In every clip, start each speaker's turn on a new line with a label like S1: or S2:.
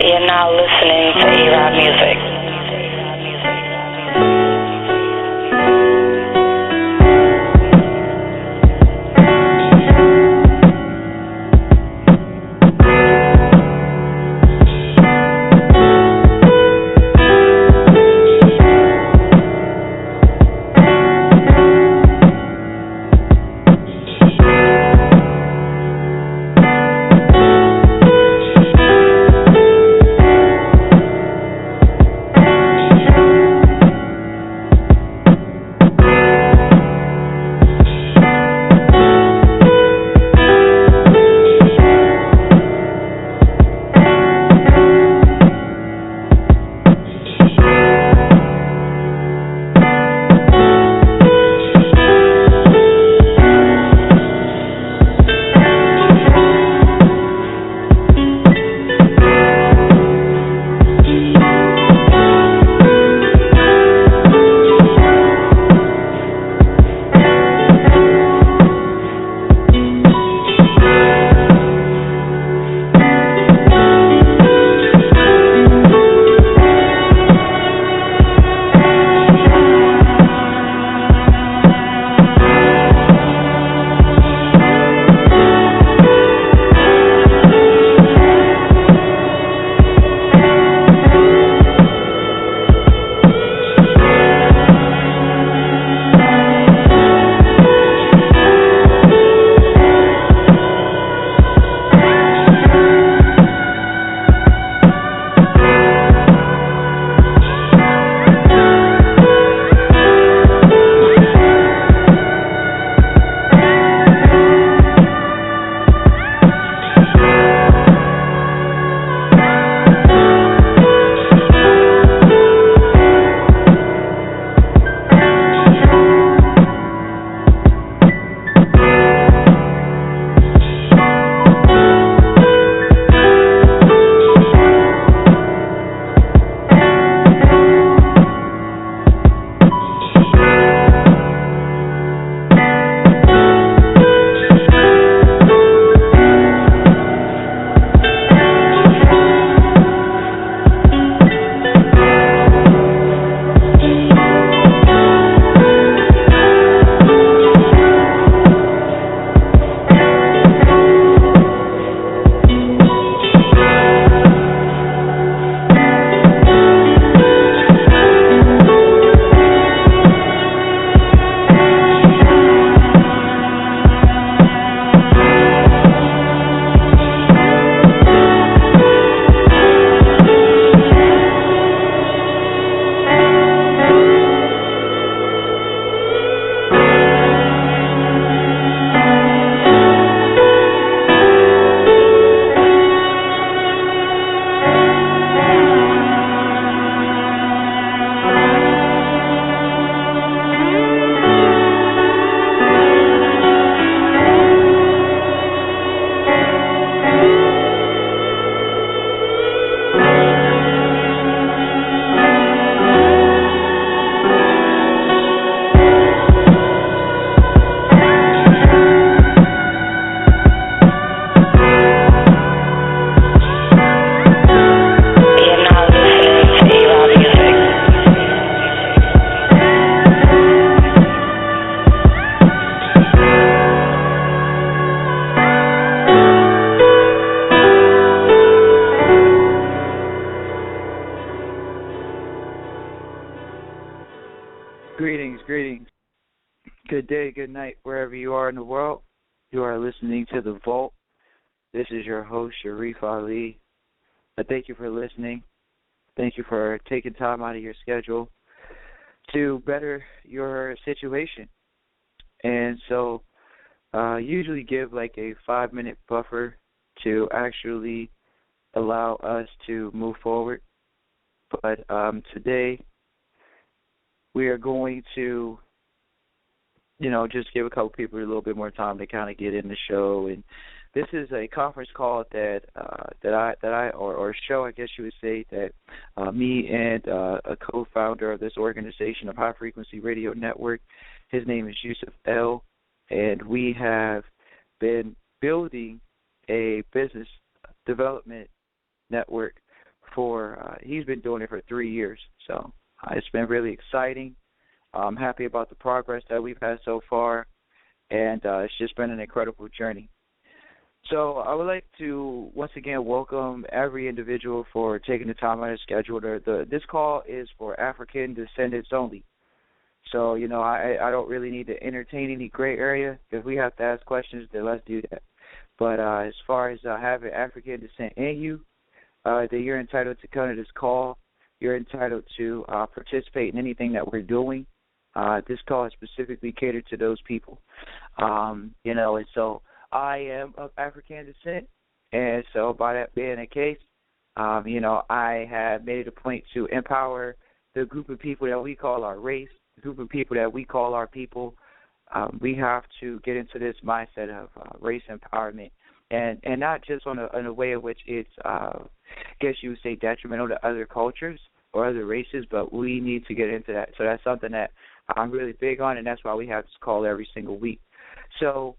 S1: You're now listening to A-Rod Music.
S2: Greetings. Good day, good night, wherever you are in the world. You are listening to The Vault. This is your host, Sharif Ali. I thank you for listening. Thank you for taking time out of your schedule to better your situation. And so usually give like a 5-minute buffer to actually allow us to move forward. But today we are going to, just give a couple people a little bit more time to kind of get in the show. And this is a conference call that or show, I guess you would say, that me and a co-founder of this organization of High Frequency Radio Network, his name is Yusuf L., and we have been building a business development network he's been doing it for 3 years. So it's been really exciting. I'm happy about the progress that we've had so far, and it's just been an incredible journey. So I would like to once again welcome every individual for taking the time out of schedule. This call is for African descendants only. So, I don't really need to entertain any gray area. If we have to ask questions, then let's do that. But as far as having African descent in you, then you're entitled to come to this call. You're entitled to participate in anything that we're doing. This call is specifically catered to those people. And so I am of African descent, and so by that being the case, I have made it a point to empower the group of people that we call our race, the group of people that we call our people. We have to get into this mindset of race empowerment, and not just in a way in which it's, I guess you would say, detrimental to other cultures or other races, but we need to get into that. So that's something that I'm really big on, and that's why we have this call every single week. So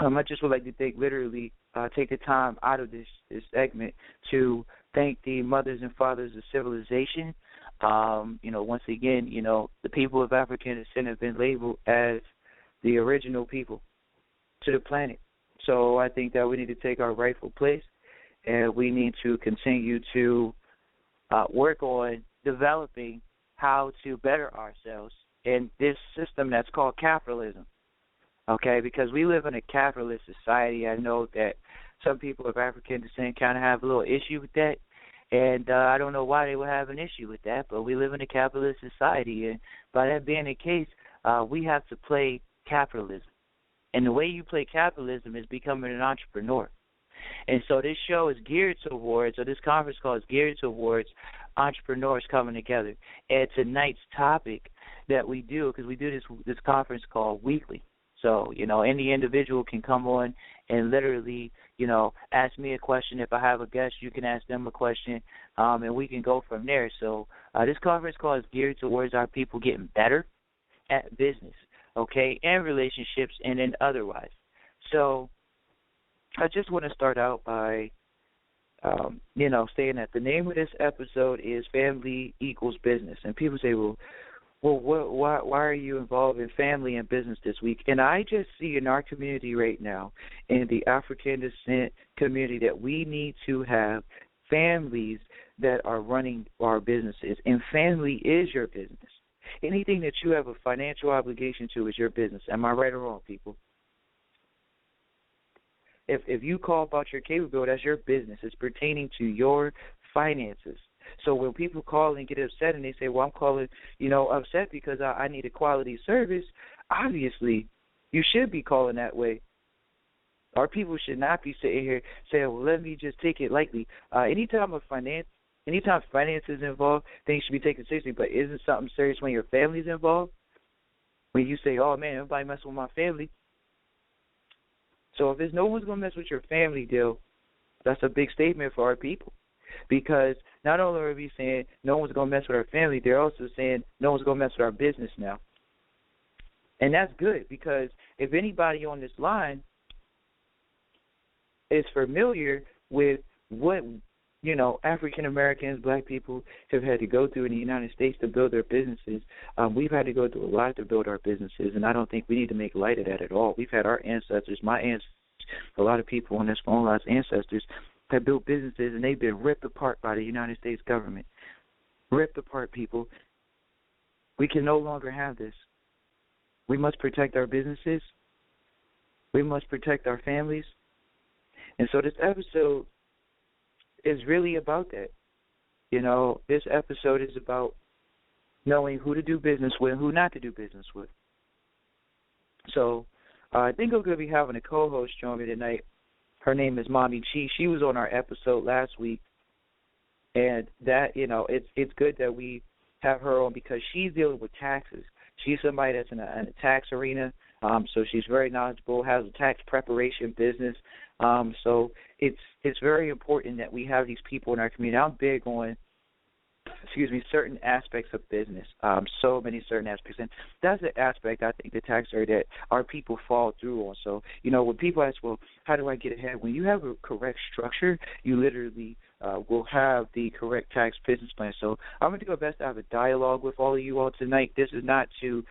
S2: I just would like to take the time out of this segment to thank the mothers and fathers of civilization. Once again, the people of African descent have been labeled as the original people to the planet. So I think that we need to take our rightful place, and we need to continue to work on developing how to better ourselves in this system that's called capitalism. Okay, because we live in a capitalist society. I know that some people of African descent kind of have a little issue with that, and I don't know why they would have an issue with that, but we live in a capitalist society, and by that being the case, we have to play capitalism. And the way you play capitalism is becoming an entrepreneur. And so this show is geared towards, or this conference call is geared towards entrepreneurs coming together. And tonight's topic that we do, because we do this conference call weekly, so, any individual can come on and literally, ask me a question. If I have a guest, you can ask them a question, and we can go from there. So this conference call is geared towards our people getting better at business, okay, and relationships and then otherwise. So I just want to start out by, saying that the name of this episode is Family Equals Business. And people say, why are you involved in family and business this week? And I just see in our community right now, in the African descent community, that we need to have families that are running our businesses. And family is your business. Anything that you have a financial obligation to is your business. Am I right or wrong, people? If you call about your cable bill, that's your business. It's pertaining to your finances. So when people call and get upset and they say, well, I'm calling, upset because I need a quality service, obviously you should be calling that way. Our people should not be sitting here saying, well, let me just take it lightly. Anytime finance is involved, things should be taken seriously, but isn't something serious when your family's involved? When you say, oh, man, everybody messing with my family. So if there's no one's going to mess with your family deal, that's a big statement for our people. Because not only are we saying no one's going to mess with our family, they're also saying no one's going to mess with our business now. And that's good, because if anybody on this line is familiar with what, African Americans, black people have had to go through in the United States to build their businesses, we've had to go through a lot to build our businesses, and I don't think we need to make light of that at all. We've had our ancestors, my ancestors, a lot of people on this phone line's ancestors have built businesses, and they've been ripped apart by the United States government. Ripped apart, people. We can no longer have this. We must protect our businesses. We must protect our families. And so this episode is really about that. This episode is about knowing who to do business with and who not to do business with. So I think I'm going to be having a co-host join me tonight. Her name is Mommy Chi. She was on our episode last week, and that, it's good that we have her on because she's dealing with taxes. She's somebody that's in a tax arena, so she's very knowledgeable, has a tax preparation business. So it's very important that we have these people in our community. I'm big on, certain aspects of business, so many certain aspects. And that's the aspect I think the tax area that our people fall through on. So, when people ask, well, how do I get ahead? When you have a correct structure, you literally will have the correct tax business plan. So I'm going to do my best to have a dialogue with all of you all tonight. This is not to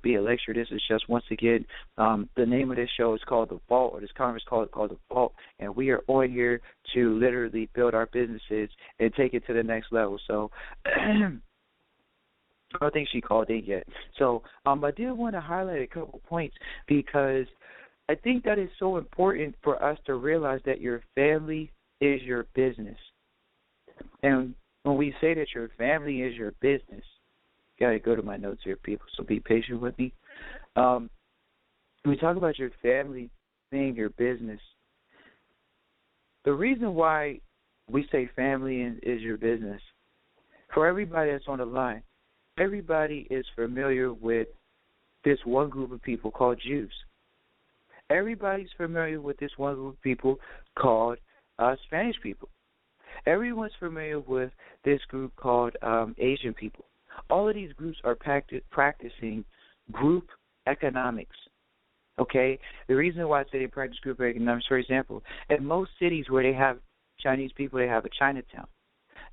S2: be a lecture. This is just, once again, the name of this show is called The Vault, or this conference called The Vault, and we are on here to literally build our businesses and take it to the next level. So I don't think she called in yet. So I did want to highlight a couple points, because I think that is so important for us to realize that your family is your business. And when we say that your family is your business, got to go to my notes here, people, so be patient with me. When we talk about your family being your business, the reason why we say family is your business, for everybody that's on the line, everybody is familiar with this one group of people called Jews. Everybody's familiar with this one group of people called Spanish people. Everyone's familiar with this group called Asian people. All of these groups are practicing group economics. Okay? The reason why I say they practice group economics, for example, in most cities where they have Chinese people, they have a Chinatown.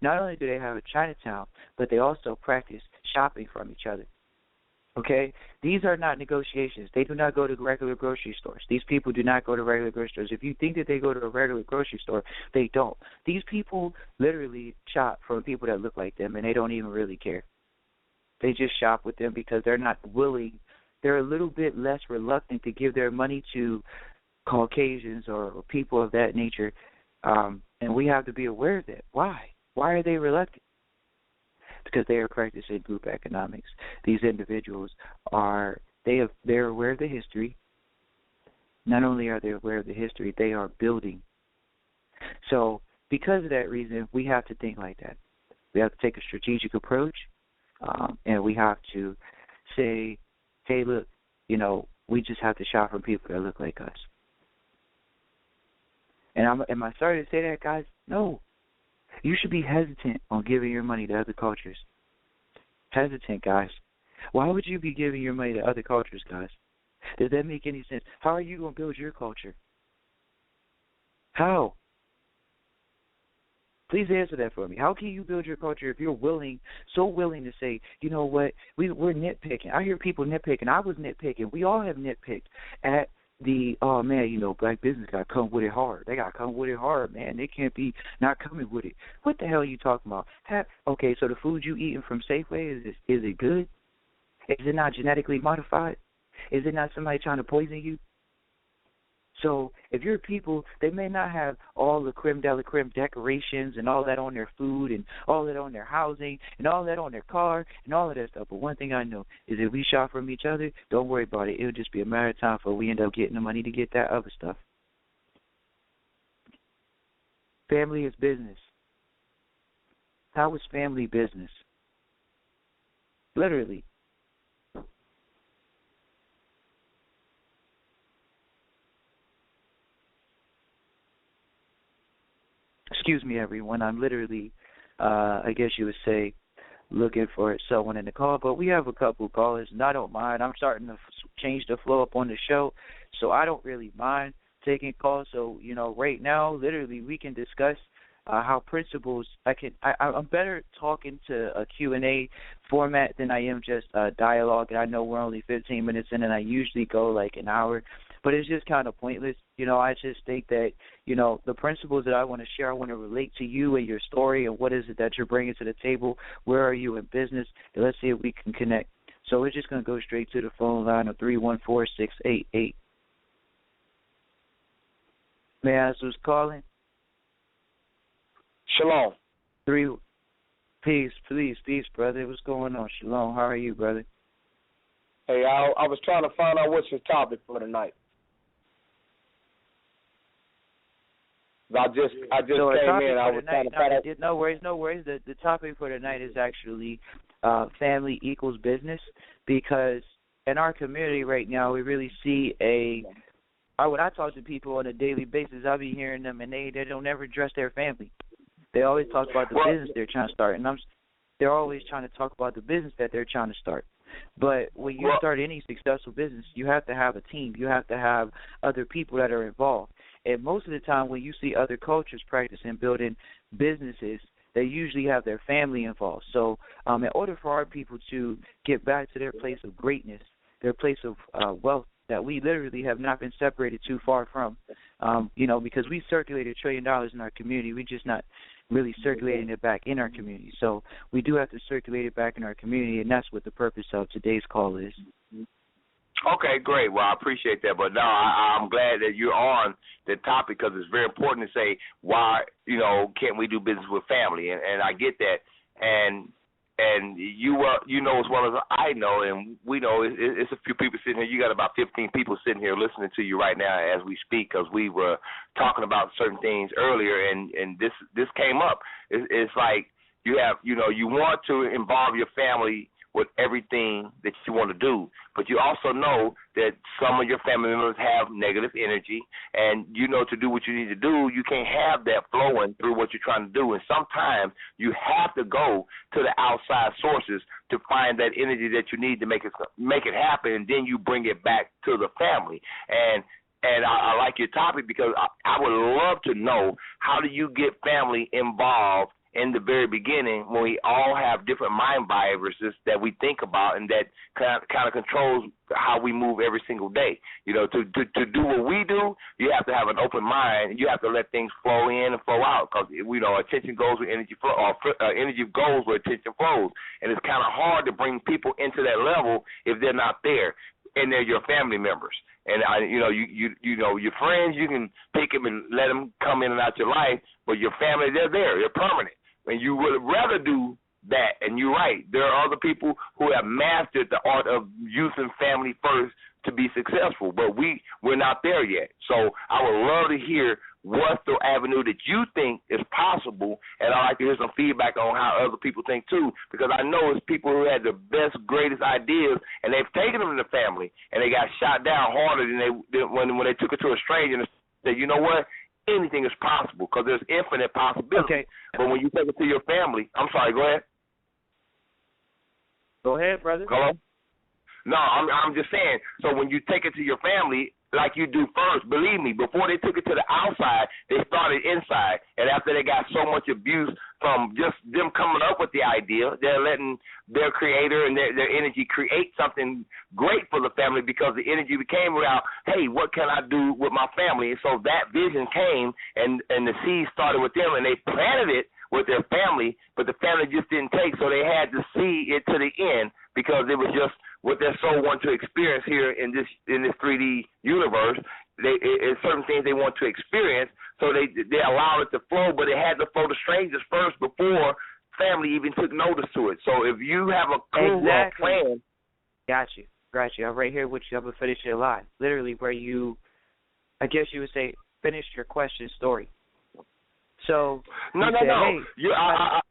S2: Not only do they have a Chinatown, but they also practice shopping from each other. Okay? These are not negotiations. They do not go to regular grocery stores. These people do not go to regular grocery stores. If you think that they go to a regular grocery store, they don't. These people literally shop from people that look like them, and they don't even really care. They just shop with them because they're not willing. They're a little bit less reluctant to give their money to Caucasians or people of that nature, and we have to be aware of that. Why? Why are they reluctant? Because they are practicing group economics. These individuals they're aware of the history. Not only are they aware of the history, they are building. So because of that reason, we have to think like that. We have to take a strategic approach, and we have to say, hey, look, we just have to shop from people that look like us. And am I sorry to say that, guys? No. You should be hesitant on giving your money to other cultures. Hesitant, guys. Why would you be giving your money to other cultures, guys? Does that make any sense? How are you going to build your culture? How? Please answer that for me. How can you build your culture if you're so willing to say, you know what, we're nitpicking. I hear people nitpicking. I was nitpicking. We all have nitpicked at black business got to come with it hard. They got to come with it hard, man. They can't be not coming with it. What the hell are you talking about? Okay, so the food you eating from Safeway, is it good? Is it not genetically modified? Is it not somebody trying to poison you? So if your people, they may not have all the creme de la creme decorations and all that on their food and all that on their housing and all that on their car and all of that stuff. But one thing I know is if we shop from each other, don't worry about it. It'll just be a matter of time before we end up getting the money to get that other stuff. Family is business. How is family business? Literally. Excuse me, everyone. I'm literally, I guess you would say, looking for someone in the call. But we have a couple callers, and I don't mind. I'm starting to change the flow up on the show, so I don't really mind taking calls. So, right now, literally, we can discuss how principles. I'm better talking to a Q&A format than I am just dialogue. And I know we're only 15 minutes in, and I usually go like an hour. But it's just kind of pointless. I just think that, the principles that I want to share, I want to relate to you and your story and what is it that you're bringing to the table. Where are you in business? And let's see if we can connect. So we're just going to go straight to the phone line of 314-688. May I ask who's calling?
S3: Shalom.
S2: Peace, brother. What's going on? Shalom. How are you, brother?
S3: Hey, I was trying to find out what's your topic for tonight. I just
S2: so
S3: came in. I was trying to find out.
S2: No worries. The topic for tonight is actually family equals business, because in our community right now we really see when I talk to people on a daily basis, I'll be hearing them, and they don't ever address their family. They always talk about the business they're trying to start, and they're always trying to talk about the business that they're trying to start. But when you start any successful business, you have to have a team. You have to have other people that are involved. And most of the time when you see other cultures practicing building businesses, they usually have their family involved. So in order for our people to get back to their place of greatness, their place of wealth that we literally have not been separated too far from, because we circulate $1 trillion in our community. We're just not really circulating it back in our community. So we do have to circulate it back in our community, and that's what the purpose of today's call is.
S4: Okay, great. Well, I appreciate that. But no, I'm glad that you're on the topic because it's very important to say why, can't we do business with family? And I get that. And you know as well as I know, and we know it's a few people sitting here. You got about 15 people sitting here listening to you right now as we speak because we were talking about certain things earlier, and this came up. It's like you have, you want to involve your family with everything that you want to do, but you also know that some of your family members have negative energy, and to do what you need to do, you can't have that flowing through what you're trying to do, and sometimes you have to go to the outside sources to find that energy that you need to make it happen, and then you bring it back to the family. And I like your topic because I would love to know, how do you get family involved in the very beginning when we all have different mind viruses that we think about and that kind of controls how we move every single day. To do what we do, you have to have an open mind. You have to let things flow in and flow out because, attention goes where energy flows, or energy goes where attention flows. And it's kind of hard to bring people into that level if they're not there and they're your family members. And your friends, you can pick them and let them come in and out your life, but your family, they're there, they're permanent. And you would rather do that, and you're right. There are other people who have mastered the art of using family first to be successful, but we're not there yet. So I would love to hear what's the avenue that you think is possible, and I'd like to hear some feedback on how other people think too, because I know it's people who had the best, greatest ideas, and they've taken them in the family, and they got shot down harder than when they took it to a stranger and said, you know what? Anything is possible because there's infinite possibilities.
S2: Okay.
S4: But when you take it to your family, I'm sorry, go ahead.
S2: Go ahead, brother.
S4: Hello? No, I'm just saying, so when you take it to your family, like you do first, believe me, before they took it to the outside, they started inside. And after they got so much abuse from just them coming up with the idea, they're letting their creator and their energy create something great for the family because the energy became around, hey, what can I do with my family? And so that vision came, and the seed started with them, and they planted it with their family, but the family just didn't take, so they had to see it to the end because it was just what their soul wanted to experience here in this 3D universe. It's certain things they want to experience, so they allowed it to flow, but it had to flow to strangers first before family even took notice to it. So if you have a clue or a plan.
S2: Got you. I'm right here with you. I'm going to finish your line. Literally where you, I guess you would say, finished your question story. So
S4: no.
S2: Hey,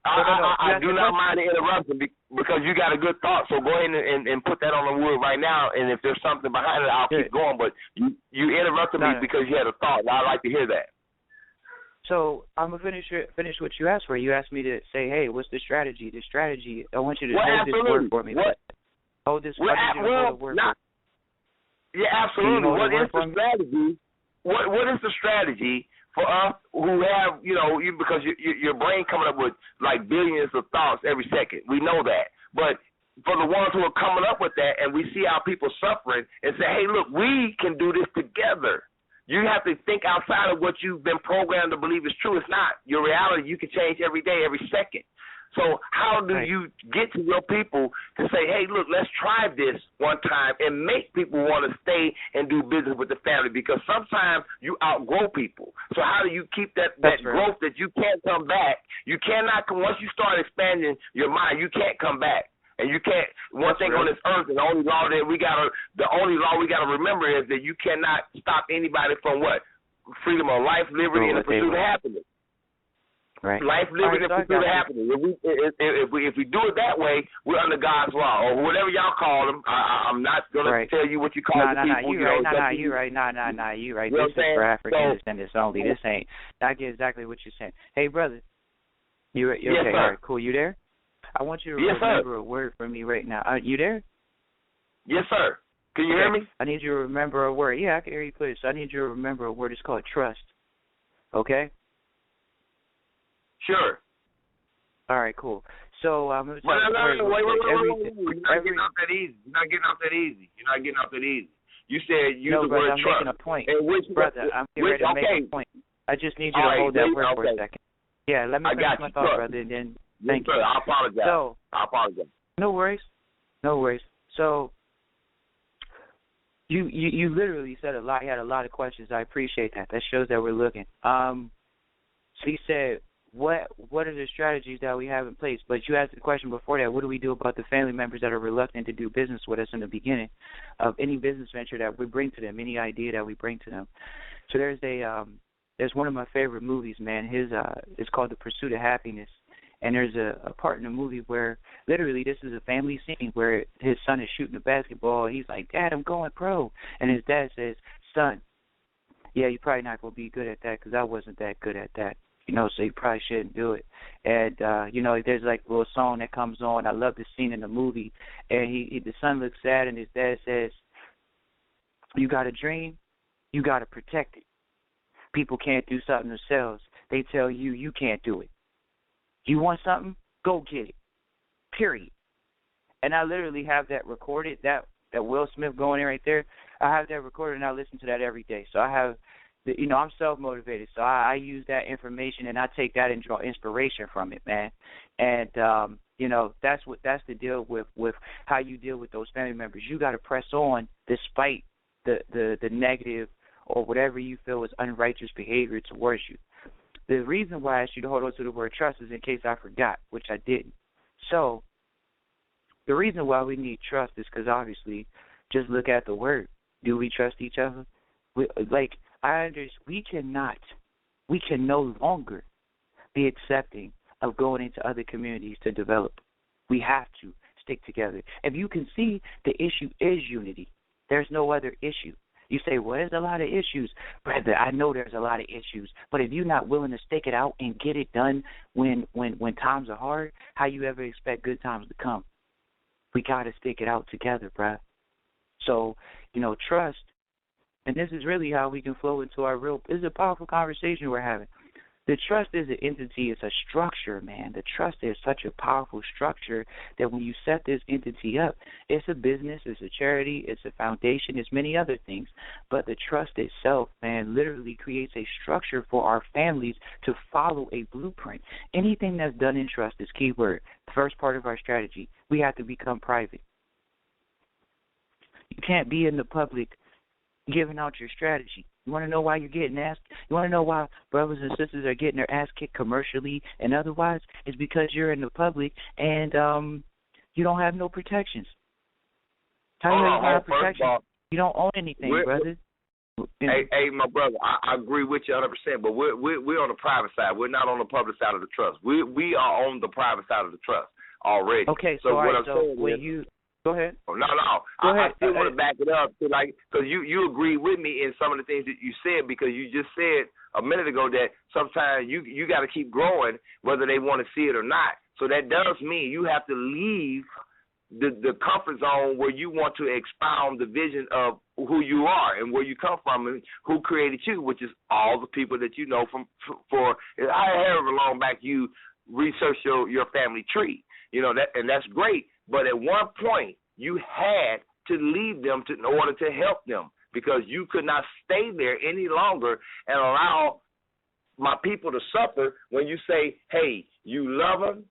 S4: I do not mind the interruption because you got a good thought. So go ahead and put that on the wood right now. And if there's something behind it, I'll keep going. But you interrupted me because you had a thought. And I'd like to hear that.
S2: So I'm gonna finish what you asked for. You asked me to say, hey, what's the strategy? The strategy. I want you to hold this word for me. Hold this. Hold the word for me.
S4: Yeah, absolutely. What is the strategy? What is the strategy for us who have, because your brain coming up with like billions of thoughts every second. We know that. But for the ones who are coming up with that and we see our people suffering and say, hey, look, we can do this together. You have to think outside of what you've been programmed to believe is true. It's not. Your reality, you can change every day, every second. So how do you get to your people to say, hey, look, let's try this one time and make people want to stay and do business with the family? Because sometimes you outgrow people. So how do you keep that growth that you can't come back? You cannot, once you start expanding your mind, you can't come back. And you can't, on this earth, and the only law we gotta remember is that you cannot stop anybody from what? Freedom of life, liberty, and the pursuit of happiness.
S2: Right.
S4: Life, liberty, and pursuit of happiness. If we do it that way, we're under God's law, or whatever y'all call them. I'm not going to tell you what you call the people.
S2: You right. You right. This is for African descendants only. This ain't. I get exactly what you're saying. Hey, brother. You okay?
S4: Sir.
S2: All right, cool. You there? I want you to remember a word from me right now. Are you there?
S4: Yes, sir. Can you hear me?
S2: I need you to remember a word. Yeah, I can hear you clearly. So I need you to remember a word. It's called trust. Okay?
S4: Sure.
S2: All right, cool. So I'm going to
S4: Wait,
S2: talk
S4: You're not getting off that easy. You're not getting off that easy. You said use the
S2: brother,
S4: word
S2: I'm
S4: trust.
S2: making a point.
S4: Brother,
S2: I'm getting ready to make a point. I just need you to hold that word for a second. Yeah, let me finish my thought, brother, and then thank you.
S4: I apologize.
S2: So,
S4: I apologize.
S2: No worries. So you literally said a lot. You had a lot of questions. I appreciate that. That shows that we're looking. So you said, what are the strategies that we have in place? But you asked the question before that, what do we do about the family members that are reluctant to do business with us in the beginning of any business venture that we bring to them, any idea that we bring to them? So there's one of my favorite movies, man. It's called The Pursuit of Happiness. And there's a part in the movie where literally this is a family scene where his son is shooting a basketball. He's like, Dad, I'm going pro. And his dad says, son, yeah, you're probably not going to be good at that because I wasn't that good at that. So you probably shouldn't do it. And, there's like a little song that comes on. I love the scene in the movie. And the son looks sad and his dad says, you got a dream, you got to protect it. People can't do something themselves. They tell you can't do it. You want something? Go get it. Period. And I literally have that recorded, that Will Smith going in right there. I have that recorded and I listen to that every day. So I have, I'm self-motivated. So I use that information and I take that and draw inspiration from it, man. And, that's the deal with how you deal with those family members. You got to press on despite the negative or whatever you feel is unrighteous behavior towards you. The reason why I asked you to hold on to the word trust is in case I forgot, which I didn't. So the reason why we need trust is because obviously, just look at the word. Do we trust each other? We can no longer be accepting of going into other communities to develop. We have to stick together. If you can see, the issue is unity. There's no other issue. You say, well, there's a lot of issues. Brother, I know there's a lot of issues. But if you're not willing to stick it out and get it done when times are hard, how you ever expect good times to come? We got to stick it out together, bruh. So, trust, and this is really how we can flow into this is a powerful conversation we're having. The trust is an entity. It's a structure, man. The trust is such a powerful structure that when you set this entity up, it's a business, it's a charity, it's a foundation, it's many other things. But the trust itself, man, literally creates a structure for our families to follow a blueprint. Anything that's done in trust is keyword. The first part of our strategy, we have to become private. You can't be in the public giving out your strategy. You want to know why you're getting asked? You want to know why brothers and sisters are getting their ass kicked commercially and otherwise? It's because you're in the public and you don't have no protections. How do you have protection? You don't own anything, brother.
S4: Hey, my brother, I agree with you 100%. But we're on the private side. We're not on the public side of the trust. We are on the private side of the trust already.
S2: Okay,
S4: so
S2: what
S4: I'm saying
S2: when
S4: is,
S2: you go ahead.
S4: No. I still want to back it up because you agree with me in some of the things that you said, because you just said a minute ago that sometimes you got to keep growing whether they want to see it or not. So that does mean you have to leave the comfort zone where you want to expound the vision of who you are and where you come from and who created you, which is all the people that you know for however long back you research your family tree. And that's great. But at one point, you had to leave them in order to help them, because you could not stay there any longer and allow my people to suffer when you say, hey, you love them,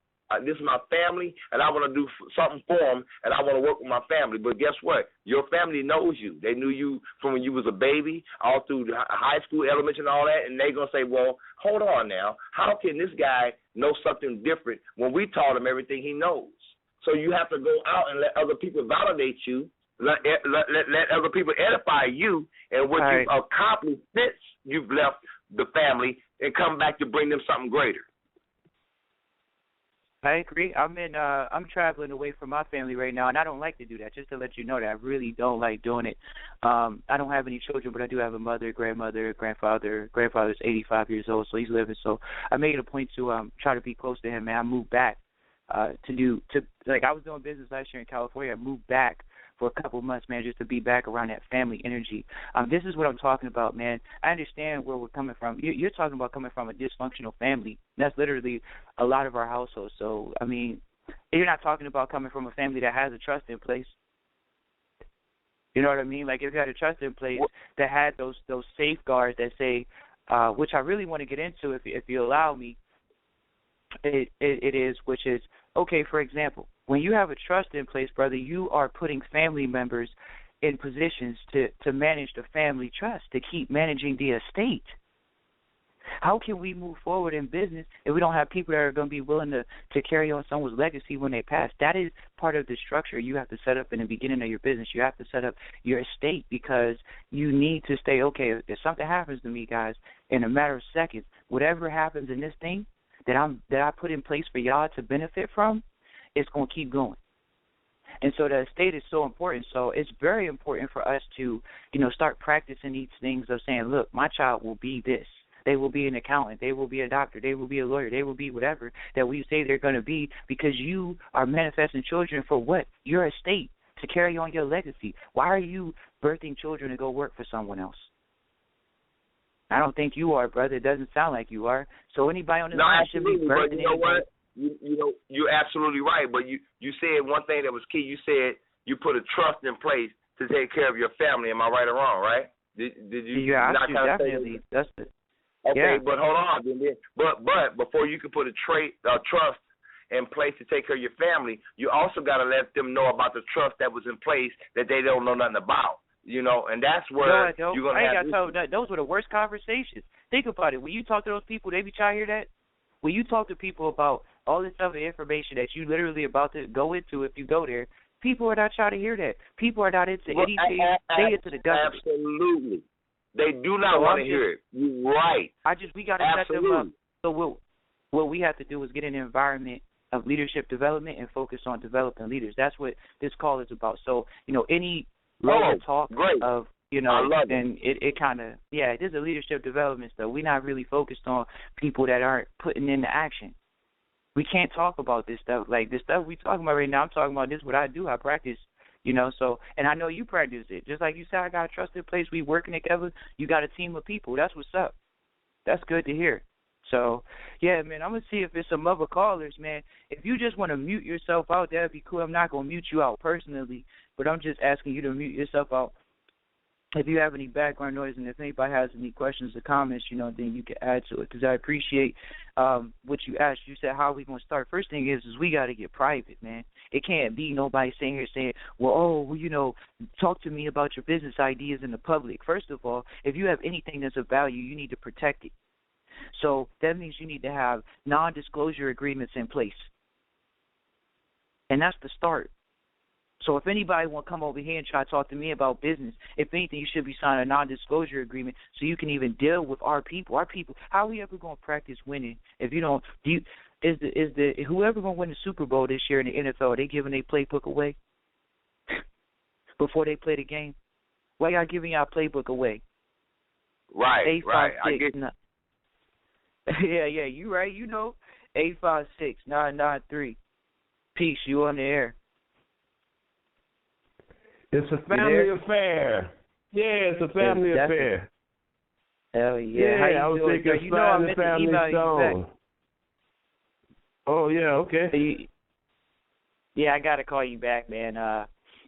S4: this is my family, and I want to do something for them, and I want to work with my family. But guess what? Your family knows you. They knew you from when you was a baby, all through high school, elementary, and all that, and they're going to say, well, hold on now. How can this guy know something different when we taught him everything he knows? So you have to go out and let other people validate you, let other people edify you, and what you've accomplished since you've left the family and come back to bring them something greater.
S2: I agree. I'm traveling away from my family right now, and I don't like to do that. Just to let you know that I really don't like doing it. I don't have any children, but I do have a mother, grandmother, grandfather. Grandfather's 85 years old, so he's living. So I made it a point to try to be close to him, man. I moved back. I was doing business last year in California. I moved back for a couple of months, man, just to be back around that family energy. This is what I'm talking about, man. I understand where we're coming from. You're talking about coming from a dysfunctional family. That's literally a lot of our households. So, I mean, you're not talking about coming from a family that has a trust in place. You know what I mean? Like, if you had a trust in place that had those safeguards that say, which I really want to get into if you allow me, which is, okay, for example, when you have a trust in place, brother, you are putting family members in positions to manage the family trust, to keep managing the estate. How can we move forward in business if we don't have people that are going to be willing to carry on someone's legacy when they pass? That is part of the structure you have to set up in the beginning of your business. You have to set up your estate because you need to stay, okay, if something happens to me, guys, in a matter of seconds, whatever happens in this thing that I put in place for y'all to benefit from, it's going to keep going. And so the estate is so important. So it's very important for us to, start practicing these things of saying, look, my child will be this. They will be an accountant. They will be a doctor. They will be a lawyer. They will be whatever that we say they're going to be because you are manifesting children for what? Your estate, to carry on your legacy. Why are you birthing children to go work for someone else? I don't think you are, brother. It doesn't sound like you are. So anybody on this line should be birthing.
S4: But you know what? You're absolutely right. But you said one thing that was key. You said you put a trust in place to take care of your family. Am I right or wrong? Right? Did you?
S2: Yeah, definitely. That's it.
S4: Okay,
S2: yeah.
S4: But hold on. But before you can put a trust in place to take care of your family, you also got to let them know about the trust that was in place that they don't know nothing about. And that's where you're going to have.
S2: I ain't got to. Those were the worst conversations. Think about it. When you talk to those people, they be trying to hear that. When you talk to people about all this other information that you literally about to go into if you go there, people are not trying to hear that. People are not into anything. They into the government.
S4: Absolutely. They do not want to hear it. You're right.
S2: We got to set them up. So what we have to do is get an environment of leadership development and focus on developing leaders. That's what this call is about. So, any talk of, then it kind of, it is a leadership development stuff. We're not really focused on people that aren't putting into action. We can't talk about this stuff. Like, this stuff we talking about right now, I'm talking about this, what I do, I practice. So, and I know you practice it. Just like you said, I got a trusted place. We working together. You got a team of people. That's what's up. That's good to hear. So, yeah, man, I'm going to see if there's some other callers, man. If you just want to mute yourself out, that would be cool. I'm not going to mute you out personally, but I'm just asking you to mute yourself out. If you have any background noise and if anybody has any questions or comments, then you can add to it because I appreciate what you asked. You said, how are we going to start? First thing is we got to get private, man. It can't be nobody sitting here saying, talk to me about your business ideas in the public. First of all, if you have anything that's of value, you need to protect it. So that means you need to have non-disclosure agreements in place. And that's the start. So if anybody want to come over here and try to talk to me about business, if anything, you should be signing a non-disclosure agreement so you can even deal with our people. Our people, how are we ever going to practice winning if you don't? Whoever going to win the Super Bowl this year in the NFL? Are they giving their playbook away before they play the game? Why y'all giving y'all playbook away?
S4: Right, right. I get.
S2: Yeah, you right. 856-993. Peace. You on the air.
S5: It's a family affair. Yeah, it's a family affair.
S2: Hell yeah. How you
S5: I was
S2: doing?
S5: thinking I meant to email you back. Oh, yeah, okay.
S2: I got to call you back, man.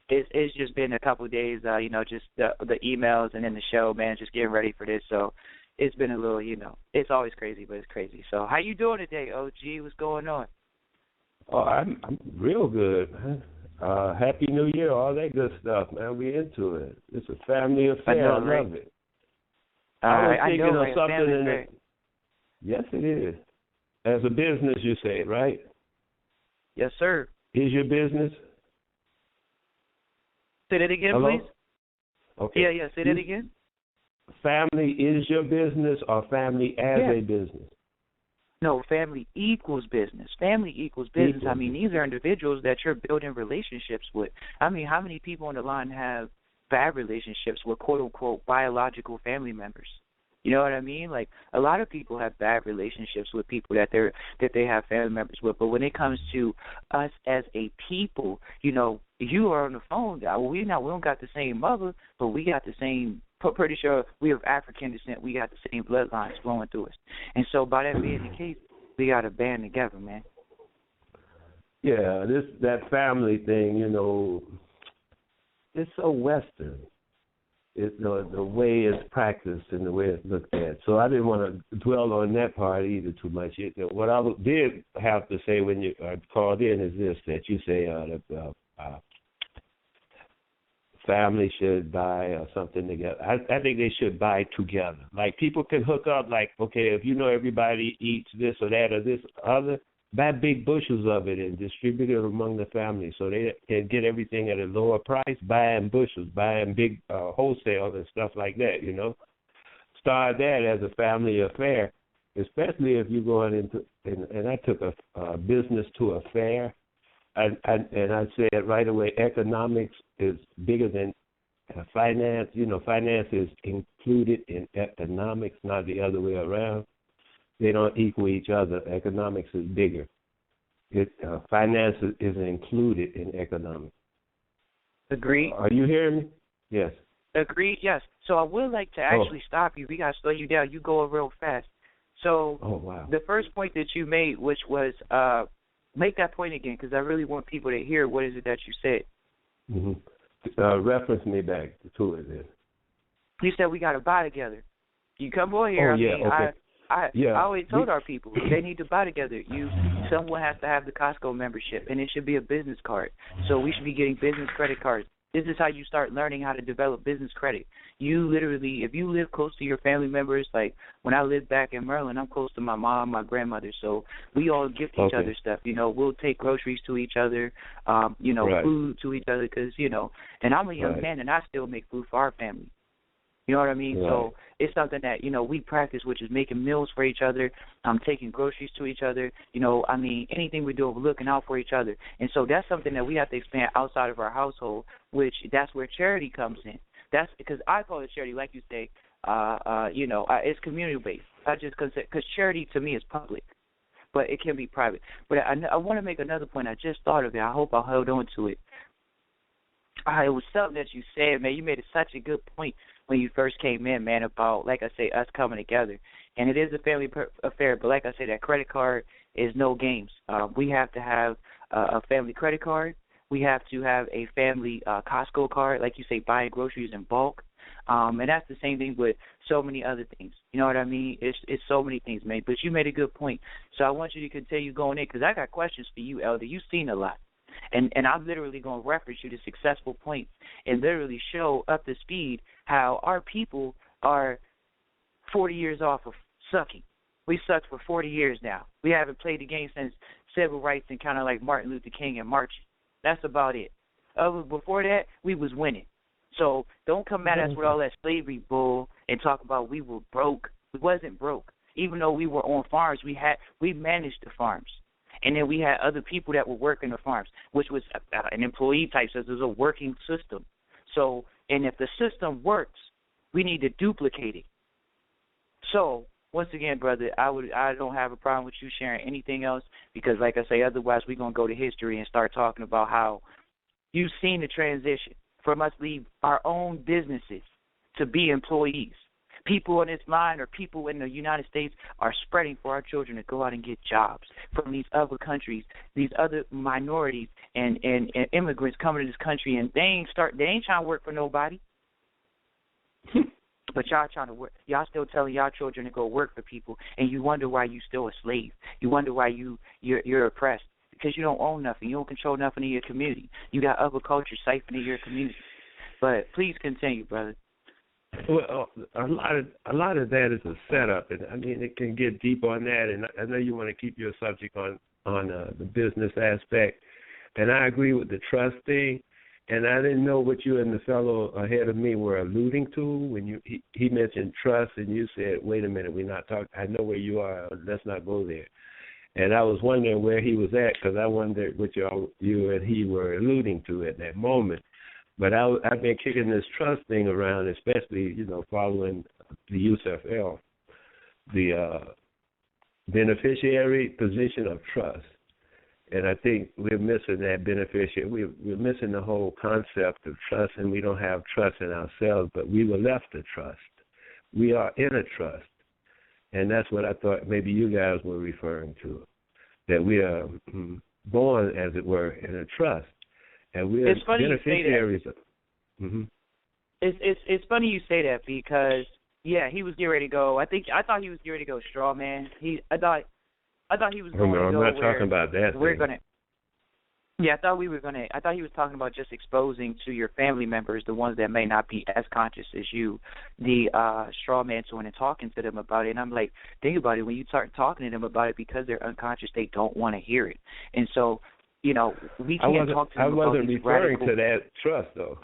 S2: It's just been a couple of days, just the emails and then the show, man, just getting ready for this. So it's been a little, it's always crazy, but it's crazy. So how you doing today, OG? What's going on?
S5: Oh, I'm real good, man. Happy New Year, all that good stuff, man. We into it. It's a family affair. I love it. I was thinking of something yes, it is. As a business, you say, right?
S2: Yes, sir.
S5: Is your business?
S2: Say that again,
S5: Hello?
S2: please.
S5: Okay.
S2: Yeah. Say that again.
S5: Family is your business or family as a business?
S2: No, family equals business. Family equals business. I mean, these are individuals that you're building relationships with. I mean, how many people on the line have bad relationships with quote-unquote biological family members? You know what I mean? Like, a lot of people have bad relationships with people that they have family members with. But when it comes to us as a people, you are on the phone. We don't got the same mother, but we got the same. Pretty sure we have African descent. We got the same bloodlines flowing through us, and so by that being the case, we got to band together, man.
S5: Yeah, that family thing, it's so Western. It's the way it's practiced and the way it's looked at. So I didn't want to dwell on that part either too much. What I did have to say when you called in is this, that you say that family should buy something together. I think they should buy together. Like, people can hook up, like, okay, if everybody eats this or that or this other, buy big bushels of it and distribute it among the family so they can get everything at a lower price, buying bushels, buying big wholesale and stuff like that, Start that as a family affair, especially if you're going into, and I took a business to a fair, and I said right away, economics is bigger than finance. Finance is included in economics, not the other way around. They don't equal each other. Economics is bigger. Finance is included in economics.
S2: Agreed.
S5: Are you hearing me? Yes.
S2: Agreed, yes. So I would like to actually stop you. We got to slow you down. You go real fast. So the first point that you made, which was, make that point again, because I really want people to hear what is it that you said.
S5: Mm-hmm. Reference me back to it then.
S2: You said we got to buy together. You come over here.
S5: Okay.
S2: I always told our people they need to buy together. Someone has to have the Costco membership, and it should be a business card. So we should be getting business credit cards. This is how you start learning how to develop business credit. You literally, if you live close to your family members, like when I lived back in Maryland, I'm close to my mom, my grandmother, so we all gift each other stuff. We'll take groceries to each other, food to each other, because, and I'm a young man, and I still make food for our family. You know what I mean? Right. So it's something that, we practice, which is making meals for each other, taking groceries to each other, anything we do, we're looking out for each other. And so that's something that we have to expand outside of our household, which that's where charity comes in. That's because I call it charity, like you say, it's community-based. Because charity to me is public, but it can be private. But I want to make another point. I just thought of it. I hope I held on to it. It was something that you said, man. You made such a good point when you first came in, man, about, like I say, us coming together. And it is a family affair, but like I say, that credit card is no games. We have to have a family credit card. We have to have a family Costco card, like you say, buying groceries in bulk. And that's the same thing with so many other things. You know what I mean? It's so many things, man. But you made a good point. So I want you to continue going in, because I got questions for you, Elder. You've seen a lot. And I'm literally going to reference you to successful points and literally show up to speed how our people are 40 years off of sucking. We sucked for 40 years now. We haven't played the game since civil rights and kind of like Martin Luther King and marching. That's about it. Before that, we was winning. So don't come at us with all that slavery bull and talk about we were broke. We wasn't broke. Even though we were on farms, we managed the farms. And then we had other people that were working the farms, which was an employee type, so there's a working system. So, and if the system works, we need to duplicate it. So, once again, brother, I don't have a problem with you sharing anything else, because, like I say, otherwise we're going to go to history and start talking about how you've seen the transition from us leave our own businesses to be employees. People in this line or people in the United States are spreading for our children to go out and get jobs from these other countries, these other minorities and immigrants coming to this country, and they ain't trying to work for nobody. But y'all trying to work. Y'all still telling y'all children to go work for people, and you wonder why you still a slave. You wonder why you're oppressed, because you don't own nothing. You don't control nothing in your community. You got other cultures siphoning your community. But please continue, brother.
S5: Well, a lot of that is a setup, and I mean it can get deep on that. And I know you want to keep your subject on the business aspect, and I agree with the trust thing. And I didn't know what you and the fellow ahead of me were alluding to when he mentioned trust, and you said, "Wait a minute, we're not talking. I know where you are. Let's not go there." And I was wondering where he was at, because I wondered what you and he were alluding to at that moment. But I've been kicking this trust thing around, especially, following the USFL, the beneficiary position of trust. And I think we're missing that beneficiary. We're missing the whole concept of trust, and we don't have trust in ourselves, but we were left a trust. We are in a trust. And that's what I thought maybe you guys were referring to, that we are born, as it were, in a trust. And we're beneficiaries.
S2: It's funny you say that because, yeah, he was getting ready to go. I thought he was getting ready to go straw man. I thought he was going to go.
S5: I'm not talking about that.
S2: We're going to. Yeah, I thought he was talking about just exposing to your family members, the ones that may not be as conscious as you, the straw man to and talking to them about it. And I'm like, think about it. When you start talking to them about it, because they're unconscious, they don't want to hear it. And so, we can't talk to them.
S5: I wasn't referring to that trust, though.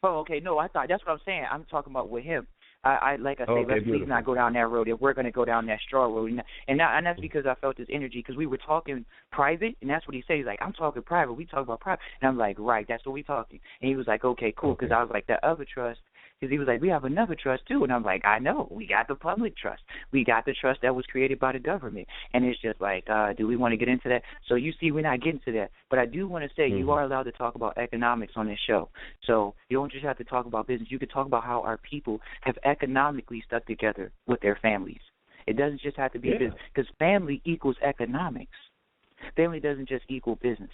S2: Oh, okay. No, I thought that's what I'm saying. I'm talking about with him. Let's please not go down that road. If we're going to go down that straw road, and that's because I felt his energy, because we were talking private, and that's what he said. He's like, I'm talking private. We talk about private, and I'm like, right, that's what we talking. And he was like, okay, cool, because I was like, that other trust. Because he was like, we have another trust, too. And I'm like, I know. We got the public trust. We got the trust that was created by the government. And it's just like, do we want to get into that? So you see, we're not getting to that. But I do want to say you are allowed to talk about economics on this show. So you don't just have to talk about business. You can talk about how our people have economically stuck together with their families. It doesn't just have to be business. Because family equals economics. Family doesn't just equal business.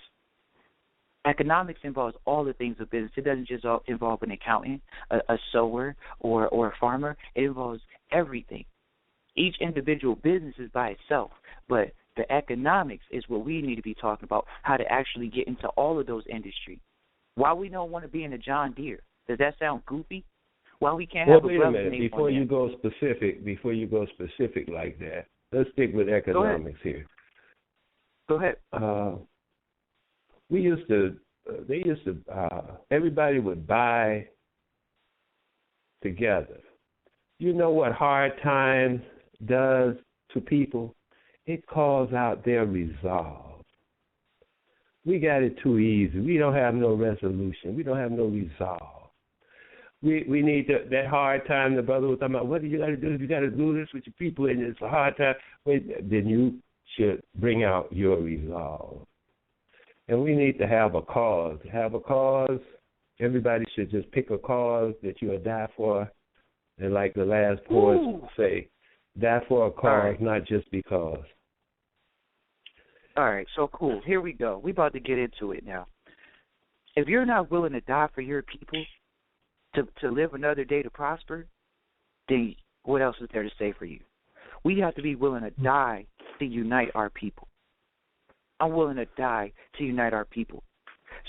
S2: Economics involves all the things of business. It doesn't just involve an accountant, a sewer, or a farmer. It involves everything. Each individual business is by itself, but the economics is what we need to be talking about, how to actually get into all of those industries. Why we don't want to be in a John Deere? Does that sound goofy? Why we can't have a brother
S5: minute.
S2: name
S5: Before you go specific like that, let's stick with economics here.
S2: Go ahead.
S5: Everybody would buy together. You know what hard times does to people? It calls out their resolve. We got it too easy. We don't have no resolution. We don't have no resolve. We need that hard time. The brother was talking about, what do you got to do? You got to do this with your people, and it's a hard time. Then you should bring out your resolve. And we need to have a cause. Everybody should just pick a cause that you'll die for. And like the last poet say, die for a cause, not just because.
S2: All right, so cool. Here we go. We're about to get into it now. If you're not willing to die for your people, to live another day to prosper, then what else is there to say for you? We have to be willing to die to unite our people. I'm willing to die to unite our people.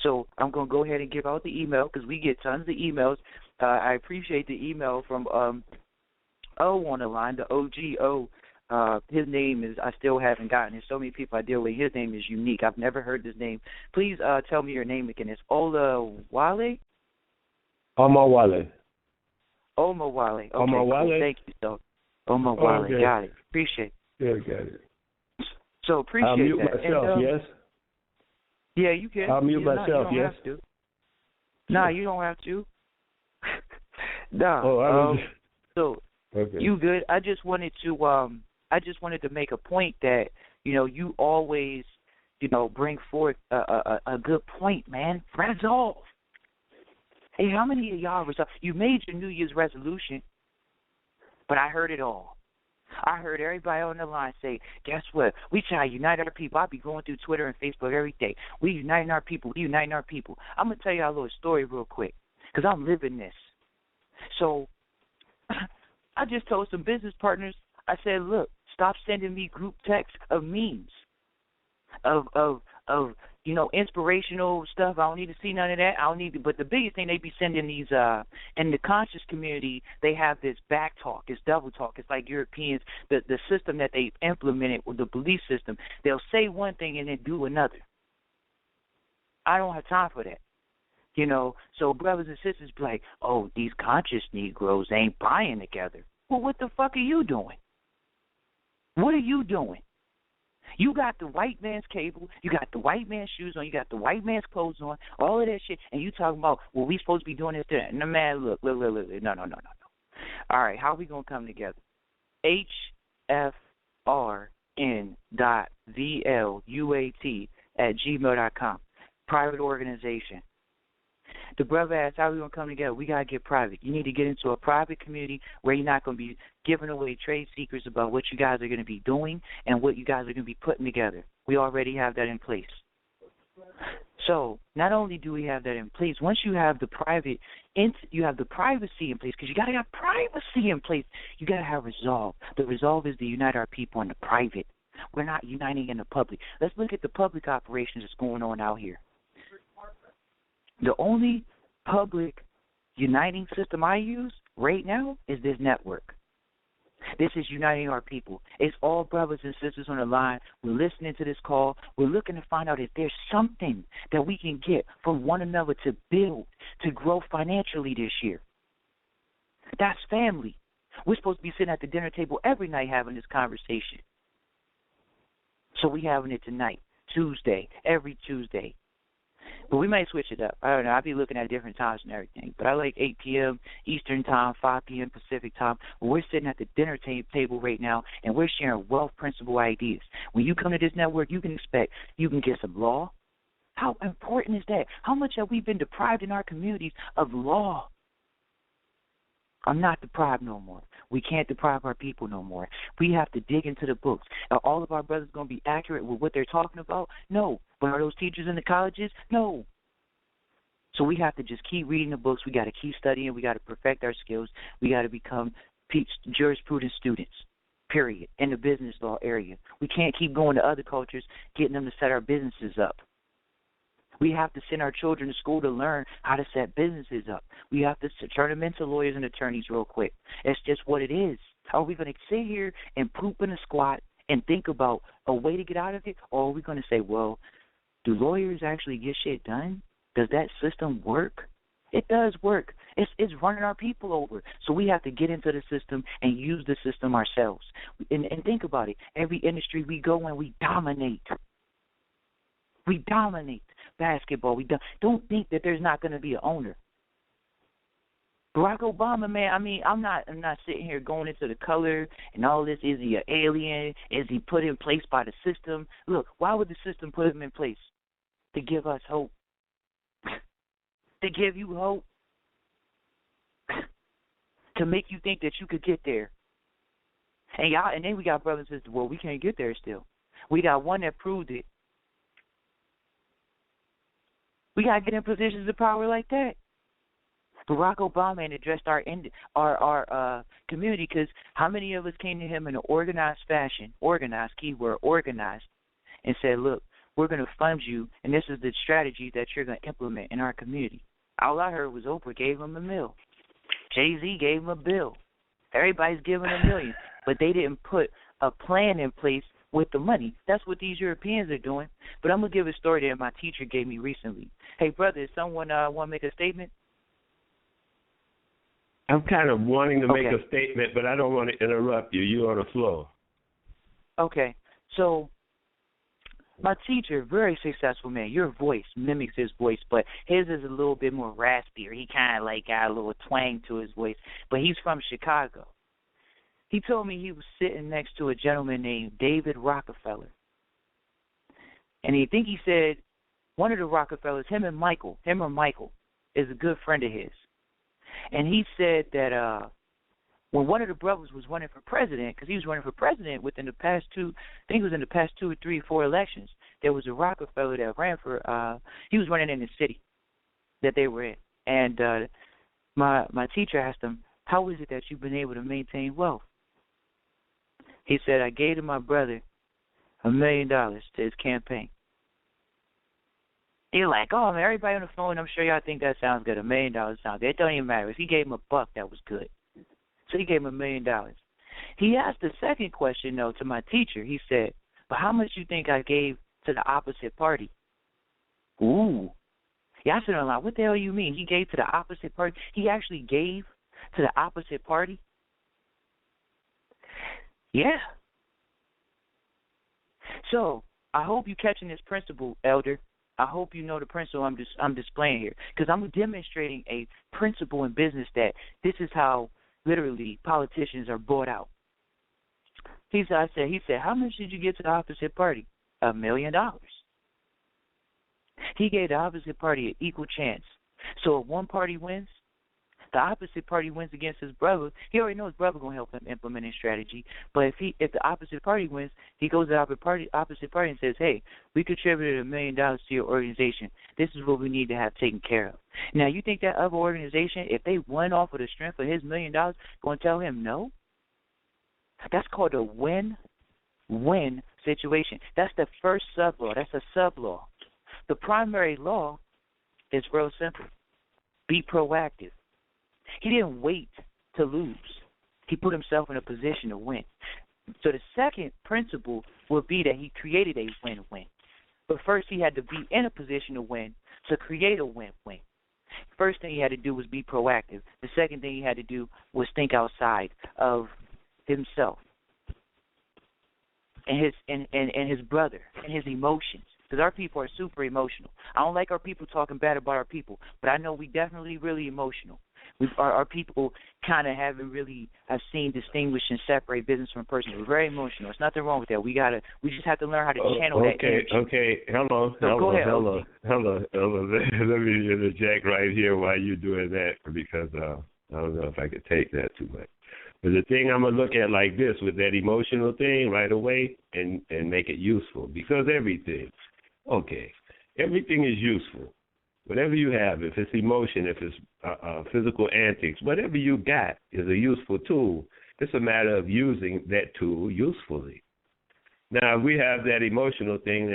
S2: So I'm going to go ahead and give out the email because we get tons of emails. I appreciate the email from O on the line, the OGO. His name is, I still haven't gotten. There's so many people I deal with. His name is unique. I've never heard this name. Please tell me your name again. It's Ola Wale?
S5: Omawale.
S2: Omawale. Okay,
S5: Omawale.
S2: Cool. Thank you, so. Omawale.
S5: Okay.
S2: Got it. Appreciate it.
S5: Yeah, got it.
S2: So appreciate
S5: I'll mute
S2: that.
S5: myself,
S2: and,
S5: yes?
S2: Yeah, you can.
S5: I'll mute myself,
S2: you don't
S5: yes?
S2: have to. Nah, you don't have to. Nah. So
S5: okay.
S2: You good? I just wanted to make a point that, you always, bring forth a good point, man. Resolve. Hey, how many of y'all resolve? You made your New Year's resolution, but I heard it all. I heard everybody on the line say, guess what? We try to unite our people. I'll be going through Twitter and Facebook every day. We uniting our people. We uniting our people. I'm going to tell you a little story real quick because I'm living this. So I just told some business partners, I said, look, stop sending me group texts of memes, of inspirational stuff. I don't need to see none of that. But the biggest thing they be sending these, in the conscious community, they have this back talk, this double talk. It's like Europeans, the system that they implemented with the belief system. They'll say one thing and then do another. I don't have time for that. So brothers and sisters be like, oh, these conscious Negroes ain't buying together. Well, what the fuck are you doing? What are you doing? You got the white man's cable, you got the white man's shoes on, you got the white man's clothes on, all of that shit, and you talking about, well, we supposed to be doing this, that. No, man, look. No. All right, how are we going to come together? HFRN.org. VLUAT@gmail.com. Private organization. The brother asked, how are we going to come together? We got to get private. You need to get into a private community where you're not going to be giving away trade secrets about what you guys are going to be doing and what you guys are going to be putting together. We already have that in place. So not only do we have that in place, once you have the privacy in place, because you got to have privacy in place, you got to have resolve. The resolve is to unite our people in the private. We're not uniting in the public. Let's look at the public operations that's going on out here. The only public uniting system I use right now is this network. This is uniting our people. It's all brothers and sisters on the line. We're listening to this call. We're looking to find out if there's something that we can get from one another to build, to grow financially this year. That's family. We're supposed to be sitting at the dinner table every night having this conversation. So we're having it tonight, Tuesday, every Tuesday. But we might switch it up. I don't know. I'll be looking at different times and everything. But I like 8 p.m. Eastern Time, 5 p.m. Pacific Time. We're sitting at the dinner table right now, and we're sharing wealth principle ideas. When you come to this network, you can expect you can get some law. How important is that? How much have we been deprived in our communities of law? I'm not deprived no more. We can't deprive our people no more. We have to dig into the books. Are all of our brothers going to be accurate with what they're talking about? No. But are those teachers in the colleges? No. So we have to just keep reading the books. We got to keep studying. We got to perfect our skills. We got to become jurisprudence students, period, in the business law area. We can't keep going to other cultures, getting them to set our businesses up. We have to send our children to school to learn how to set businesses up. We have to turn them into lawyers and attorneys real quick. It's just what it is. Are we going to sit here and poop in a squat and think about a way to get out of it? Or are we going to say, well, do lawyers actually get shit done? Does that system work? It does work. It's running our people over. So we have to get into the system and use the system ourselves. And think about it. Every industry we go in, we dominate. We dominate. Basketball. Don't think that there's not going to be an owner. Barack Obama, man, I mean, I'm not sitting here going into the color and all this. Is he an alien? Is he put in place by the system? Look, why would the system put him in place? To give us hope. To give you hope. To make you think that you could get there. And then we got brothers and sisters, well, we can't get there still. We got one that proved it. We got to get in positions of power like that. Barack Obama and addressed our community, because how many of us came to him in an organized fashion, organized, keyword, organized, and said, look, we're going to fund you, and this is the strategy that you're going to implement in our community. All I heard was Oprah gave him $1 million. Jay-Z gave him $1 billion. Everybody's giving $1 million, but they didn't put a plan in place with the money. That's what these Europeans are doing. But I'm going to give a story that my teacher gave me recently. Hey, brother, does someone want to make a statement?
S5: I'm kind of wanting to make a statement, but I don't want to interrupt you. You're on the floor.
S2: Okay. So my teacher, very successful man. Your voice mimics his voice, but his is a little bit more raspier. He kind of like got a little twang to his voice, but he's from Chicago. He told me he was sitting next to a gentleman named David Rockefeller. And he said one of the Rockefellers, him or Michael, is a good friend of his. And he said that when one of the brothers was running for president, because he was running for president within the past two or three, 4 elections, there was a Rockefeller that ran for, he was running in the city that they were in. And my teacher asked him, how is it that you've been able to maintain wealth? He said, I gave to my brother $1 million to his campaign. You're like, oh, man, everybody on the phone, I'm sure y'all think that sounds good. $1 million sounds good. It don't even matter. If he gave him $1, that was good. So he gave him $1 million. He asked the second question, though, to my teacher. He said, but how much you think I gave to the opposite party? Ooh. Yeah, I said, what the hell you mean? He gave to the opposite party? He actually gave to the opposite party? Yeah. So I hope you're catching this principle, Elder. I hope you know the principle I'm displaying here, because I'm demonstrating a principle in business that this is how literally politicians are bought out. He said, how much did you get to the opposite party? $1 million. He gave the opposite party an equal chance. So if one party wins, the opposite party wins against his brother. He already knows his brother gonna help him implement his strategy. But if the opposite party wins, he goes to the opposite party and says, "Hey, we contributed $1 million to your organization. This is what we need to have taken care of." Now, you think that other organization, if they won off of the strength of his $1 million, gonna tell him no? That's called a win-win situation. That's the first sub-law. That's a sub-law. The primary law is real simple. Be proactive. He didn't wait to lose. He put himself in a position to win. So the second principle would be that he created a win-win. But first he had to be in a position to win to create a win-win. First thing he had to do was be proactive. The second thing he had to do was think outside of himself and his brother and his emotions. Because our people are super emotional. I don't like our people talking bad about our people, but I know we definitely really emotional. Our people kind of haven't really seen distinguish and separate business from person. We're very emotional. There's nothing wrong with that. We just have to learn how to channel that energy.
S5: Okay. Hello. Let me interject right here while you're doing that, because I don't know if I could take that too much. But the thing I'm gonna look at like this with that emotional thing right away and make it useful, because everything is useful. Whatever you have, if it's emotion, if it's physical antics, whatever you got is a useful tool. It's a matter of using that tool usefully. Now, if we have that emotional thing,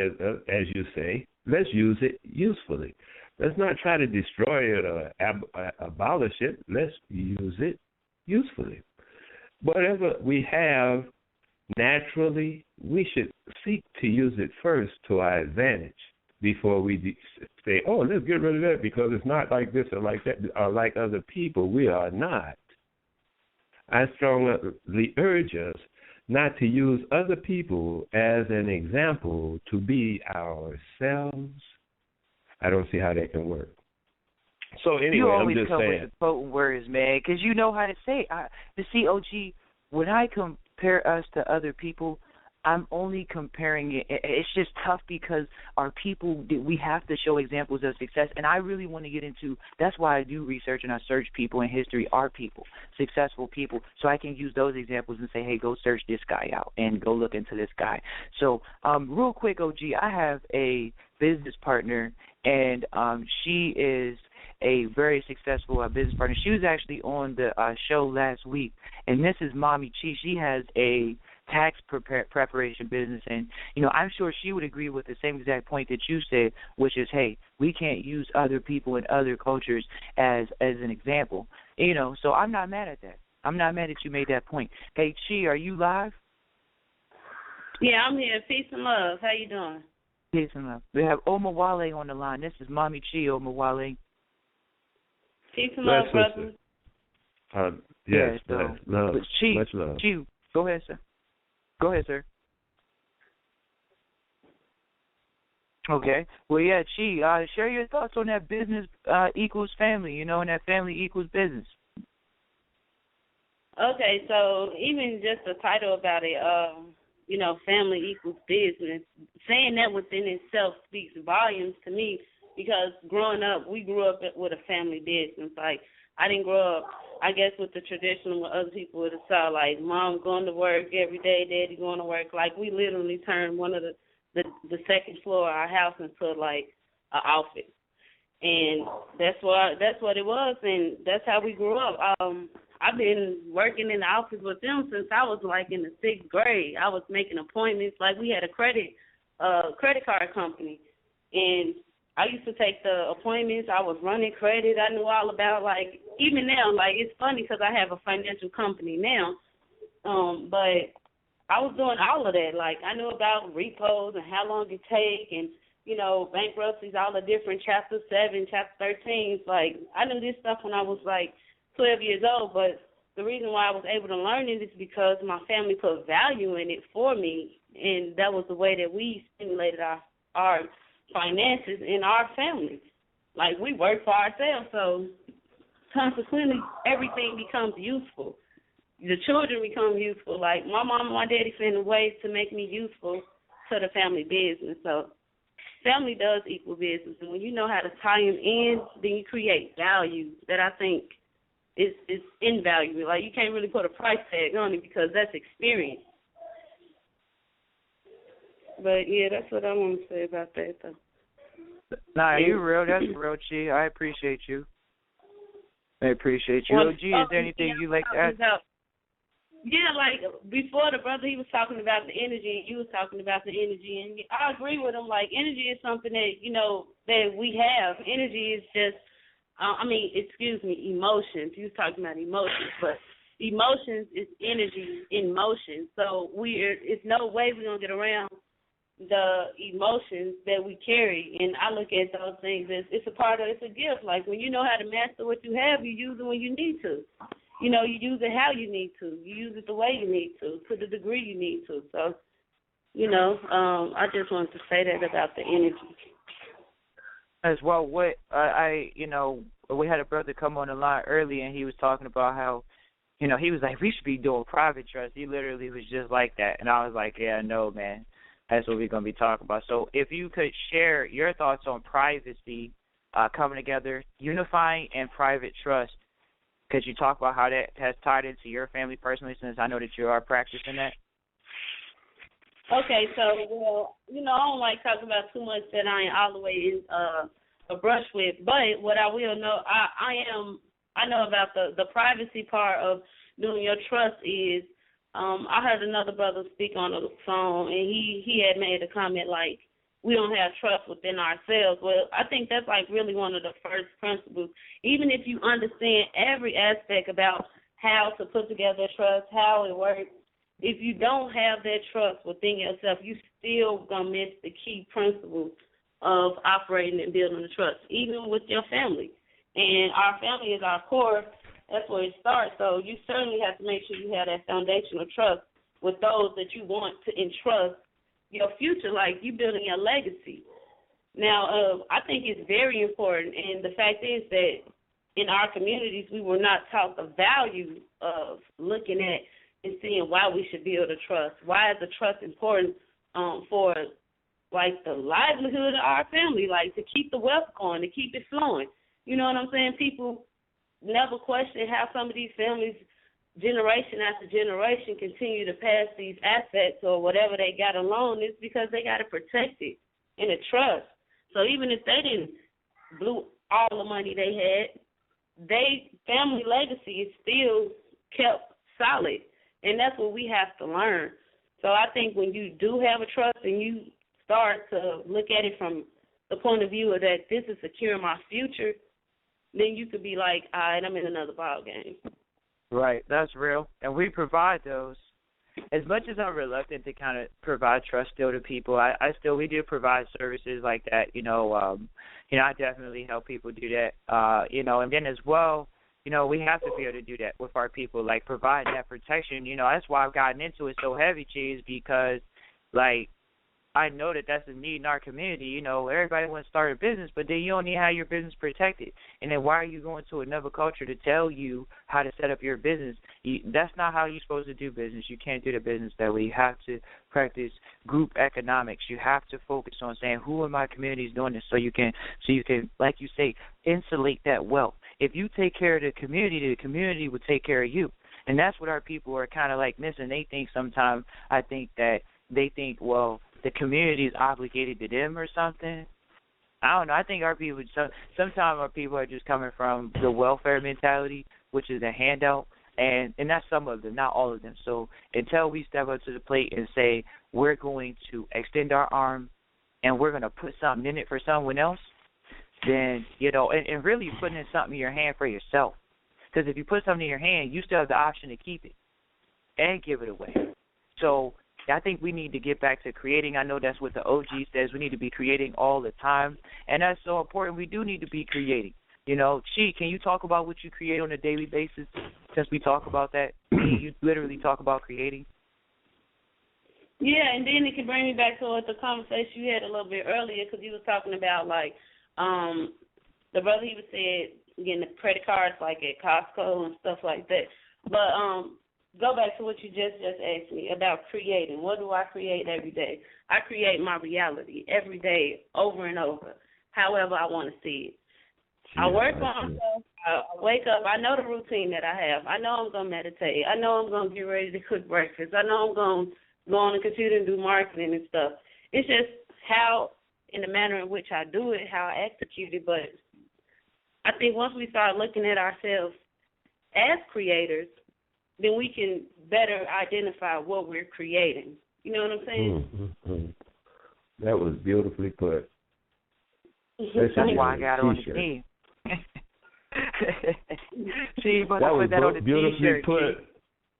S5: as you say, let's use it usefully. Let's not try to destroy it or abolish it. Let's use it usefully. Whatever we have naturally, we should seek to use it first to our advantage before we say, "Oh, let's get rid of that because it's not like this or like that or like other people." We are not. I strongly urge us not to use other people as an example to be ourselves. I don't see how that can work. So anyway, I'm just saying. You always come with the
S2: potent words, man, because you know how to say it. The COG, when I compare us to other people, I'm only comparing it. It's just tough because our people, we have to show examples of success. And I really want to get into, that's why I do research and I search people in history, our people, successful people, so I can use those examples and say, hey, go search this guy out and go look into this guy. So real quick, OG, I have a business partner, and she is a very successful business partner. She was actually on the show last week, and this is Mommy Chi. She has a tax preparation business, and I'm sure she would agree with the same exact point that you said, which is, hey, we can't use other people and other cultures as an example. So I'm not mad at that. I'm not mad that you made that point. Hey, Chi, are you live?
S6: Yeah, I'm here. Peace and love. How you doing?
S2: Peace and love. We have Omawale on the line. This is Mommy Chi, Omawale.
S6: Peace and love, brother.
S5: Yes, love.
S2: Chi,
S5: much love.
S2: Chi, go ahead, sir. Go ahead, sir. Okay. Well, yeah, Chi, share your thoughts on that business equals family, and that family equals business.
S6: Okay, so even just the title about it, family equals business, saying that within itself speaks volumes to me, because growing up, we grew up with a family business. Like, I didn't grow up, I guess, with the traditional what other people would have saw, like mom going to work every day, daddy going to work. Like, we literally turned one of the second floor of our house into like an office, and that's what it was, and that's how we grew up. I've been working in the office with them since I was like in the 6th grade. I was making appointments. Like, we had a credit card company, and I used to take the appointments. I was running credit. I knew all about, like, even now, like, it's funny because I have a financial company now, but I was doing all of that. Like, I knew about repos and how long it take, and, bankruptcies, all the different Chapter 7, Chapter 13. Like, I knew this stuff when I was, like, 12 years old, but the reason why I was able to learn it is because my family put value in it for me, and that was the way that we stimulated our finances in our family. Like, we work for ourselves, so consequently everything becomes useful. The children become useful. Like, my mom and my daddy found ways to make me useful to the family business. So family does equal business, and when you know how to tie them in, then you create value that I think is invaluable. Like, you can't really put a price tag on it because that's experience. But, yeah, that's what I want to say about that, though.
S2: Nah, you real. That's real, Chi. I appreciate you. I appreciate you. OG, is there anything you like to add?
S6: Yeah, like before the brother, he was talking about the energy, and you was talking about the energy, and I agree with him. Like, energy is something that, that we have. Energy is just, emotions. You was talking about emotions, but emotions is energy in motion. So it's no way we're going to get around the emotions that we carry, and I look at those things as it's a gift. Like, when you know how to master what you have, you use it when you need to. You use it how you need to. You use it the way you need to the degree you need to. So, I just wanted to say that about the energy.
S2: As well, we had a brother come on the line early, and he was talking about how, he was like, we should be doing private trust. He literally was just like that. And I was like, yeah, no, man. That's what we're going to be talking about. So if you could share your thoughts on privacy coming together, unifying and private trust, could you talk about how that has tied into your family personally, since I know that you are practicing that?
S6: Okay, so, I don't like talking about too much that I ain't all the way in a brush with, but what I will know, I know about the privacy part of doing your trust is, I heard another brother speak on the phone, and he had made a comment like, we don't have trust within ourselves. Well, I think that's like really one of the first principles. Even if you understand every aspect about how to put together trust, how it works, if you don't have that trust within yourself, you still going to miss the key principles of operating and building the trust, even with your family. And our family is our core. That's where it starts. So you certainly have to make sure you have that foundational trust with those that you want to entrust your future, like you building your legacy. Now, I think it's very important, and the fact is that in our communities, we were not taught the value of looking at and seeing why we should build a trust. Why is the trust important for, like, the livelihood of our family, like to keep the wealth going, to keep it flowing. You know what I'm saying? People never question how some of these families, generation after generation, continue to pass these assets or whatever they got a loan. It's because they got to protect it in a trust. So even if they didn't blew all the money they had, they family legacy is still kept solid, and that's what we have to learn. So I think when you do have a trust and you start to look at it from the point of view of that this is securing my future, then you could be like, all right, I'm in another ball game.
S2: Right, that's real. And we provide those. As much as I'm reluctant to kind of provide trust still to people, we do provide services like that. I definitely help people do that. And then as well, we have to be able to do that with our people, like providing that protection. That's why I've gotten into it so heavy, Cheese, because, like, I know that that's a need in our community. Everybody wants to start a business, but then you don't need to have your business protected. And then why are you going to another culture to tell you how to set up your business? That's not how you're supposed to do business. You can't do the business that way. You have to practice group economics. You have to focus on saying, who in my community is doing this, so you can, like you say, insulate that wealth. If you take care of the community will take care of you. And that's what our people are kind of like missing. They think sometimes, well, the community is obligated to them or something. I don't know. I think our people, sometimes our people are just coming from the welfare mentality, which is a handout, and that's some of them, not all of them. So until we step up to the plate and say we're going to extend our arm and we're going to put something in it for someone else, then, and really putting in something in your hand for yourself. Because if you put something in your hand, you still have the option to keep it and give it away. So I think we need to get back to creating. I know that's what the OG says. We need to be creating all the time, and that's so important. We do need to be creating. Chi, can you talk about what you create on a daily basis? Since we talk about that, you literally talk about creating.
S6: Yeah, and then it can bring me back to the conversation you had a little bit earlier, because you was talking about, like, the brother, he was saying getting the credit cards like at Costco and stuff like that. But go back to what you just asked me about creating. What do I create every day? I create my reality every day, over and over, however I want to see it. I work on myself. I wake up. I know the routine that I have. I know I'm going to meditate. I know I'm going to get ready to cook breakfast. I know I'm going to go on the computer and do marketing and stuff. It's just how, in the manner in which I do it, how I execute it. But I think once we start looking at ourselves as creators, then we can better identify what we're creating. You know what I'm saying?
S5: Mm-hmm. That was beautifully put.
S2: That's why I got on the team. See, but
S5: that
S2: I
S5: was
S2: put that on the
S5: beautifully
S2: T-shirt.
S5: put.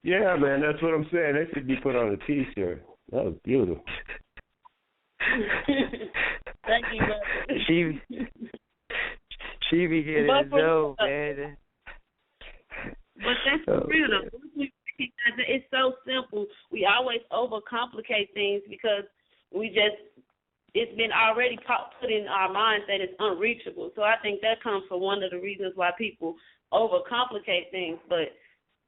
S5: Yeah, man, that's what I'm saying. That should be put on a T-shirt. That was beautiful.
S6: Thank you, brother.
S2: She be getting so, man.
S6: But that's real, though. It's so simple. We always overcomplicate things because it's been already put in our minds that it's unreachable. So I think that comes from one of the reasons why people overcomplicate things. But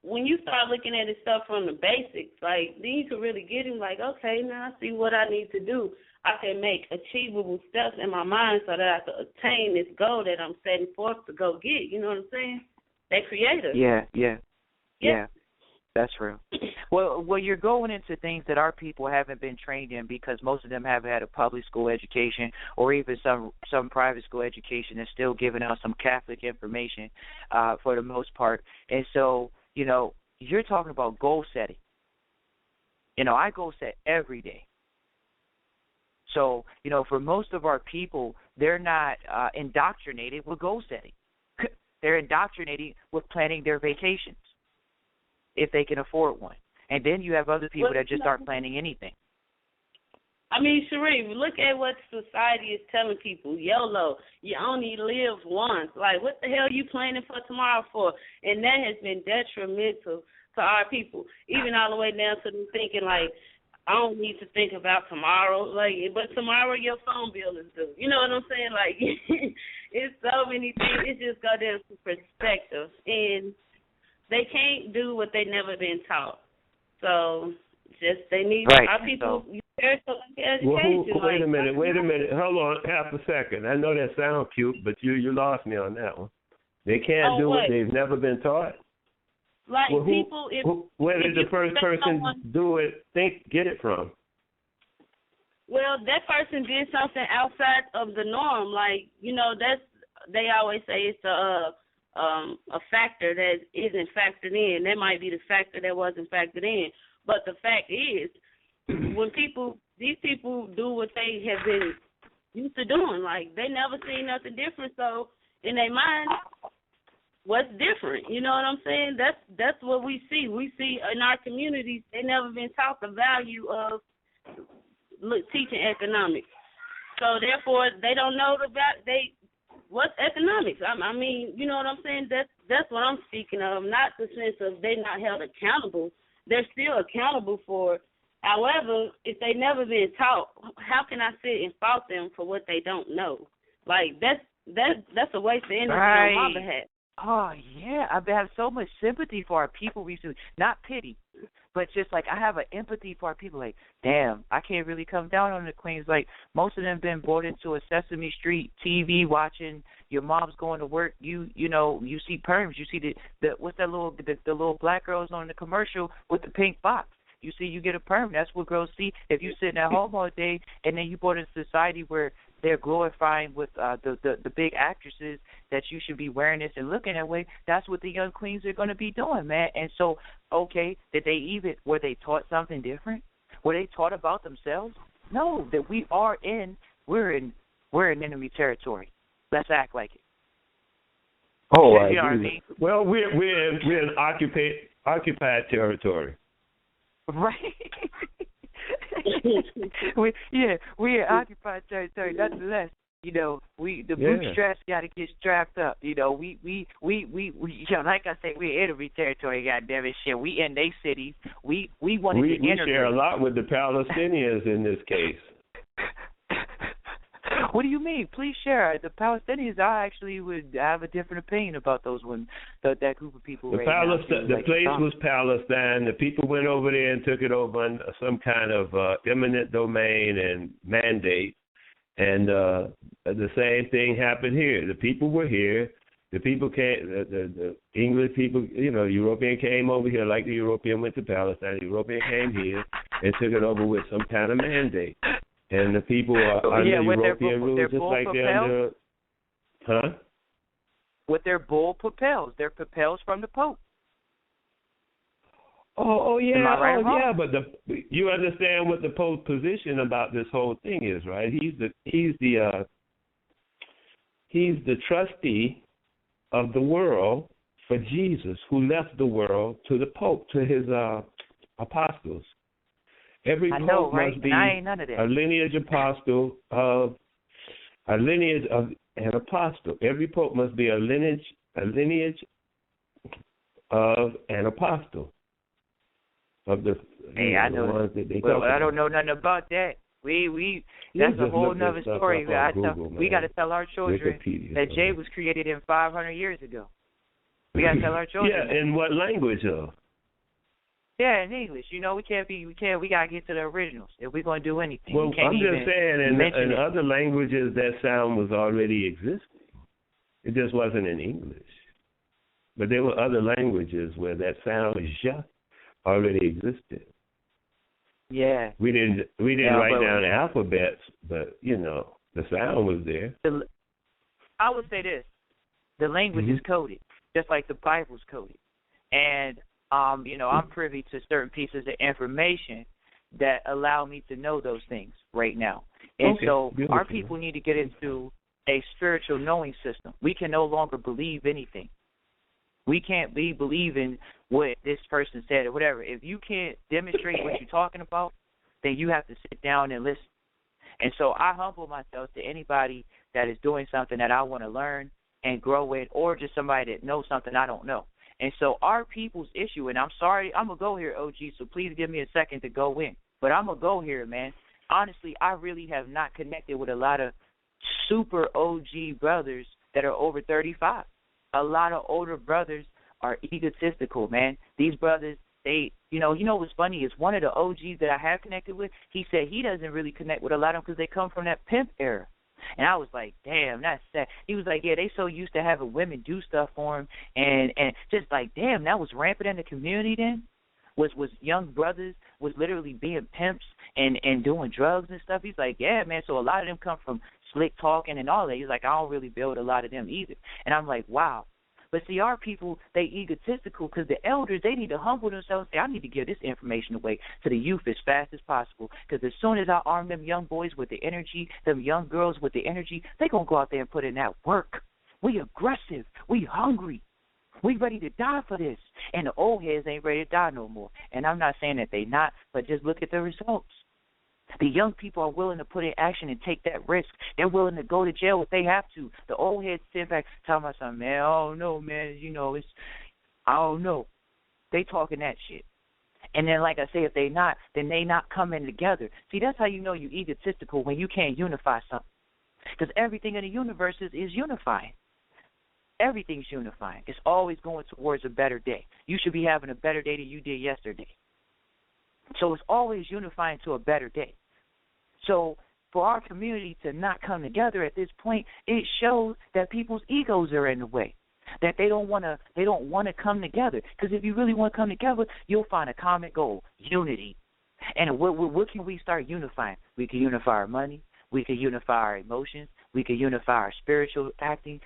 S6: when you start looking at this stuff from the basics, like, then you can really get him like, okay, now I see what I need to do. I can make achievable steps in my mind so that I can attain this goal that I'm setting forth to go get. You know what I'm saying? They're creative.
S2: Yeah. That's real. Well, you're going into things that our people haven't been trained in because most of them have had a public school education or even some private school education and still giving out some Catholic information for the most part. And so, you're talking about goal setting. I goal set every day. So, for most of our people, they're not indoctrinated with goal setting. They're indoctrinated with planning their vacations, if they can afford one. And then you have other people that just aren't planning anything.
S6: I mean, Sheree, look at what society is telling people. YOLO, you only live once. Like, what the hell are you planning for tomorrow for? And that has been detrimental to our people, even all the way down to them thinking, like, I don't need to think about tomorrow. Like, but tomorrow your phone bill is due. You know what I'm saying? Like, it's so many things. It just goes down to perspective. And they can't do what they never been taught. So they need our people.
S5: Wait a minute. Hold on half a second. I know that sounds cute, but you lost me on that one. They can't do what they've never been taught.
S6: Like
S5: where did the first person do it? Get it from?
S6: Well, that person did something outside of the norm. Like, they always say it's a factor that isn't factored in. That might be the factor that wasn't factored in. But the fact is, when these people do what they have been used to doing, like, they never seen nothing different. So in their mind, what's different? You know what I'm saying? That's what we see. We see in our communities, they never been taught the value of teaching economics. So therefore, they don't know what's economics. I mean, you know what I'm saying? That's what I'm speaking of, not the sense of they're not held accountable. They're still accountable for it. However, if they never been taught, how can I sit and fault them for what they don't know? Like, that's a waste of energy on my behalf.
S2: Oh, yeah. I have so much sympathy for our people recently. Not pity, but just like I have an empathy for our people. Like, damn, I can't really come down on the Queens. Like, most of them been brought into a Sesame Street TV watching. Your mom's going to work. You see perms. You see the what's that the little black girls on the commercial with the pink box. You get a perm. That's what girls see. If you sitting at home all day and then you brought in society where they're glorifying with the big actresses that you should be wearing this and looking that way, that's what the young queens are going to be doing, man. And so, okay, were they taught something different? Were they taught about themselves? No, that we're in enemy territory. Let's act like it.
S5: Oh,
S2: you know what I mean?
S5: Well, we're in occupied territory.
S2: Right. we're occupied territory. Nonetheless, bootstraps got to get strapped up. We like I say, we're enemy territory. Goddamn it, shit. We in they cities. We wanted to enter.
S5: We share a lot with the Palestinians in this case.
S2: What do you mean? Please share. The Palestinians, I actually would have a different opinion about those women, that group of people.
S5: The place was Palestine. The people went over there and took it over under some kind of eminent domain and mandate. And the same thing happened here. The people were here. The people came, the English people, European came over here like the European went to Palestine. The European came here and took it over with some kind of mandate. And the people are under European rules just like they're under,
S2: With their bull propels. They're propels from the Pope.
S5: Oh yeah,
S2: Am I right,
S5: yeah, but you understand what the Pope's position about this whole thing is, right? He's the trustee of the world for Jesus, who left the world to the Pope, to his apostles. Every Pope must be a lineage apostle of an apostle. Every Pope must be a lineage of an apostle. Of the
S2: I know.
S5: Ones that they
S2: I don't know nothing about that. We that's a whole nother story. We got to tell our children that Jay was created in 500 years ago. We got to tell our children.
S5: Yeah, in what language though?
S2: Yeah, in English. We got to get to the originals if we're going to do anything.
S5: Well, I'm just saying, in other languages, that sound was already existing. It just wasn't in English. But there were other languages where that sound was just already existed.
S2: Yeah.
S5: We didn't write down alphabets, but the sound was there.
S2: I would say this: the language is coded, just like the Bible's coded, and I'm privy to certain pieces of information that allow me to know those things right now. And so our people need to get into a spiritual knowing system. We can no longer believe anything. We can't be believing what this person said or whatever. If you can't demonstrate what you're talking about, then you have to sit down and listen. And so I humble myself to anybody that is doing something that I want to learn and grow with, or just somebody that knows something I don't know. And so our people's issue, and I'm sorry, I'm going to go here, OG, so please give me a second to go in. But I'm going to go here, man. Honestly, I really have not connected with a lot of super OG brothers that are over 35. A lot of older brothers are egotistical, man. These brothers, you know what's funny is one of the OGs that I have connected with, he said he doesn't really connect with a lot of them because they come from that pimp era. And I was like, damn, that's sad. He was like, yeah, they so used to having women do stuff for him, and just like, damn, that was rampant in the community then? Was young brothers was literally being pimps and doing drugs and stuff? He's like, yeah, man, so a lot of them come from slick talking and all that. He's like, I don't really build a lot of them either. And I'm like, wow. But see, our people, they egotistical because the elders, they need to humble themselves and say, I need to give this information away to the youth as fast as possible, because as soon as I arm them young boys with the energy, them young girls with the energy, they going to go out there and put in that work. We aggressive. We hungry. We ready to die for this. And the old heads ain't ready to die no more. And I'm not saying that they not, but just look at the results. The young people are willing to put in action and take that risk. They're willing to go to jail if they have to. The old heads sit back telling my son, man, I don't know, man. I don't know. They talking that shit. And then, like I say, if they not, then they not coming together. See, that's how you know you egotistical, when you can't unify something. Because everything in the universe is unifying. Everything's unifying. It's always going towards a better day. You should be having a better day than you did yesterday. So it's always unifying to a better day. So for our community to not come together at this point, it shows that people's egos are in the way, that they don't want to come together. Because if you really want to come together, you'll find a common goal, unity. And what can we start unifying? We can unify our money. We can unify our emotions. We can unify our spiritual actions.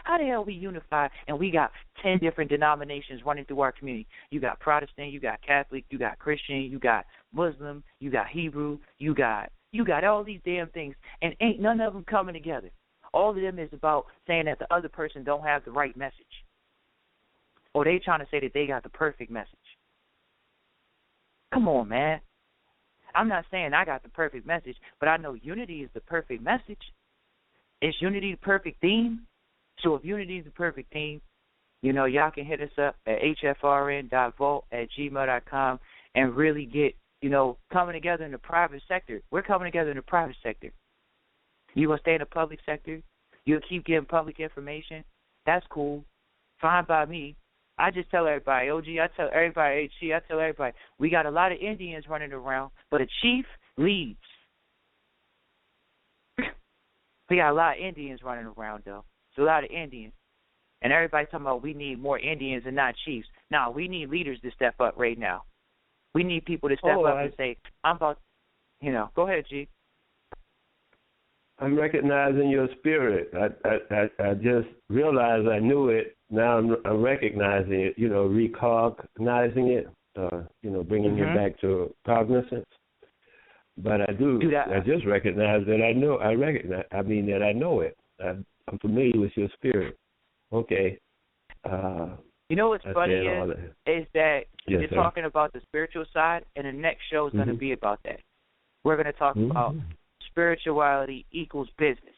S2: How the hell we unify and we got 10 different denominations running through our community? You got Protestant, you got Catholic, you got Christian, you got Muslim, you got Hebrew, you got all these damn things, and ain't none of them coming together. All of them is about saying that the other person don't have the right message, or they trying to say that they got the perfect message. Come on, man. I'm not saying I got the perfect message, but I know unity is the perfect message. Is unity the perfect theme? So if unity is the perfect theme, y'all can hit us up at hfrn.vault@gmail.com and really get, coming together in the private sector. We're coming together in the private sector. You going to stay in the public sector? You'll keep getting public information? That's cool. Fine by me. I just tell everybody, OG, I tell everybody, HC, I tell everybody, we got a lot of Indians running around, but a chief leads. We got a lot of Indians running around, though. It's a lot of Indians. And everybody's talking about we need more Indians and not chiefs. No, we need leaders to step up right now. We need people to step up and say, I'm about, go ahead, G.
S5: I'm recognizing your spirit. I just realized I knew it. Now I'm recognizing it, recognizing it, bringing it back to cognizance. But I just recognize that I know it. I'm familiar with your spirit. Okay.
S2: You know what's funny is that you're talking about the spiritual side, and the next show is going to be about that. We're going to talk about spirituality equals business.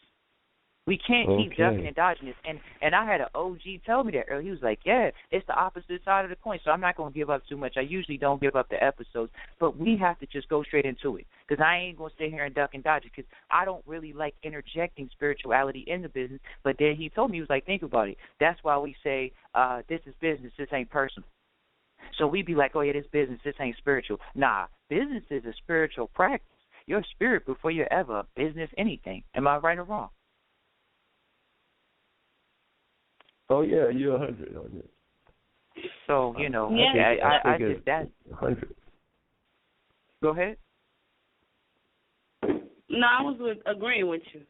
S2: We can't keep ducking and dodging this. And I had an OG tell me that earlier. He was like, yeah, it's the opposite side of the coin, so I'm not going to give up too much. I usually don't give up the episodes, but we have to just go straight into it because I ain't going to sit here and duck and dodge it because I don't really like interjecting spirituality in the business. But then he told me, he was like, think about it. That's why we say this is business, this ain't personal. So we be like, oh, yeah, this business, this ain't spiritual. Nah, business is a spiritual practice. You're a spirit before you're ever a business anything. Am I right or wrong?
S5: Oh, yeah, you're 100 on it.
S2: So, I just, that.
S5: 100.
S2: Go ahead.
S6: No, I was agreeing with you.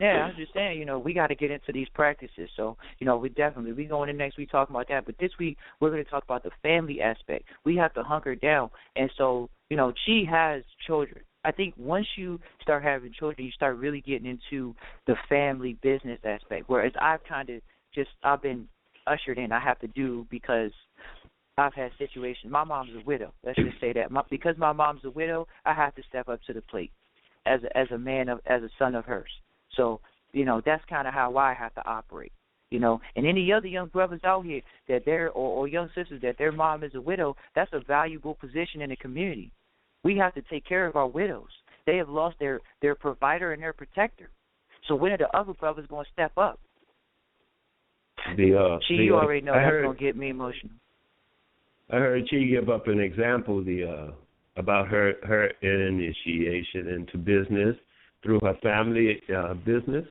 S2: Yeah, I was just saying, we got to get into these practices. So, we going in next week talking about that. But this week, we're going to talk about the family aspect. We have to hunker down. And so, she has children. I think once you start having children, you start really getting into the family business aspect. Whereas I've been ushered in. I have to do because I've had situations. My mom's a widow. Let's just say that. Because my mom's a widow, I have to step up to the plate as a son of hers. So, that's kind of how I have to operate. And any other young brothers out here that or young sisters that their mom is a widow, that's a valuable position in the community. We have to take care of our widows. They have lost their provider and their protector. So when are the other brothers going to step up? You already know that's going to get me emotional.
S5: I heard she give up an example about her initiation into business through her family business.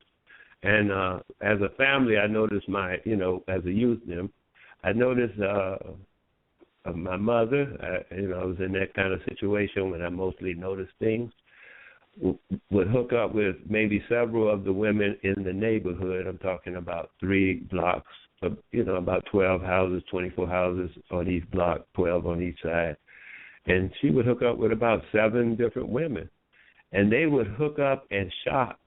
S5: And as a family, I noticed as a youth, I noticed my mother, I was in that kind of situation when I mostly noticed things, would hook up with maybe several of the women in the neighborhood. I'm talking about 3 blocks, about 12 houses, 24 houses on each block, 12 on each side. And she would hook up with about 7 different women. And they would hook up and shop.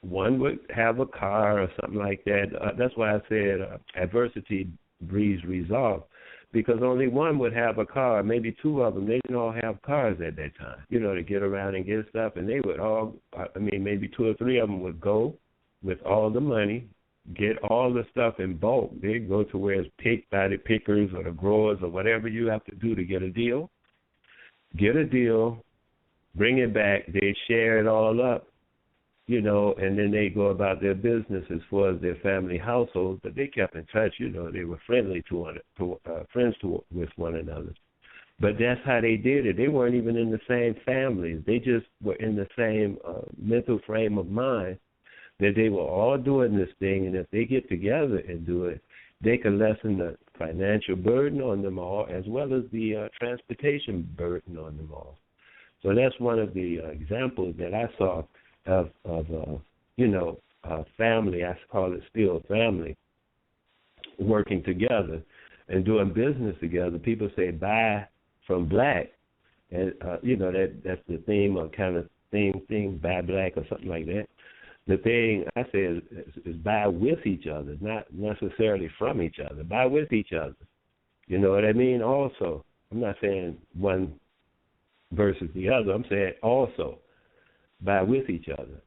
S5: One would have a car or something like that. That's why I said adversity breeds resolve. Because only one would have a car, maybe 2 of them. They didn't all have cars at that time, to get around and get stuff. And they would all, maybe 2 or 3 of them would go with all the money, get all the stuff in bulk. They'd go to where it's picked by the pickers or the growers or whatever you have to do to get a deal. Get a deal, bring it back. They'd share it all up. And then they go about their business as far as their family household, but they kept in touch. They were friendly friends with one another. But that's how they did it. They weren't even in the same families. They just were in the same mental frame of mind that they were all doing this thing, and if they get together and do it, they can lessen the financial burden on them all as well as the transportation burden on them all. So that's one of the examples that I saw of family, I call it still family, working together and doing business together. People say buy from black, and that's the theme or kind of thing, buy black or something like that. The thing I say is buy with each other, not necessarily from each other. Buy with each other. You know what I mean? Also, I'm not saying one versus the other. I'm saying also buy with each other.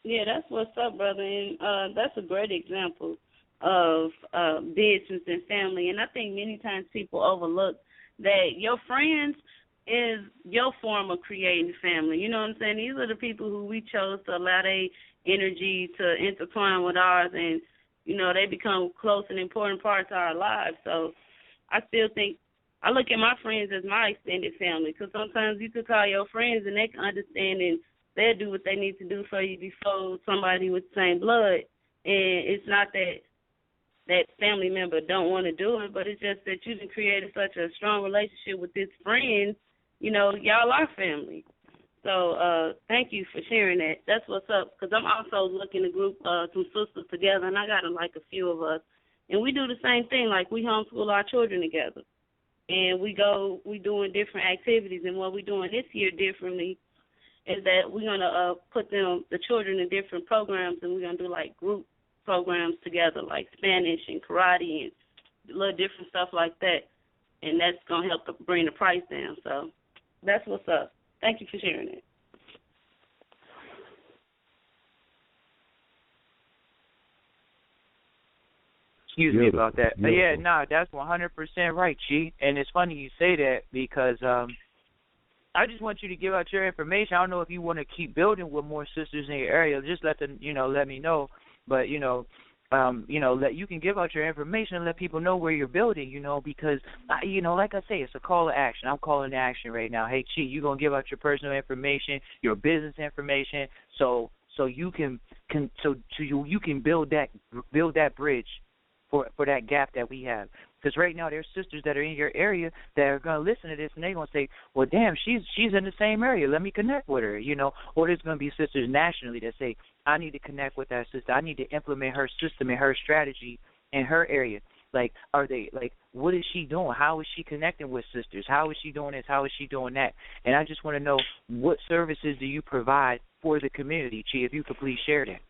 S6: Yeah, that's what's up, brother. And that's a great example of business and family. And I think many times people overlook that your friends is your form of creating family. You know what I'm saying? These are the people who we chose to allow their energy to intertwine with ours, and, you know, they become close and important parts of our lives. So I still think, I look at my friends as my extended family, because sometimes you could call your friends and they can understand and they'll do what they need to do for you before somebody with the same blood. And it's not that that family member don't want to do it, but it's just that you done created such a strong relationship with this friend. You know, y'all are family. So thank you for sharing that. That's what's up, because I'm also looking to group some sisters together, and I got like a few of us. And we do the same thing, like we homeschool our children together. And we doing different activities. And what we're doing this year differently is that we're going to put the children in different programs, and we're going to do like group programs together, like Spanish and karate and little different stuff like that. And that's going to help bring the price down. So that's what's up. Thank you for sharing it.
S2: Excuse me about that. But yeah, that's 100% right, Chi. And it's funny you say that, because I just want you to give out your information. I don't know if you want to keep building with more sisters in your area. Just let me know. But let you can give out your information and let people know where you're building. Because like I say, it's a call to action. I'm calling to action right now. Hey, Chi, you gonna give out your personal information, your business information, so you can build that bridge for that gap that we have. Because right now there's sisters that are in your area that are going to listen to this, and they're going to say, well, damn, she's in the same area. Let me connect with her, Or there's going to be sisters nationally that say, I need to connect with that sister. I need to implement her system and her strategy in her area. Like, what is she doing? How is she connecting with sisters? How is she doing this? How is she doing that? And I just want to know, what services do you provide for the community, Chi, if you could please share that.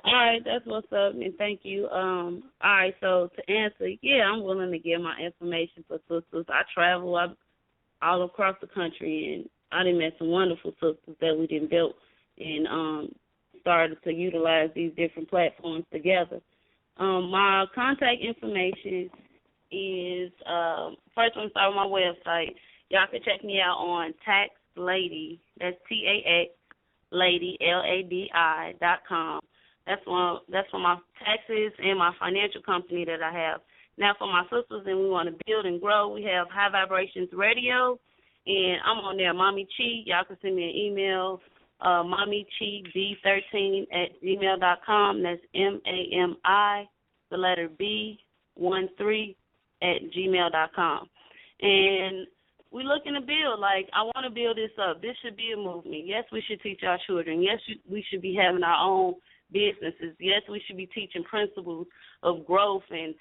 S6: All right, that's what's up, and thank you. All right, so to answer, yeah, I'm willing to give my information for sisters. I travel all across the country, and I done met some wonderful sisters that we done built and started to utilize these different platforms together. My contact information is, first I'm start with my website. Y'all can check me out on Tax Lady, that's TAX Lady, LADI.com. That's for my taxes and my financial company that I have. Now for my sisters, and we want to build and grow, we have High Vibrations Radio, and I'm on there, Mommy Chi. Y'all can send me an email, mommychi.b13@gmail.com. That's MAMI, the letter B13 @gmail.com. And we're looking to build. Like, I want to build this up. This should be a movement. Yes, we should teach our children. Yes, we should be having our own businesses. Yes, we should be teaching principles of growth and,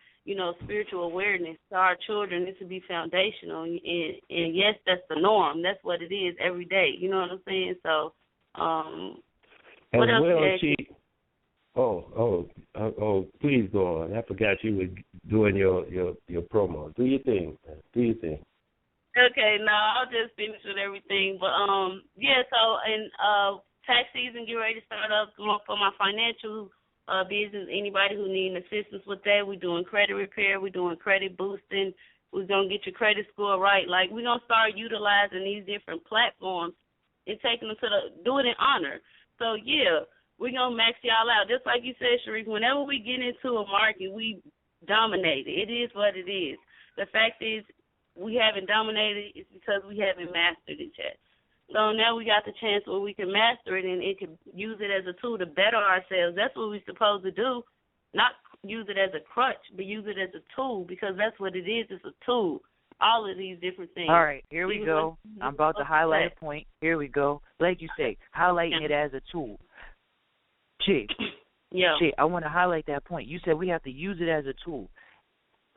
S6: spiritual awareness to our children. This should be foundational. And yes, that's the norm. That's what it is every day. You know what I'm saying? So, what else?
S5: Please go on. I forgot you were doing your promo. Do your thing.
S6: Okay, no, I'll just finish with everything. But, tax season get ready to start up for my financial business. Anybody who needs assistance with that, we're doing credit repair, we're doing credit boosting, we're going to get your credit score right. Like, we're going to start utilizing these different platforms and taking them do it in honor. So, yeah, we're going to max y'all out. Just like you said, Sharif, whenever we get into a market, we dominate it. It is what it is. The fact is, we haven't dominated it because we haven't mastered it yet. So now we got the chance where we can master it, and it can use it as a tool to better ourselves. That's what we're supposed to do, not use it as a crutch, but use it as a tool, because that's what it is. It's a tool, all of these different things.
S2: All right, here we go. I'm about to highlight a point. Here we go. Like you say, highlighting it as a tool. Chi, I want to highlight that point. You said we have to use it as a tool.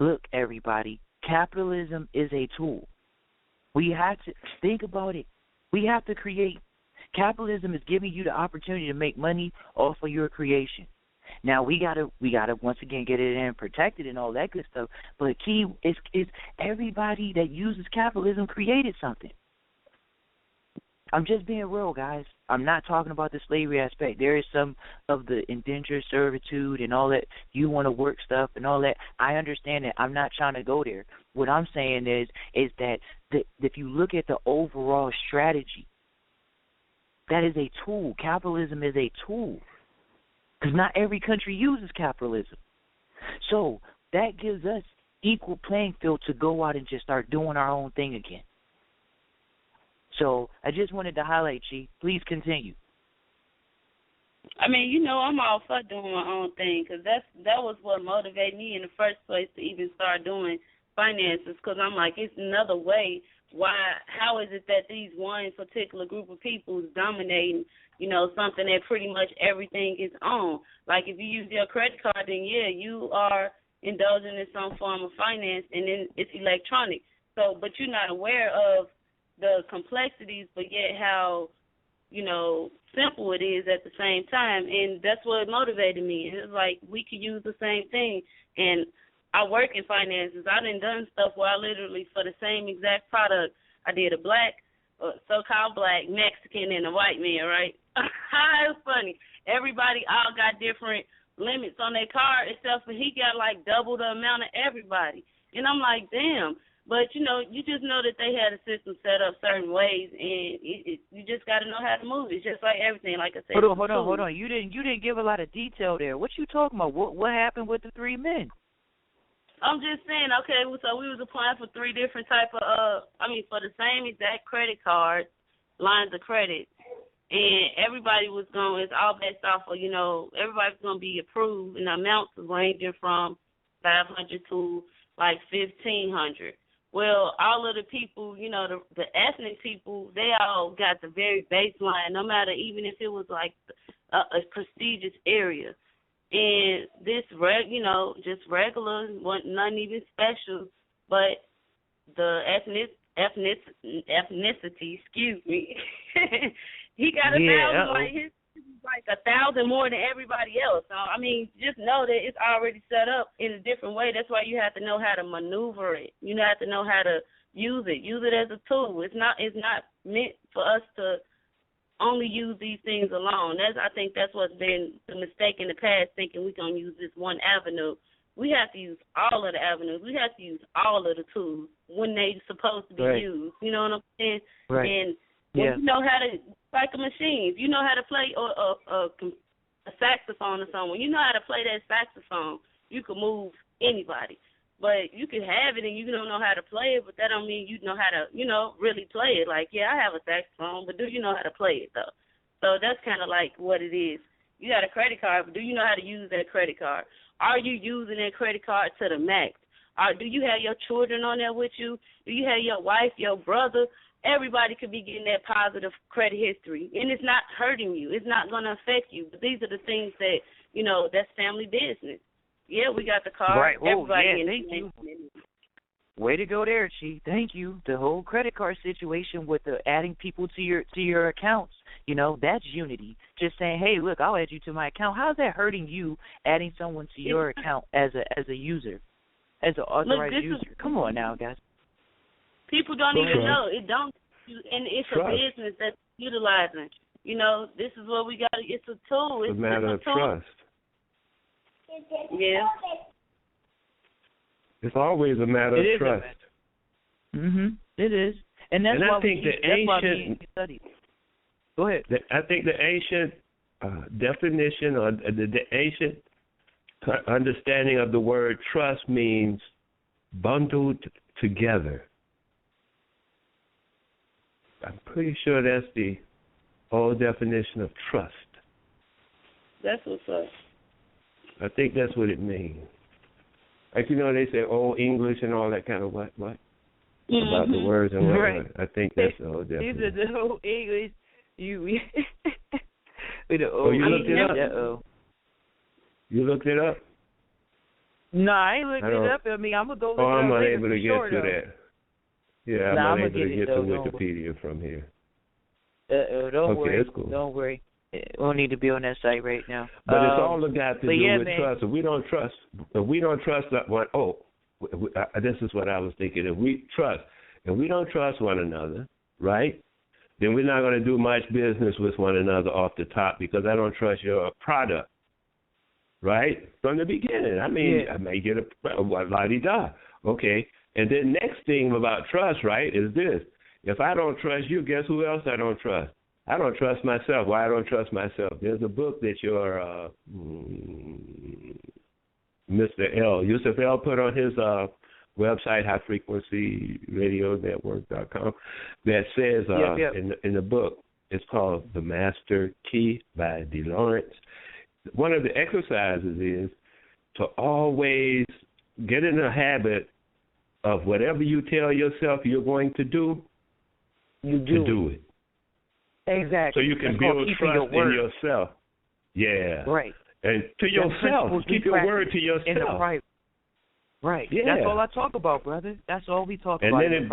S2: Look, everybody, capitalism is a tool. We have to think about it. We have to create. Capitalism is giving you the opportunity to make money off of your creation. Now we gotta once again get it in protected and all that good stuff. But key is everybody that uses capitalism created something. I'm just being real, guys. I'm not talking about the slavery aspect. There is some of the indentured servitude and all that. You want to work stuff and all that. I understand that. I'm not trying to go there. What I'm saying is that if you look at the overall strategy, that is a tool. Capitalism is a tool because not every country uses capitalism. So that gives us equal playing field to go out and just start doing our own thing again. So I just wanted to highlight, Chief. Please continue.
S6: I mean, I'm all for doing my own thing because that was what motivated me in the first place to even start doing finances, because I'm like, it's another way. How is it that these one particular group of people is dominating, something that pretty much everything is on? Like if you use your credit card, then yeah, you are indulging in some form of finance, and then it's electronic. So, but you're not aware of the complexities, but yet how, simple it is at the same time. And that's what motivated me. And it's like we could use the same thing. And I work in finances. I done stuff where I literally, for the same exact product, I did a black, so-called black, Mexican, and a white man, right? It was funny. Everybody all got different limits on their card, except for he got like double the amount of everybody. And I'm like, damn. But, you just know that they had a system set up certain ways, and you just got to know how to move. It's just like everything, like I said.
S2: Hold on. You didn't give a lot of detail there. What you talking about? What happened with the three men?
S6: I'm just saying, okay, so we was applying for three different type of, for the same exact credit card, lines of credit, and everybody was it's all based off of, everybody's going to be approved, and the amounts ranging from $500 to like $1,500. Well, all of the people, the ethnic people, they all got the very baseline, no matter even if it was like a prestigious area. And this, just regular, nothing even special, but the ethnicity, excuse me, he got 1,000, like his like 1,000 more than everybody else. So, I mean, just know that it's already set up in a different way. That's why you have to know how to maneuver it. You have to know how to use it. Use it as a tool. It's not meant for us to only use these things alone. I think that's what's been the mistake in the past, thinking we're going to use this one avenue. We have to use all of the avenues. We have to use all of the tools when they're supposed to be used. You know what I'm saying?
S2: Right.
S6: And when you know how to, like a machine, if you know how to play a saxophone or something, when you know how to play that saxophone, you can move anybody. But you can have it and you don't know how to play it, but that don't mean you know how to, really play it. Like, yeah, I have a saxophone, but do you know how to play it, though? So that's kind of like what it is. You got a credit card, but do you know how to use that credit card? Are you using that credit card to the max? Do you have your children on there with you? Do you have your wife, your brother? Everybody could be getting that positive credit history, and it's not hurting you. It's not going to affect you. But these are the things that, that's family business. Yeah, we got the card.
S2: Right.
S6: Everybody
S2: thank you. Way to go there, Chief. Thank you. The whole credit card situation with the adding people to your accounts, that's unity. Just saying, hey, look, I'll add you to my account. How's that hurting you, adding someone to your account as a user, as an authorized user? Come on now, guys.
S6: People don't even know. And it's a business that's utilizing. This is what we got. It's a tool.
S5: It's a matter of trust.
S6: Yeah.
S5: It's always a matter of trust.
S2: It is. And that's why
S5: I think the ancient
S2: study. Go ahead.
S5: I think the ancient definition or the ancient understanding of the word trust means bundled together. I'm pretty sure that's the old definition of trust.
S6: That's what's up.
S5: I think that's what it means. Like, they say old English and all that kind of what? About the words and whatnot.
S2: Right.
S5: I think that's the old definition.
S2: These are the old English. You
S5: looked it up? You looked it up?
S2: No, I ain't looked it up. I mean, I'm going to go look it up.
S5: I'm not
S2: later
S5: able to get to that. Yeah, I'm not able to get to Wikipedia from here.
S2: Don't worry.
S5: That's cool.
S2: Don't worry. We don't need to be on that site right now.
S5: But it's all got to do with
S2: man.
S5: trust. If we don't trust that one, this is what I was thinking. If we trust, and we don't trust one another, right, then we're not going to do much business with one another off the top because I don't trust your product, right? From the beginning. I mean, I may get a la-di-da. Okay, And then next thing about trust, right, is this. If I don't trust you, guess who else I don't trust? I don't trust myself. Why I don't trust myself? There's a book that your Mr. L, Yusuf L, put on his website, highfrequencyradionetwork.com, that says in the book, it's called The Master Key by D. Lawrence. One of the exercises is to always get in the habit of whatever you tell yourself you're going to do, to do it.
S2: Exactly.
S5: So you can build trust in yourself. Yeah.
S2: Right.
S5: And to yourself. Keep your word to yourself.
S2: Right.
S5: Yeah.
S2: That's all I talk about, brother. That's all we talk about.
S5: And then it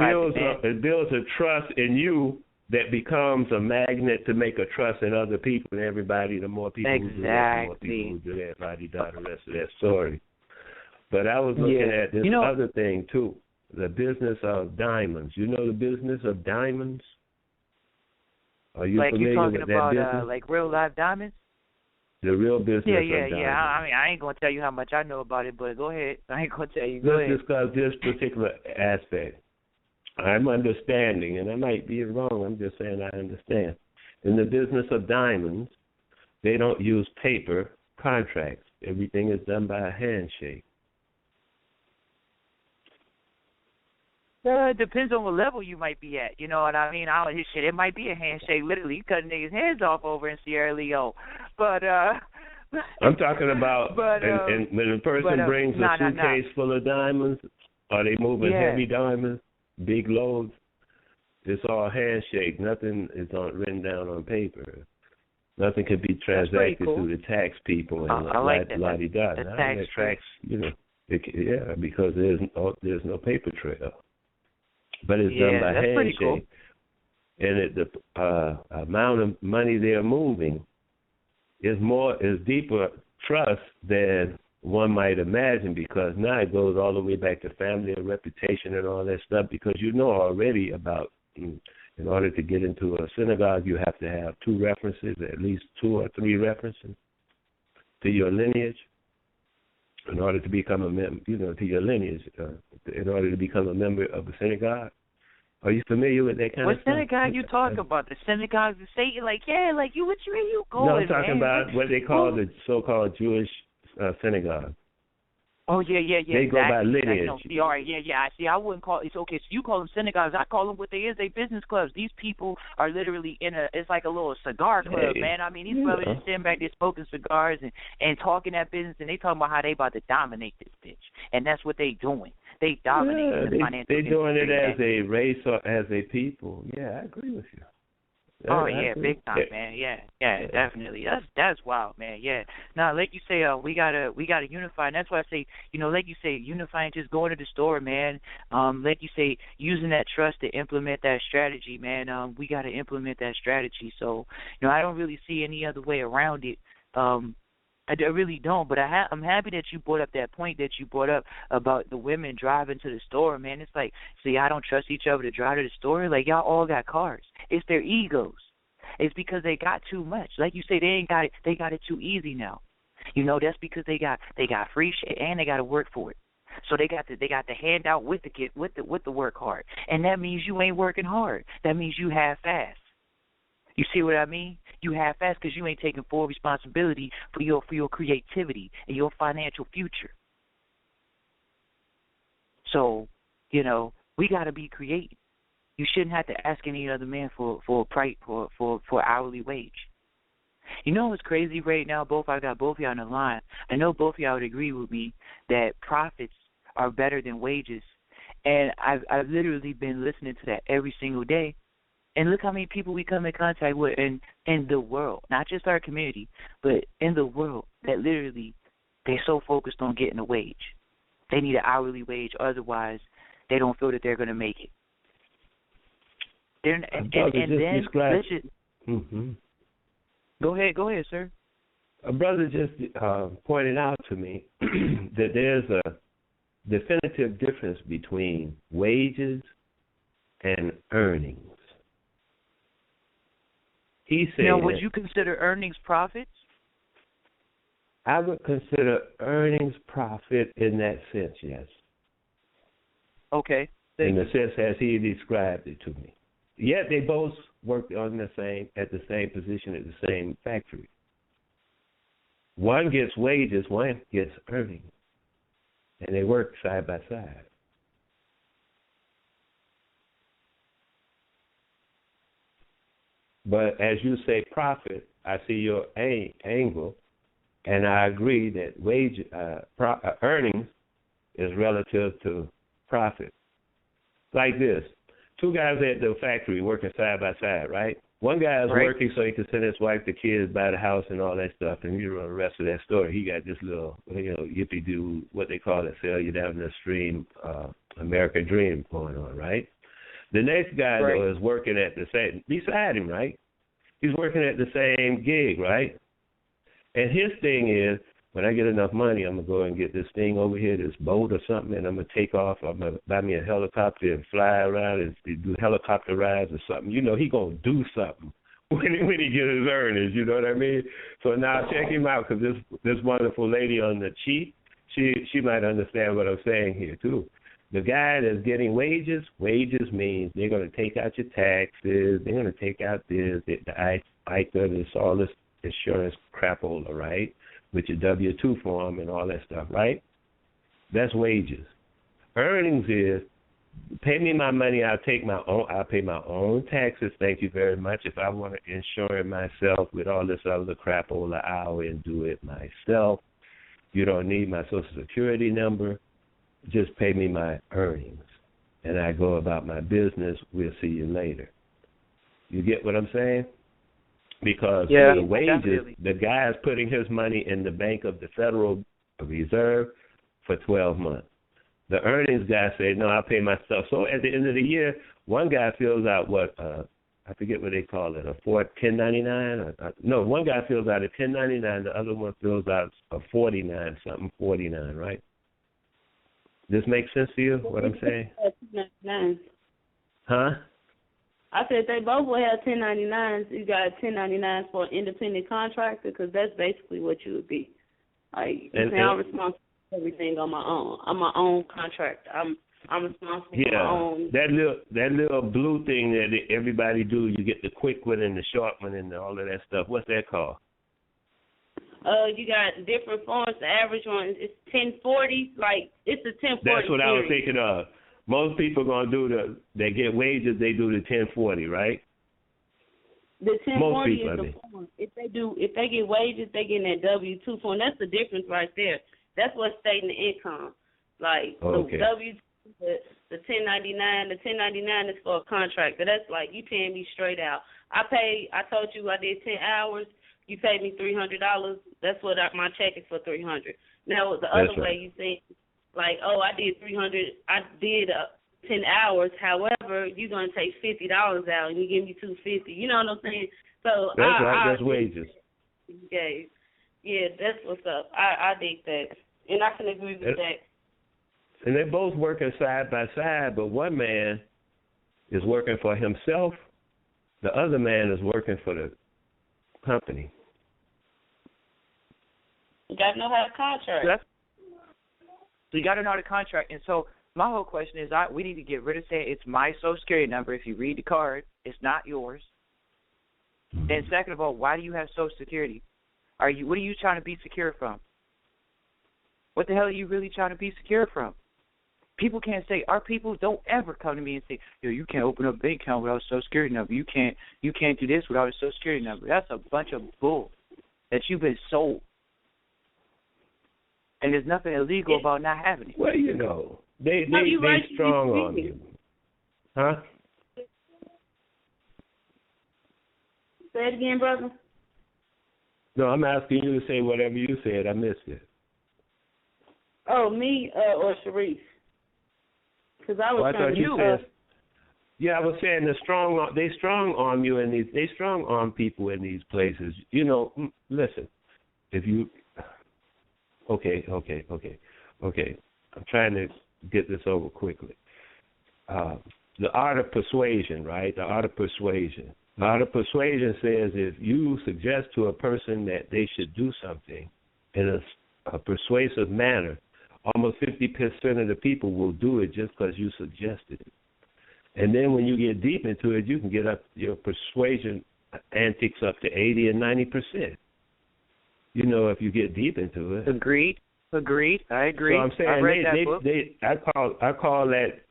S5: builds a trust in you that becomes a magnet to make a trust in other people and everybody. The more people who do that, the more people who do that, the rest of that story. But I was looking at this other thing, too, the business of diamonds. You know the business of diamonds? Are you familiar with that business? Like you talking about like real live diamonds? The real business of diamonds. Yeah.
S2: I mean, I ain't going to tell you how much I know about it, but go ahead. I ain't going to tell you. Go ahead.
S5: Let's discuss this particular aspect. I'm understanding, and I might be wrong. I'm just saying I understand. In the business of diamonds, they don't use paper contracts. Everything is done by a handshake.
S2: It depends on what level you might be at. You know what I mean? It might be a handshake. Literally, you cutting niggas' heads off over in Sierra Leone. But
S5: I'm talking about and when a person brings a suitcase full of diamonds, are they moving heavy diamonds, big loads? It's all handshake. Nothing is written down on paper. Nothing can be transacted through the tax people and la-di-da. That tracks, because there's no paper trail. But it's done by handshake. Cool. And the amount of money they're moving is deeper trust than one might imagine, because now it goes all the way back to family and reputation and all that stuff, because you know already about, in order to get into a synagogue, you have to have 2 references, at least 2 or 3 references to your lineage. In order to become a member, to your lineage, in order to become a member of a synagogue. Are you familiar with that kind of stuff? What synagogue you talking about? The synagogues of Satan? Where you going? No, I'm talking about what they call the so-called Jewish synagogue. Oh, yeah. They go by lineage. See, all right, See, I wouldn't call it's okay. So you call them synagogues. I call them what they is. They business clubs. These people are literally it's like a little cigar club, man. I mean, these brothers just sitting back there smoking cigars and talking that business, and they talking about how they about to dominate this bitch. And that's what they doing. They dominate the financial industry. They doing it as a race or as a people. Yeah, I agree with you. Big time, man. Yeah, definitely. That's wild, man. Yeah. Now, like you say, we gotta unify, and that's why I say, like you say, unifying, just going to the store, man. Like you say, using that trust to implement that strategy, man. We gotta implement that strategy. So, I don't really see any other way around it. I really don't, but I'm happy that you brought up that point that you brought up about the women driving to the store, man. It's like, see, I don't trust each other to drive to the store. Like, y'all all got cars. It's their egos. It's because they got too much. Like you say, they got it too easy now. That's because they got free shit and they got to work for it. So they got the handout with the work hard, and that means you ain't working hard. That means you half-ass. You see what I mean? You half-ass because you ain't taking full responsibility for your creativity and your financial future. So, we got to be creative. You shouldn't have to ask any other man for a price for hourly wage. What's crazy right now? I got both of y'all on the line. I know both of y'all would agree with me that profits are better than wages, and I've literally been listening to that every single day. And look how many people we come in contact with in the world, not just our community, but in the world, that literally they're so focused on getting a wage. They need an hourly wage, otherwise they don't feel that they're going to make it. Go ahead, sir. A brother just pointed out to me that there's a definitive difference between wages and earnings. He said, now, would you consider earnings profits? I would consider earnings profit in that sense, yes.
S2: Okay.
S5: In the sense as he described it to me. Yet they both worked at the same position at the same factory. One gets wages, one gets earnings. And they work side by side. But as you say profit, I see your angle, and I agree that earnings is relative to profit. Like this, two guys at the factory working side by side, right? One guy is working so he can send his wife, the kids, buy the house and all that stuff, and you know the rest of that story. He got this little, yippee-doo, what they call it, sell you down the stream, American dream going on, right? The next guy, though, is working at the same, beside him, right? He's working at the same gig, right? And his thing is, when I get enough money, I'm going to go and get this thing over here, this boat or something, and I'm going to take off. I'm going to buy me a helicopter and fly around and do helicopter rides or something. You know, he going to do something when he gets his earnings, you know what I mean? So now check him out, because this wonderful lady on the cheat, she might understand what I'm saying here, too. The guy that's getting wages means they're going to take out your taxes, they're going to take out the ICA, this, all this insurance crapola, right? With your W-2 form and all that stuff, right? That's wages. Earnings is pay me my money, I'll pay my own taxes, thank you very much. If I want to insure it myself with all this other crapola, I'll do it myself. You don't need my Social Security number. Just pay me my earnings. And I go about my business. We'll see you later. You get what I'm saying? Because the wages, definitely. The guy is putting his money in the bank of the Federal Reserve for 12 months. The earnings guy said, no, I'll pay myself. So at the end of the year, one guy fills out I forget what they call it, a 1099? No, one guy fills out a 1099, the other one fills out a 49, right? This makes sense to you, what I'm saying? Huh?
S6: I said they both will have 1099s. You got 1099s for an independent contractor, because that's basically what you would be. Like, I'm responsible for everything on my own. I'm my own contractor. I'm responsible for my own.
S5: That little blue thing that everybody do, you get the quick one and the short one and all of that stuff. What's that called?
S6: You got different forms. The average one is 1040. Like, it's a 1040.
S5: That's what
S6: series.
S5: I was thinking of. Most people gonna do they get wages, they do the 1040, right?
S6: The 1040 is the form. If they get wages, they get in that W-2 form. That's the difference right there. That's what's stating the income. Like, the W-2, the 1099. The 1099 is for a contractor. That's like you paying me straight out. I told you I did 10 hours. You paid me $300. That's what my check is for, $300. Now the other way you think, like, oh, I did 300. I did 10 hours. However, you're gonna take $50 out and you give me $250. You know what I'm saying? So
S5: that's right. That's wages.
S6: Yeah, that's what's up. I dig that, and I can agree with that.
S5: And they're both working side by side, but one man is working for himself. The other man is working for the company.
S6: You got to know how to contract.
S2: So you got to know how to contract. And so my whole question is, we need to get rid of saying it's my Social Security number. If you read the card, it's not yours. And second of all, why do you have Social Security? What are you trying to be secure from? What the hell are you really trying to be secure from? People can't say, our people don't ever come to me and say, yo, you can't open up a bank account without a Social Security number. You can't do this without a Social Security number. That's a bunch of bull that you've been sold. And there's nothing illegal about not having it.
S5: Well, you know, they strong on you. Huh?
S6: Say it again, brother.
S5: No, I'm asking you to say whatever you said. I missed it.
S6: Oh, me or Sharif? Because I was trying to.
S5: Yeah, I was saying they strong arm you in these. They strong arm people in these places. You know, listen. If you. Okay. I'm trying to get this over quickly. The art of persuasion, right? The art of persuasion. The art of persuasion says if you suggest to a person that they should do something in a persuasive manner, almost 50% of the people will do it just because you suggested it. And then when you get deep into it, you can get up your persuasion antics up to 80 and 90%. You know, if you get deep into it.
S2: Agreed. I agree.
S5: So I'm saying
S2: I read that book.
S5: I call that,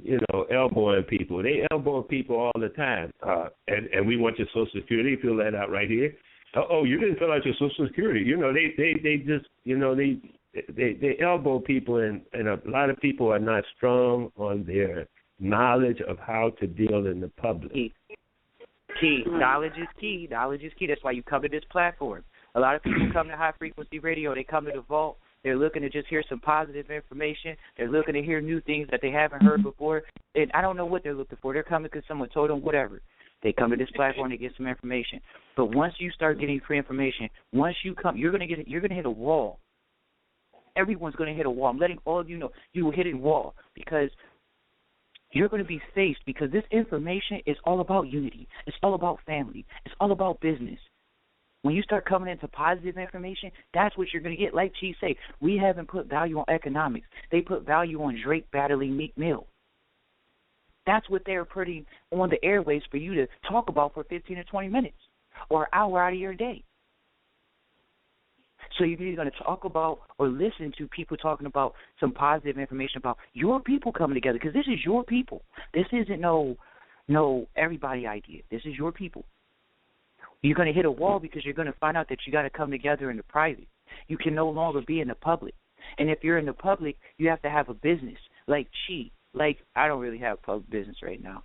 S5: you know, elbowing people. They elbow people all the time. And we want your Social Security. Fill that out right here. Oh, you didn't fill out your Social Security. You know, they just, you know, they elbow people, and a lot of people are not strong on their knowledge of how to deal in the public.
S2: Key. Knowledge is key. That's why you come to this platform. A lot of people come to High Frequency Radio. They come to the Vault. They're looking to just hear some positive information. They're looking to hear new things that they haven't heard before. And I don't know what they're looking for. They're coming because someone told them whatever. They come to this platform to get some information. But once you start getting free information, once you come, you're going to hit a wall. Everyone's going to hit a wall. I'm letting all of you know you will hit a wall because you're going to be faced, because this information is all about unity. It's all about family. It's all about business. When you start coming into positive information, that's what you're going to get. Like Chief say, we haven't put value on economics. They put value on Drake battling Meek Mill. That's what they're putting on the airways for you to talk about for 15 or 20 minutes or an hour out of your day. So you're either going to talk about or listen to people talking about some positive information about your people coming together, because this is your people. This isn't no everybody idea. This is your people. You're going to hit a wall because you're going to find out that you got to come together in the private. You can no longer be in the public. And if you're in the public, you have to have a business like Chi. Like, I don't really have public business right now.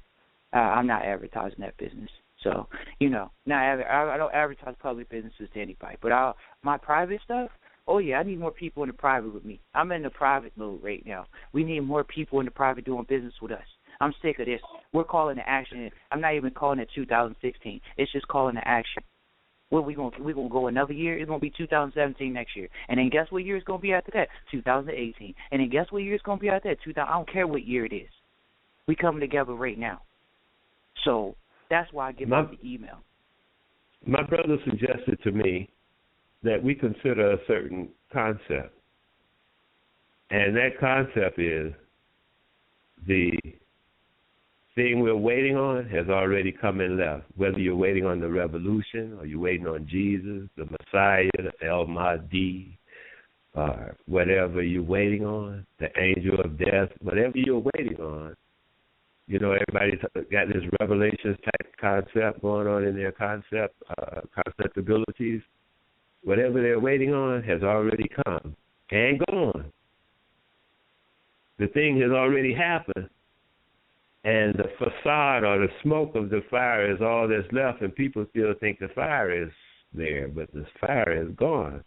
S2: I'm not advertising that business. So, you know, I don't advertise public businesses to anybody. But my private stuff, oh, yeah, I need more people in the private with me. I'm in the private mode right now. We need more people in the private doing business with us. I'm sick of this. We're calling to action. I'm not even calling it 2016. It's just calling to action. What we gonna go another year? It's gonna be 2017 next year, and then guess what year it's gonna be after that? 2018, and then guess what year it's gonna be after that? 2000. I don't care what year it is. We coming together right now. So that's why I give out the email.
S5: My brother suggested to me that we consider a certain concept, and that concept is the thing we're waiting on has already come and left. Whether you're waiting on the revolution or you're waiting on Jesus, the Messiah, the El Mahdi, or whatever you're waiting on, the angel of death, whatever you're waiting on, you know, everybody's got this revelations type concept going on in their concept abilities. Whatever they're waiting on has already come and gone. The thing has already happened. And the facade or the smoke of the fire is all that's left, and people still think the fire is there, but the fire is gone.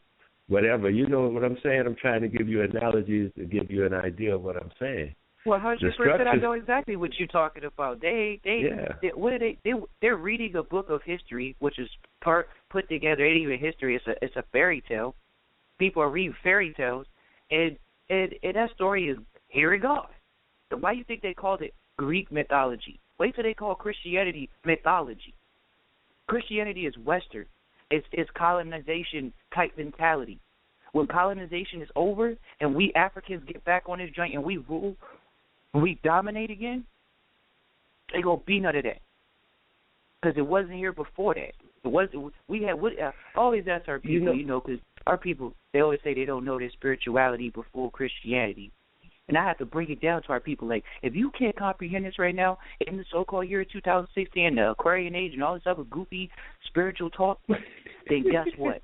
S5: Whatever, you know what I'm saying? I'm trying to give you analogies to give you an idea of what I'm saying.
S2: Well, 100%, I know exactly what you're talking about. They're reading a book of history, which is put together. It ain't even history. It's a fairy tale. People are reading fairy tales, and that story is here it goes. Why do you think they called it Greek mythology? Wait till they call Christianity mythology. Christianity is Western. It's colonization type mentality. When colonization is over and we Africans get back on this joint and we rule, we dominate again, they gonna be none of that, because it wasn't here before that. Always ask our people, because our people, they always say they don't know their spirituality before Christianity. And I have to bring it down to our people. Like, if you can't comprehend this right now, in the so-called year 2016, the Aquarian age, and all this other goofy spiritual talk, then guess what?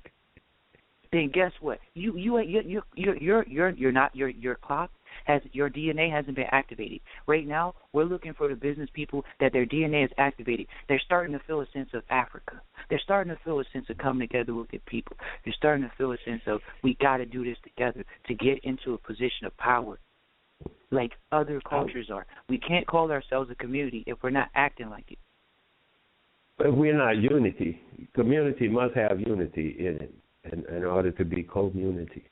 S2: You're not your clock has your DNA hasn't been activated. Right now, we're looking for the business people that their DNA is activated. They're starting to feel a sense of Africa. They're starting to feel a sense of coming together with their people. They're starting to feel a sense of we got to do this together to get into a position of power, like other cultures are. We can't call ourselves a community if we're not acting like it.
S5: But we're not unity. Community must have unity in it. In order to be community,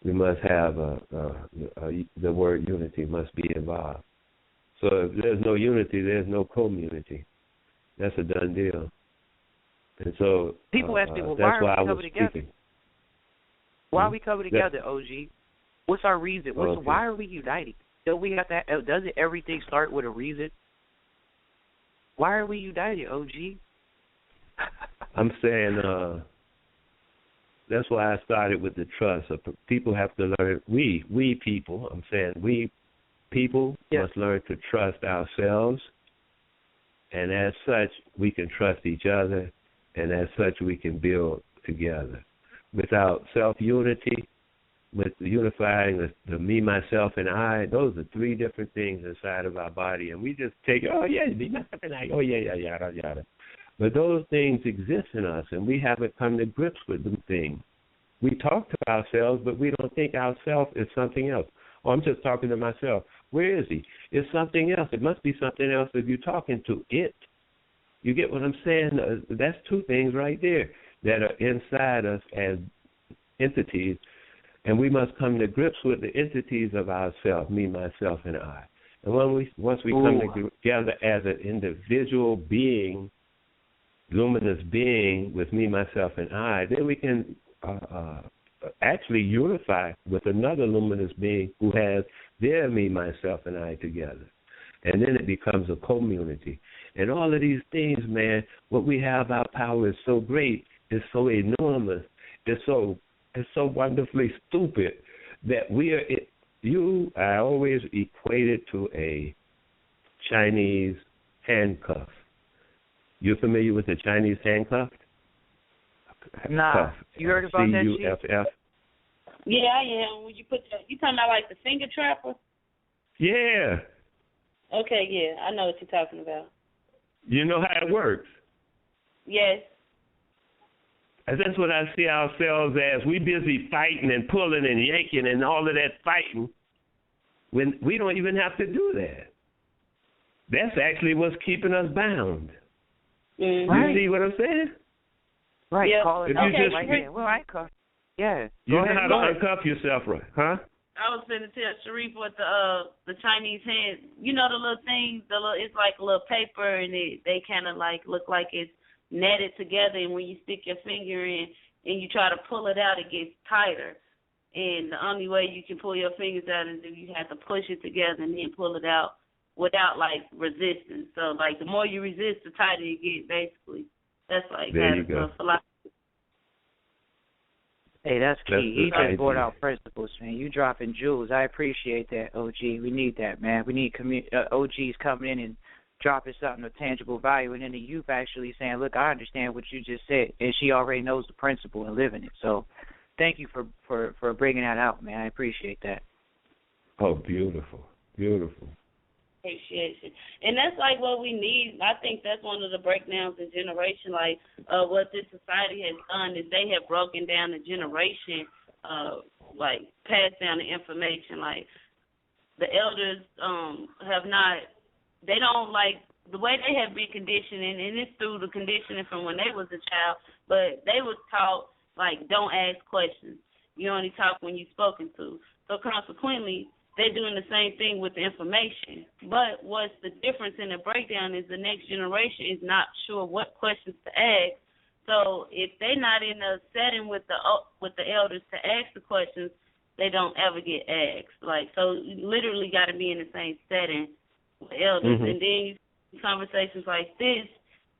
S5: we must have the word unity must be involved. So if there's no unity, there's no community. That's a done deal. And so
S2: people ask me, well, why are we coming together? Why are we coming together, OG? What's our reason? Why are we uniting? Don't we got that? Doesn't everything start with a reason? Why are we united, OG?
S5: I'm saying that's why I started with the trust. People have to learn. We people. I'm saying we people must learn to trust ourselves, and as such, we can trust each other, and as such, we can build together. Without self-unity, with unifying the me, myself, and I, those are three different things inside of our body, and we just take, be myself and I, yada, yada. But those things exist in us, and we haven't come to grips with them things. We talk to ourselves, but we don't think ourself is something else. Oh, I'm just talking to myself. Where is he? It's something else. It must be something else if you're talking to it. You get what I'm saying? That's two things right there that are inside us as entities, and we must come to grips with the entities of ourselves, me, myself, and I. And once we come together as an individual being, luminous being with me, myself, and I, then we can actually unify with another luminous being who has their me, myself, and I together. And then it becomes a community. And all of these things, man, what we have, our power is so great, it's so enormous, it's so wonderfully stupid that I always equate it to a Chinese handcuff. You familiar with the Chinese handcuff?
S2: Nah.
S5: Cuff.
S2: You heard about that shit?
S5: C-U-F-F.
S6: Yeah, I am. When you you talking about like the finger trapper?
S5: Yeah.
S6: Okay, yeah, I know what you're talking about.
S5: You know how it works?
S6: Yes.
S5: And that's what I see ourselves as. We busy fighting and pulling and yanking and all of that fighting when we don't even have to do that. That's actually what's keeping us bound.
S6: Mm-hmm.
S2: Right.
S5: You see what I'm saying?
S2: Right.
S6: Yeah.
S2: Call it
S5: If
S2: out.
S5: you just
S2: Right there. Well, I cuff. Yeah.
S5: You know how to uncuff yourself, right? Huh?
S6: I was going to tell Sharif what the Chinese hand, you know, the little thing, it's like a little paper, and they kind of like look like it's netted together, and when you stick your finger in and you try to pull it out, it gets tighter. And the only way you can pull your fingers out is if you have to push it together and then pull it out without like resistance. So like the more you resist, the tighter it gets. Basically, that's like
S5: there you go.
S6: Philosophy.
S2: Hey, that's key. You
S5: That's
S2: just brought out principles, man. You dropping jewels. I appreciate that, OG. We need that, man. We need OGs coming in and dropping something of tangible value, and then the youth actually saying, look, I understand what you just said, and she already knows the principle and living it. So thank you for bringing that out, man. I appreciate that.
S5: Oh, beautiful. Beautiful.
S6: Appreciation. And that's like what we need. I think that's one of the breakdowns in generation. Like what this society has done is they have broken down the generation, like passed down the information. Like the elders have not, they don't like the way they have been conditioned, and it's through the conditioning from when they was a child, but they was taught like don't ask questions. You only talk when you're spoken to. So consequently, they're doing the same thing with the information. But what's the difference in the breakdown is the next generation is not sure what questions to ask. So if they're not in a setting with the elders to ask the questions, they don't ever get asked. Like, so you literally got to be in the same setting with elders. Mm-hmm. And then you see conversations like this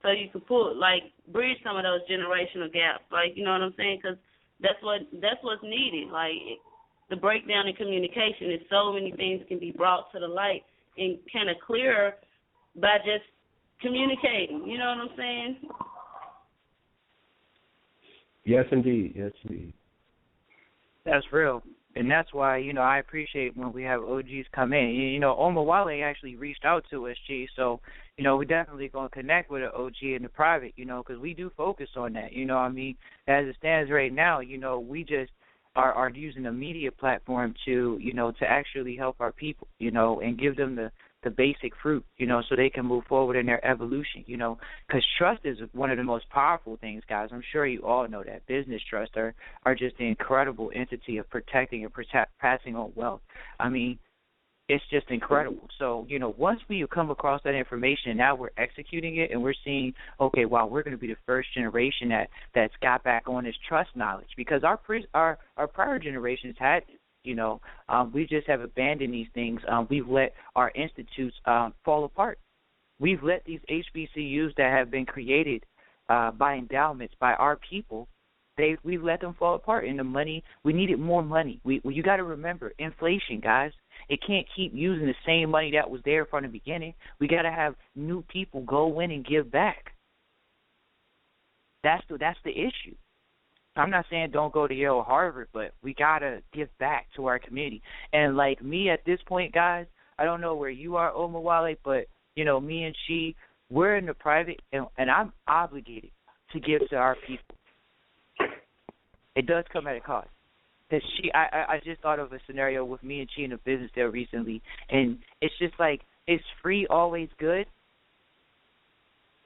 S6: so you can bridge some of those generational gaps. Like, you know what I'm saying? Because that's what's needed. Like, the breakdown in communication is so many things can be brought to the light and kind of clearer by just communicating. You know what I'm saying?
S5: Yes, indeed. Yes, indeed.
S2: That's real. And that's why, I appreciate when we have OGs come in. Omar Wale actually reached out to us, G. So, we're definitely going to connect with an OG in the private, because we do focus on that. As it stands right now, we just are using the media platform to actually help our people, and give them the basic fruit, so they can move forward in their evolution, because trust is one of the most powerful things, guys. I'm sure you all know that. Business trusts are just the incredible entity of protecting and passing on wealth. I mean, it's just incredible. So, once we come across that information, now we're executing it, and we're seeing, okay, wow, we're going to be the first generation that's got back on this trust knowledge, because our prior generations had, We just have abandoned these things. We've let our institutes fall apart. We've let these HBCUs that have been created by endowments, by our people, we've let them fall apart. And the money, we needed more money. You got to remember, inflation, guys. It can't keep using the same money that was there from the beginning. We got to have new people go in and give back. That's the issue. I'm not saying don't go to Yale or Harvard, but we got to give back to our community. And like me at this point, guys, I don't know where you are, Omawale, but, me and she, we're in the private, and I'm obligated to give to our people. It does come at a cost. Because I just thought of a scenario with me and she in a business there recently, and it's just like, is free always good?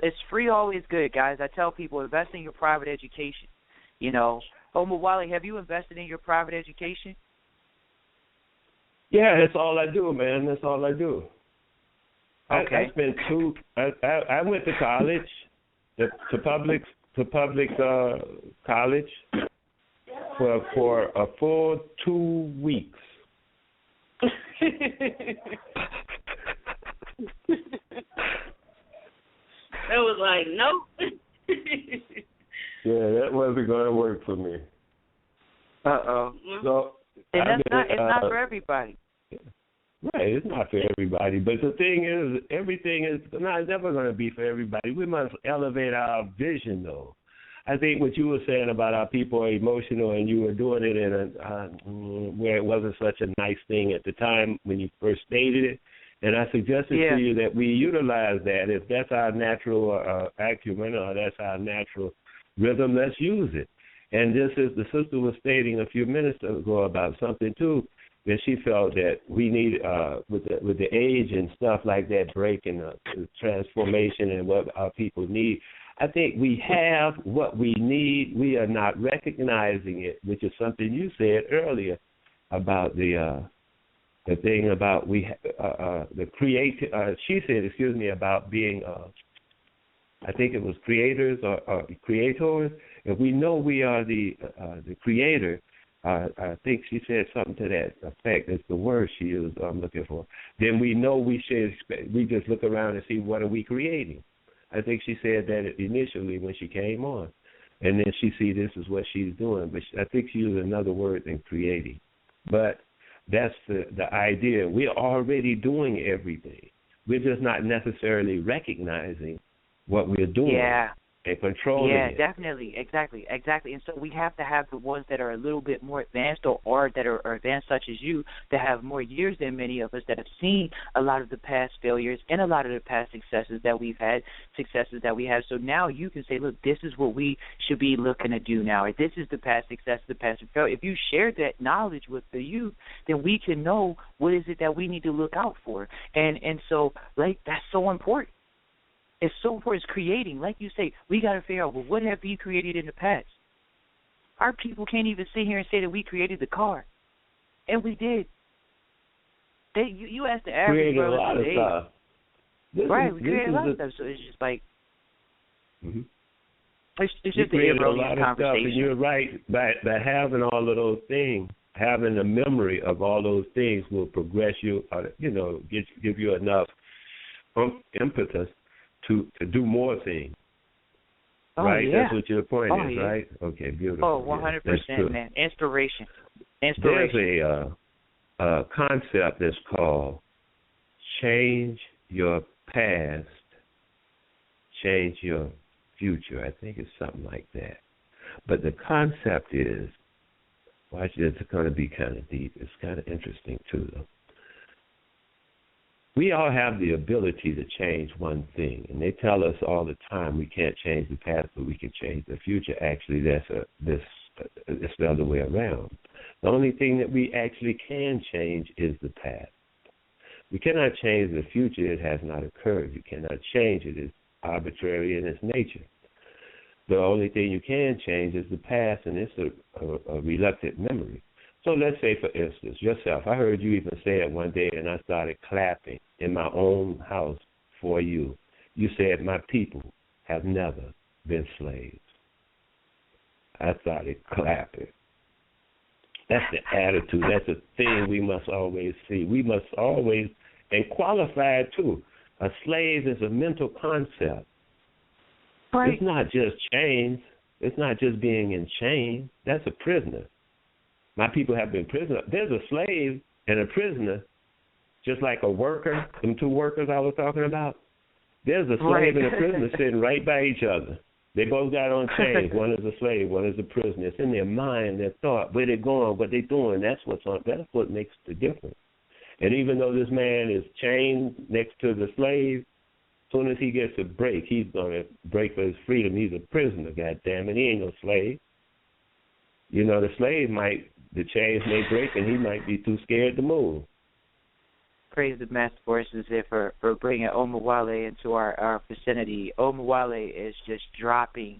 S2: It's free always good, guys. I tell people, invest in your private education. Omawale, have you invested in your private education?
S5: Yeah, that's all I do, man. That's all I do.
S2: Okay.
S5: I spent I went to college, to public college for a full 2 weeks.
S6: It was like, nope.
S5: Yeah, that wasn't going to work for me.
S2: Uh-oh.
S5: So,
S2: and it's not for everybody.
S5: Right, it's not for everybody. But the thing is, everything is never going to be for everybody. We must elevate our vision, though. I think what you were saying about how people are emotional and you were doing it in where it wasn't such a nice thing at the time when you first stated it. And I suggested to you that we utilize that. If that's our natural acumen or that's our natural rhythm, let's use it. And just as the sister was stating a few minutes ago about something, too, that she felt that we need, with the age and stuff like that, breaking the transformation and what our people need. I think we have what we need. We are not recognizing it, which is something you said earlier about the thing about the she said, about being, I think it was creators or creators. If we know we are the creator, I think she said something to that effect. That's the word she used. I'm looking for. Then we know we should. We just look around and see what are we creating. I think she said that initially when she came on, and then she see this is what she's doing. But I think she used another word than creating. But that's the idea. We're already doing everything. We're just not necessarily recognizing what we're doing.
S2: Yeah.
S5: And controlling it.
S2: Yeah, definitely. Exactly. And so we have to have the ones that are a little bit more advanced or that are advanced, such as you, that have more years than many of us, that have seen a lot of the past failures and a lot of the past successes that we have. So now you can say, look, this is what we should be looking to do now. Or this is the past success, the past failure. If you share that knowledge with the youth, then we can know what is it that we need to look out for. And so, like, that's so important. It's so important. It's creating. Like you say, we got to figure out, well, what have we created in the past? Our people can't even sit here and say that we created the car. And we did. You asked the average
S5: brother today.
S2: Right, we created a lot of stuff. So it's just like, it's just an erroneous conversation.
S5: And you're right. By having all of those things, having a memory of all those things will progress you, give you enough impetus to do more things. Right?
S2: Yeah.
S5: That's what your point is, right? Okay, beautiful.
S2: Oh, 100%, man. Inspiration.
S5: There's a concept that's called change your past, change your future. I think it's something like that. But the concept is, watch this, it's going to be kind of deep. It's kind of interesting, too, though. We all have the ability to change one thing, and they tell us all the time we can't change the past, but we can change the future. Actually, it's the other way around. The only thing that we actually can change is the past. We cannot change the future. It has not occurred. You cannot change it. It's arbitrary in its nature. The only thing you can change is the past, and it's a reluctant memory. So let's say, for instance, yourself. I heard you even say it one day, and I started clapping in my own house for you. You said, my people have never been slaves. I started clapping. That's the attitude. That's the thing we must always see. We must always, and qualify it too. A slave is a mental concept.
S2: Right.
S5: It's not just chains. It's not just being in chains. That's a prisoner. My people have been prisoners. There's a slave and a prisoner, just like a worker, them two workers I was talking about. There's a slave and a prisoner sitting right by each other. They both got on chains. One is a slave, one is a prisoner. It's in their mind, their thought, where they're going, what they're doing. That's what makes the difference. And even though this man is chained next to the slave, as soon as he gets a break, he's going to break for his freedom. He's a prisoner, goddammit. He ain't no slave. You know, the slave the chains may break, and he might be too scared to move.
S2: Praise the Master Forces for bringing Omawale into our vicinity. Omawale is just dropping.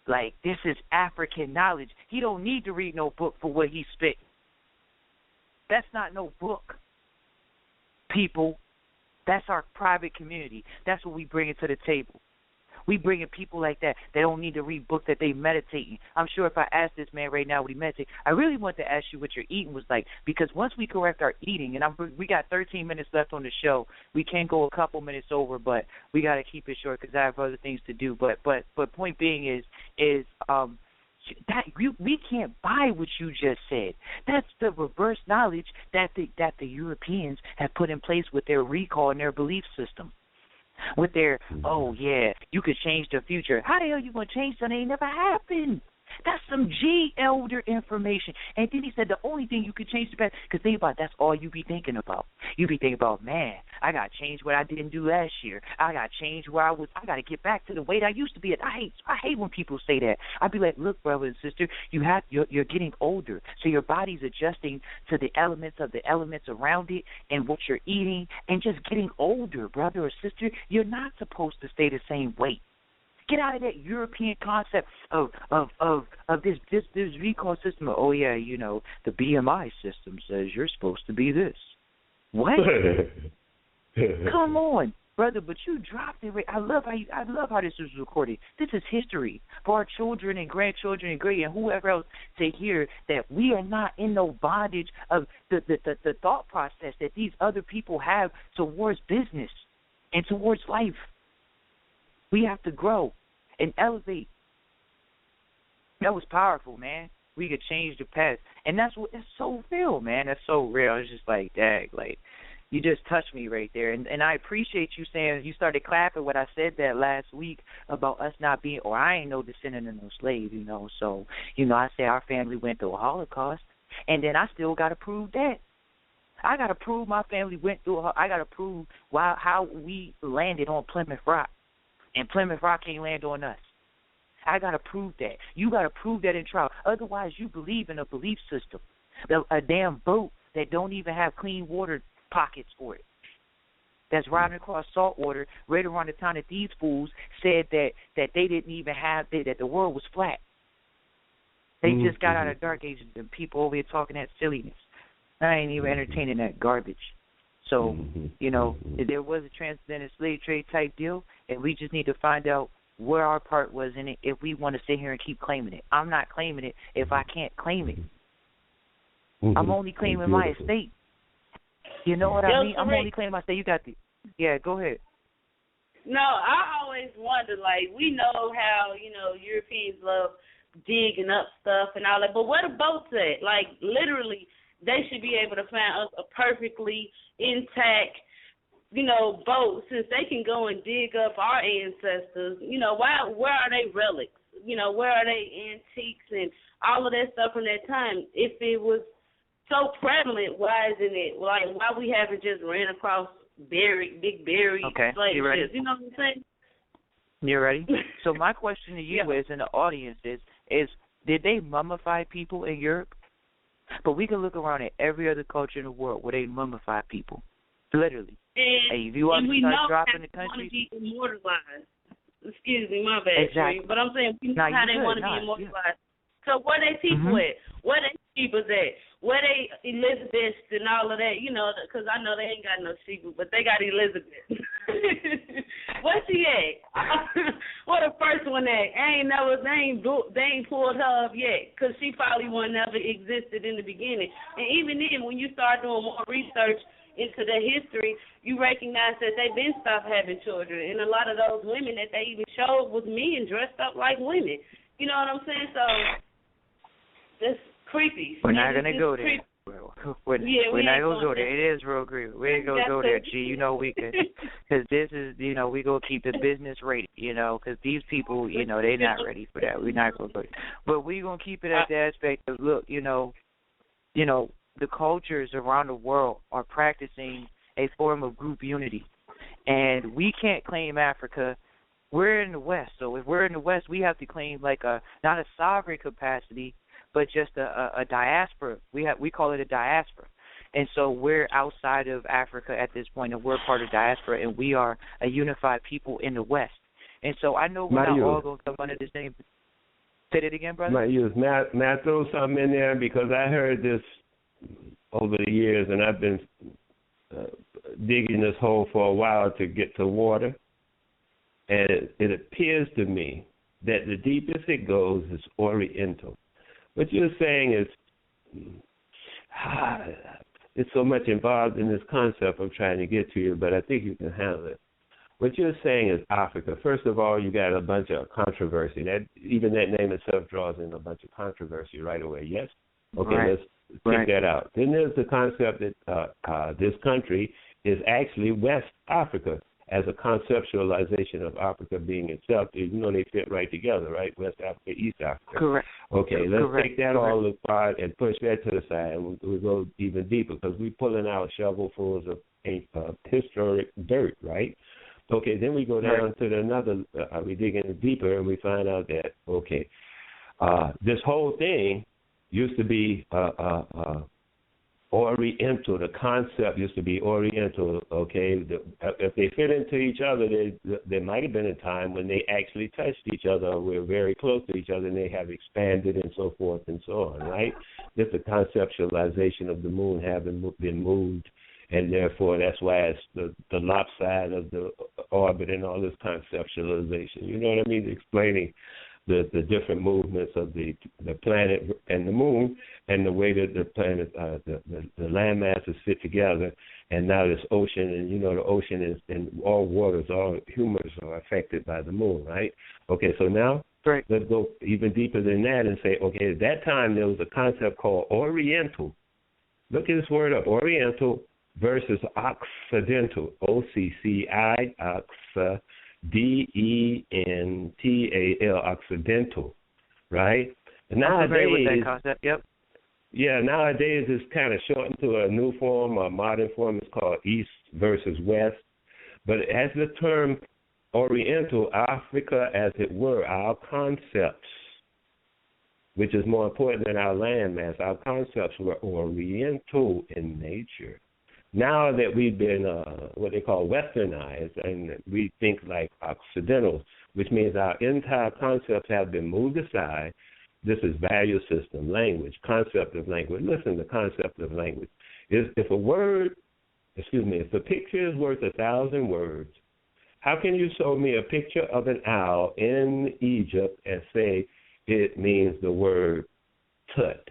S2: Like, this is African knowledge. He don't need to read no book for what he spit. That's not no book, people. That's our private community. That's what we bring to the table. We bring in people like that. They don't need to read books that they meditating. I'm sure if I asked this man right now what he meditates, I really want to ask you what your eating was like, because once we correct our eating, and we got 13 minutes left on the show. We can go a couple minutes over, but we got to keep it short because I have other things to do. But point being is that we can't buy what you just said. That's the reverse knowledge that the Europeans have put in place with their recall and their belief system. With their, oh, yeah, you could change the future. How the hell you going to change something that ain't never happened? That's some G elder information. And then he said the only thing you could change the past, because think about it, that's all you be thinking about. You be thinking about, man, I got to change what I didn't do last year. I got to change where I was. I got to get back to the weight I used to be at. I hate when people say that. I be like, look, brother and sister, you're getting older, so your body's adjusting to the elements around it and what you're eating, and just getting older, brother or sister. You're not supposed to stay the same weight. Get out of that European concept of this recall system. Oh yeah, you know, the BMI system says you're supposed to be this. What? Come on, brother, but you dropped it. I love how this is recorded. This is history for our children and grandchildren and great and whoever else to hear that we are not in no bondage of the thought process that these other people have towards business and towards life. We have to grow and elevate. That was powerful, man. We could change the past. And that's so real, man. That's so real. It's just like, dang, like, you just touched me right there. And I appreciate you saying, you started clapping when I said that last week about us not being, or I ain't no descendant of no slave, you know. So, you know, I say our family went through a Holocaust, and then I still got to prove that. I got to prove my family went through I got to prove how we landed on Plymouth Rock. And Plymouth Rock ain't land on us. I got to prove that. You got to prove that in trial. Otherwise, you believe in a belief system. A damn boat that don't even have clean water pockets for it. That's riding across salt water right around the time that these fools said that they didn't even have, that the world was flat. They just got out of dark ages and people over here talking that silliness. I ain't even entertaining that garbage. So, you know, if there was a transatlantic slave trade type deal, and we just need to find out where our part was in it if we want to sit here and keep claiming it. I'm not claiming it if I can't claim it. I'm only claiming my estate. You know what I mean? I'm only claiming my estate. You got the... Yeah, go ahead.
S6: No, I always wonder, like, we know how, you know, Europeans love digging up stuff and all that, but where the boats at? Like, literally, they should be able to find us a perfectly intact, you know, boat, since they can go and dig up our ancestors. You know, where are they relics? You know, where are they antiques and all of that stuff from that time? If it was so prevalent, why isn't it, like, why we haven't just ran across big buried slave ships? You know what I'm saying?
S2: You ready? So my question to you is, and the audience is did they mummify people in Europe? But we can look around at every other culture in the world where they mummify people, literally. And if you want to start dropping the country,
S6: want to be immortalized. Excuse me, my bad. Exactly. But I'm saying we know how they want to be immortalized. Yeah. So where they people at? Where they sheepers at? Where they Elizabeth and all of that? You know, because I know they ain't got no sheep, but they got Elizabeth. Where's she at? What the first one doing that. They ain't pulled her up yet, because she probably never existed in the beginning. And even then, when you start doing more research into the history, you recognize that they've been stopped having children. And a lot of those women that they even showed was men dressed up like women. You know what I'm saying? So that's creepy.
S2: We're not going to go there. We're not going to go there. It is real creepy. We ain't going to go there, G. You know we can. Because this is, we going to keep the business rated, because these people, they're not ready for that. We're not going to go there. But we're going to keep it at the aspect of, look, the cultures around the world are practicing a form of group unity. And we can't claim Africa. We're in the West. So if we're in the West, we have to claim like not a sovereign capacity, but just a diaspora. We call it a diaspora. And so we're outside of Africa at this point, and we're part of diaspora, and we are a unified people in the West. And so I know we're not all going to come under the same. Say that again, brother?
S5: May I throw something in there? Because I heard this over the years, and I've been digging this hole for a while to get to water. And it appears to me that the deepest it goes is Oriental. What you're saying is, it's so much involved in this concept I'm trying to get to you, but I think you can handle it. What you're saying is Africa. First of all, you got a bunch of controversy. Even that name itself draws in a bunch of controversy right away. Yes? Okay, let's check that out. Then there's the concept that this country is actually West Africa as a conceptualization of Africa being itself. They fit right together, right? West Africa, East Africa.
S2: Correct.
S5: Okay, let's take that all apart and push that to the side, and we'll go even deeper because we're pulling out shovelfuls of historic dirt, right? Okay, then we go down to another, we dig in deeper, and we find out that, this whole thing used to be Oriental. The concept used to be Oriental, okay? If they fit into each other, there might have been a time when they actually touched each other, or were very close to each other, and they have expanded and so forth and so on, right? Just the conceptualization of the moon having been moved, and therefore that's why it's the lopside of the orbit and all this conceptualization. You know what I mean? Explaining the different movements of the planet and the moon, and the way that the planet, the land masses fit together, and now this ocean, and the ocean is, and all waters, all humors are affected by the moon, right? Okay, so now let's go even deeper than that and say, okay, at that time there was a concept called Oriental. Look at this word up, Oriental versus Occidental, O-C-C-I, D-E-N-T-A-L, Occidental, right? And nowadays,
S2: with that concept, yep.
S5: Yeah, nowadays it's kind of shortened to a new form, a modern form. It's called East versus West. But as the term Oriental, Africa, as it were, our concepts, which is more important than our landmass, our concepts were Oriental in nature. Now that we've been what they call westernized, and we think like Occidentals, which means our entire concepts have been moved aside. This is value system, language, concept of language. Listen, the concept of language is if a picture is worth 1,000 words, how can you show me a picture of an owl in Egypt and say it means the word tut?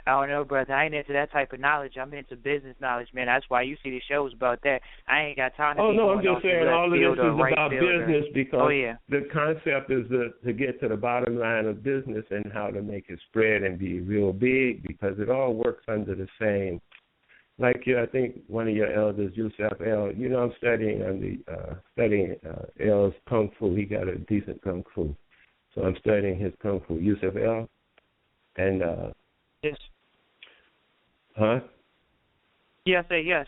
S2: I don't know, brother. I ain't into that type of knowledge. I'm into business knowledge, man. That's why you see the shows about that. I ain't got time to
S5: I'm just saying all of this is about business because the concept is to get to the bottom line of business and how to make it spread and be real big, because it all works under the same. Like I think one of your elders, Yusuf El, I'm studying El's Kung Fu. He got a decent Kung Fu. So I'm studying his Kung Fu, Yusuf El. And
S2: yes.
S5: Huh?
S2: Yeah, say yes.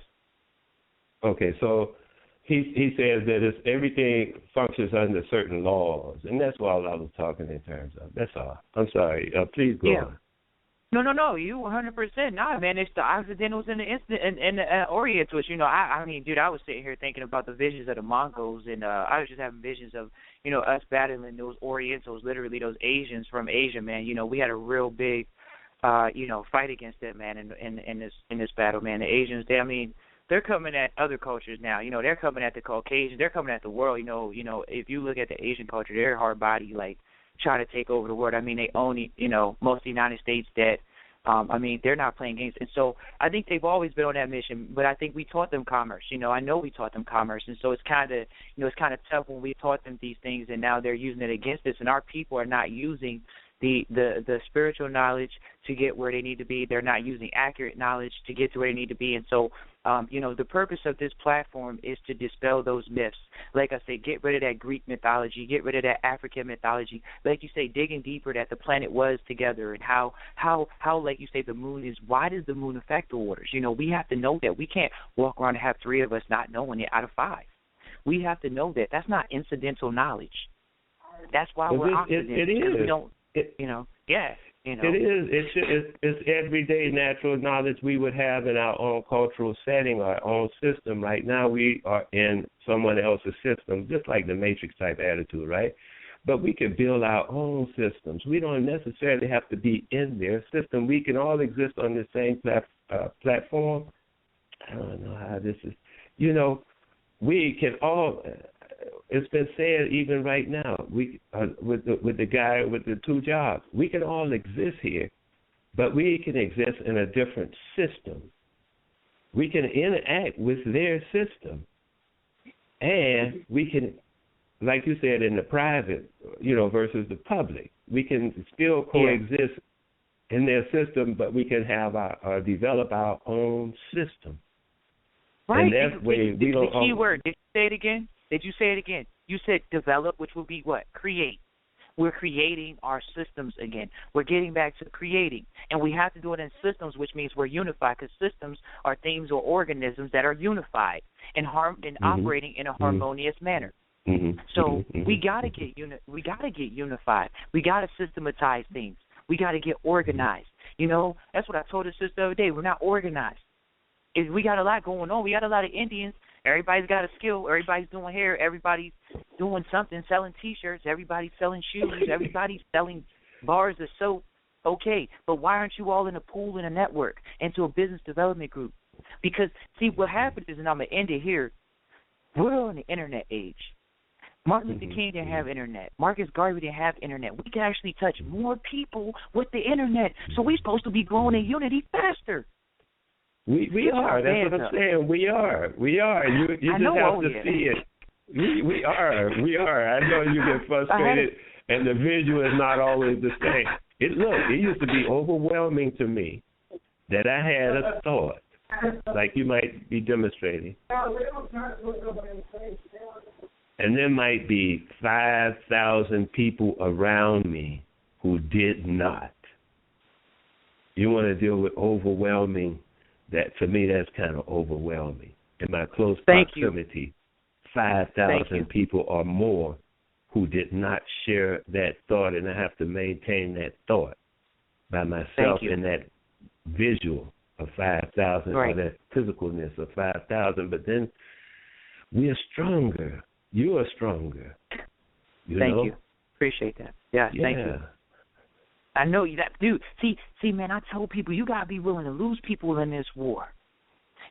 S5: Okay, so he says that everything functions under certain laws, and that's what I was talking in terms of. That's all. I'm sorry. Please go on.
S2: No. You 100%. Nah, man. It's the Occidentals and the Orientals. I mean, dude, I was sitting here thinking about the visions of the Mongols, and I was just having visions of, us battling those Orientals, literally those Asians from Asia, man. We had a real big fight against that, man, in this battle, man. The Asians, they're coming at other cultures now. They're coming at the Caucasian. They're coming at the world. If you look at the Asian culture, they're hard body, like trying to take over the world. I mean, they own, most of the United States that. They're not playing games. And so I think they've always been on that mission, but I think we taught them commerce. I know we taught them commerce. And so it's kind of tough when we taught them these things and now they're using it against us, and our people are not using the spiritual knowledge to get where they need to be. They're not using accurate knowledge to get to where they need to be. And so, the purpose of this platform is to dispel those myths. Like I said, get rid of that Greek mythology, get rid of that African mythology. Like you say, digging deeper that the planet was together and how like you say, the moon is. Why does the moon affect the waters? We have to know that. We can't walk around and have 3 of us not knowing it out of 5. We have to know that. That's not incidental knowledge. That's why we're Occident.
S5: It is.
S2: We don't. It
S5: is. It's everyday natural knowledge we would have in our own cultural setting, our own system. Right now we are in someone else's system, just like the Matrix type attitude, right? But we can build our own systems. We don't necessarily have to be in their system. We can all exist on the same platform. I don't know how this is. We can all. It's been said even right now. We with the guy with the 2 jobs. We can all exist here, but we can exist in a different system. We can interact with their system, and we can, like you said, in the private, versus the public. We can still coexist in their system, but we can have develop our own system.
S2: Right.
S5: And that's way we don't.
S2: The key word. Did you say it again? Did you say it again? You said develop, which will be what? Create. We're creating our systems again. We're getting back to creating. And we have to do it in systems, which means we're unified, because systems are things or organisms that are unified and operating in a harmonious manner. So we got to get unified. We got to systematize things. We got to get organized. That's what I told the sister the other day. We're not organized. We got a lot going on. We got a lot of Indians. Everybody's got a skill. Everybody's doing hair. Everybody's doing something, selling T-shirts. Everybody's selling shoes. Everybody's selling bars of soap. Okay, but why aren't you all in a pool, in a network, into a business development group? Because, see, what happens is, and I'm going to end it here, we're in the internet age. Martin Luther King didn't have internet. Marcus Garvey didn't have internet. We can actually touch more people with the internet, so we're supposed to be growing in unity faster.
S5: We are. That's what I'm saying. We are. You just have to see it. We are. I know you get frustrated, and the visual is not always the same. It used to be overwhelming to me that I had a thought, like you might be demonstrating, and there might be 5,000 people around me who did not. You want to deal with overwhelming. That, to me, that's kind of overwhelming. In my close proximity, 5,000 people or more who did not share that thought, and I have to maintain that thought by myself in that visual of 5,000 or that physicalness of 5,000. But then we are stronger. You are stronger.
S2: Thank you. Appreciate that. Yeah, thank you. I know you that dude. See, man, I tell people you gotta be willing to lose people in this war.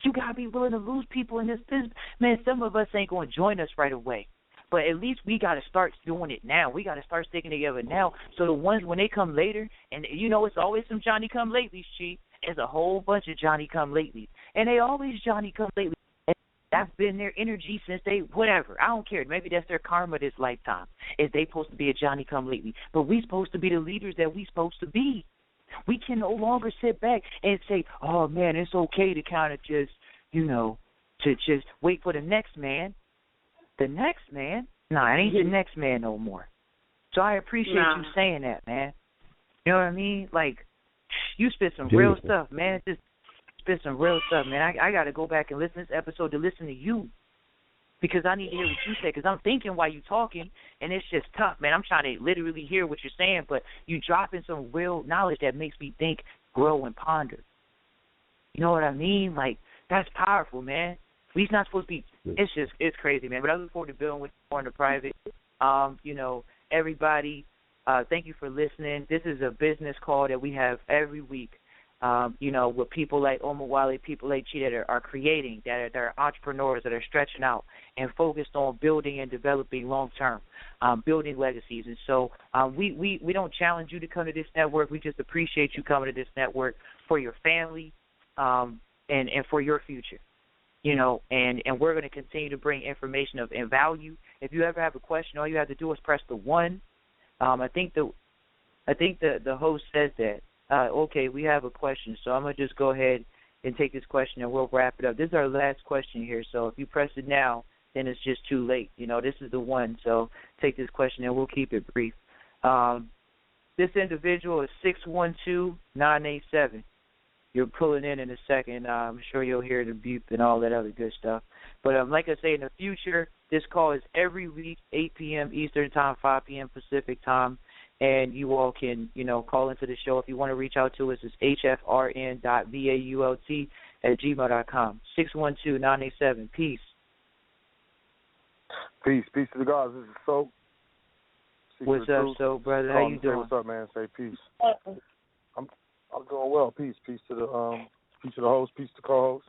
S2: You gotta be willing to lose people in this business. Man, some of us ain't gonna join us right away, but at least we gotta start doing it now. We gotta start sticking together now. So the ones when they come later, and it's always some Johnny come latelys, Chief. There's a whole bunch of Johnny come latelys, and they always Johnny come latelys. That's been their energy since they, whatever. I don't care. Maybe that's their karma this lifetime. Is they supposed to be a Johnny-come-lately. But we supposed to be the leaders that we supposed to be. We can no longer sit back and say, oh, man, it's okay to kind of just, to just wait for the next man. The next man? No, it ain't the next man no more. So I appreciate you saying that, man. You know what I mean? Like, you spit some real stuff, man. Just spit some real stuff, man. I got to go back and listen to this episode to listen to you, because I need to hear what you say, because I'm thinking while you talking, and it's just tough, man. I'm trying to literally hear what you're saying, but you dropping some real knowledge that makes me think, grow, and ponder. You know what I mean? Like, that's powerful, man. We's not supposed to be, it's crazy, man. But I look forward to building with you more in the private. Everybody, thank you for listening. This is a business call that we have every week. With people like Omar Wale, people like Chi that are creating, that are entrepreneurs, that are stretching out and focused on building and developing long-term, building legacies. And so we don't challenge you to come to this network. We just appreciate you coming to this network for your family and for your future. And we're going to continue to bring information and value. If you ever have a question, all you have to do is press the 1. I think the host says that. Okay, we have a question, so I'm going to just go ahead and take this question and we'll wrap it up. This is our last question here, so if you press it now, then it's just too late. This is the 1, so take this question and we'll keep it brief. This individual is 612-987. You're pulling in a second. I'm sure you'll hear the beep and all that other good stuff. But like I say, in the future, this call is every week, 8 p.m. Eastern Time, 5 p.m. Pacific Time. And you all can, call into the show. If you want to reach out to us, it's hfrn.vault@gmail.com. 612-987. Peace.
S3: Peace to the gods. This is Soap.
S2: What's up, Soap, brother? How you doing?
S3: What's up, man? Say peace. I'm doing well. Peace to the host. Peace to co-host.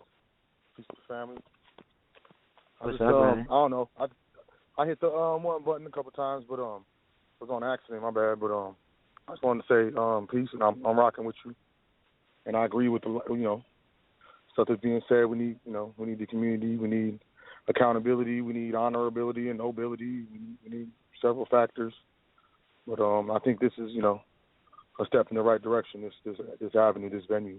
S3: Peace to the family.
S2: What's up, brother?
S3: I don't know. I hit the 1 button a couple times, but was on accident, my bad, but I just wanted to say peace, and I'm rocking with you, and I agree with the stuff that's being said. We need the community, we need accountability, we need honorability and nobility, we need several factors, but I think this is a step in the right direction. This avenue, this venue,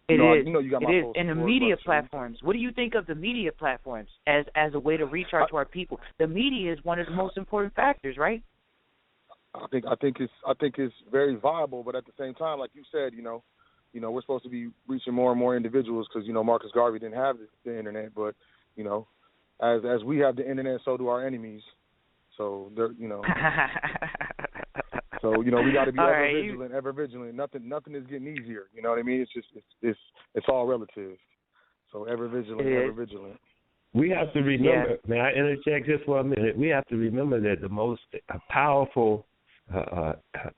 S2: It is.
S3: You got
S2: it
S3: my
S2: is.
S3: full
S2: And the
S3: support,
S2: media platforms. What do you think of the media platforms as a way to reach out to our people? The media is one of the most important factors, right?
S3: I think it's very viable, but at the same time, like you said, we're supposed to be reaching more and more individuals because Marcus Garvey didn't have the internet, but as we have the internet, so do our enemies. So they're So we got to be ever vigilant. Nothing is getting easier. You know what I mean? It's just it's all relative. So ever vigilant.
S5: We have to remember. May I interject just for a minute? We have to remember that the most powerful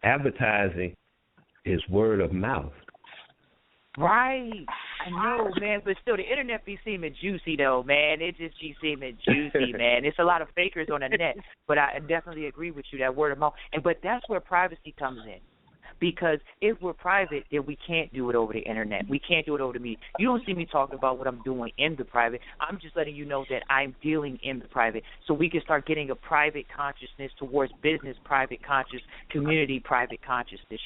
S5: advertising is word of mouth.
S2: Right. I know, man, but still, the internet be seeming juicy, though, man. It just be seeming juicy, man. It's a lot of fakers on the net, but I definitely agree with you, that word of mouth. But that's where privacy comes in. Because if we're private, then we can't do it over the internet. We can't do it over the media. You don't see me talking about what I'm doing in the private. I'm just letting you know that I'm dealing in the private, so we can start getting a private consciousness towards business private conscious, community private consciousness.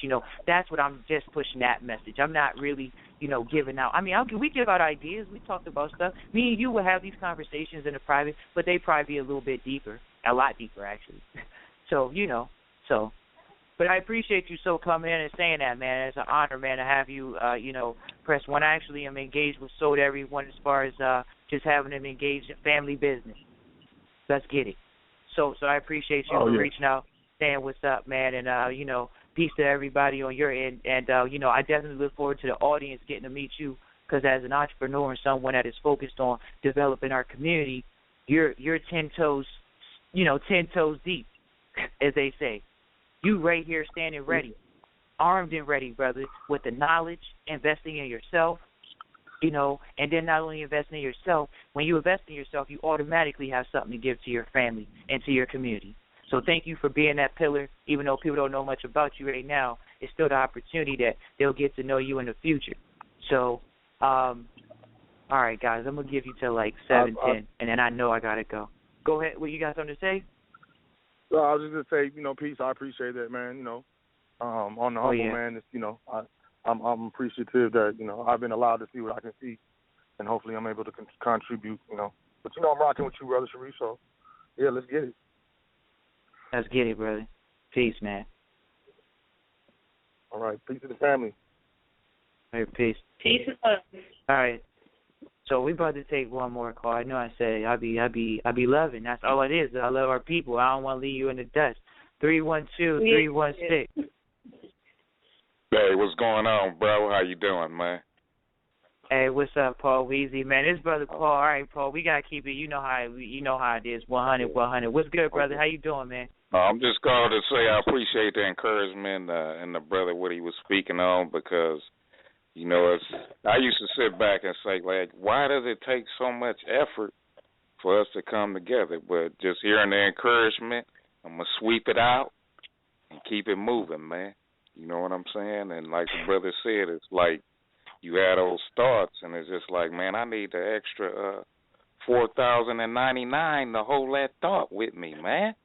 S2: That's what I'm just pushing, that message. I'm not really, giving out. I mean, we give out ideas. We talked about stuff. Me and you will have these conversations in the private, but they probably be a little bit deeper, a lot deeper, actually. So. But I appreciate you so coming in and saying that, man. It's an honor, man, to have you, press 1. I actually am engaged with Soul to Everyone as far as just having them engaged in family business. Let's get it. So I appreciate you for reaching out, saying what's up, man, and, peace to everybody on your end. And, I definitely look forward to the audience getting to meet you because as an entrepreneur and someone that is focused on developing our community, you're 10 toes deep, as they say. You right here standing ready, armed and ready, brother, with the knowledge, investing in yourself, and then not only investing in yourself, when you invest in yourself, you automatically have something to give to your family and to your community. So thank you for being that pillar. Even though people don't know much about you right now, it's still the opportunity that they'll get to know you in the future. So, all right, guys, I'm going to give you till like 7:10, and then I know I got to go. Go ahead. What, you got something to say?
S3: I was just gonna say, peace. I appreciate that, man. On the humble, man. It's, I'm appreciative that I've been allowed to see what I can see, and hopefully I'm able to contribute. But I'm rocking with you, brother Sharif. So yeah, let's get it.
S2: Let's get it, brother. Peace, man.
S3: All right, peace to the family.
S2: All right, peace.
S6: Peace.
S2: All right. So we about to take one more call. I know I said I be loving. That's all it is. I love our people. I don't want to leave you in the dust. 312-316.
S7: Hey, what's going on, bro? How you doing, man?
S2: Hey, what's up, Paul Weezy? Man, this brother Paul. All right, Paul, we gotta keep it. You know how it is. 100, 100. What's good, brother? How you doing, man?
S7: I'm just called to say I appreciate the encouragement and the brother what he was speaking on, because I used to sit back and say, like, why does it take so much effort for us to come together? But just hearing the encouragement, I'm gonna sweep it out and keep it moving, man. You know what I'm saying? And like the brother said, it's like you had those thoughts, and it's just like, man, I need the extra 4,099 to hold that thought with me, man.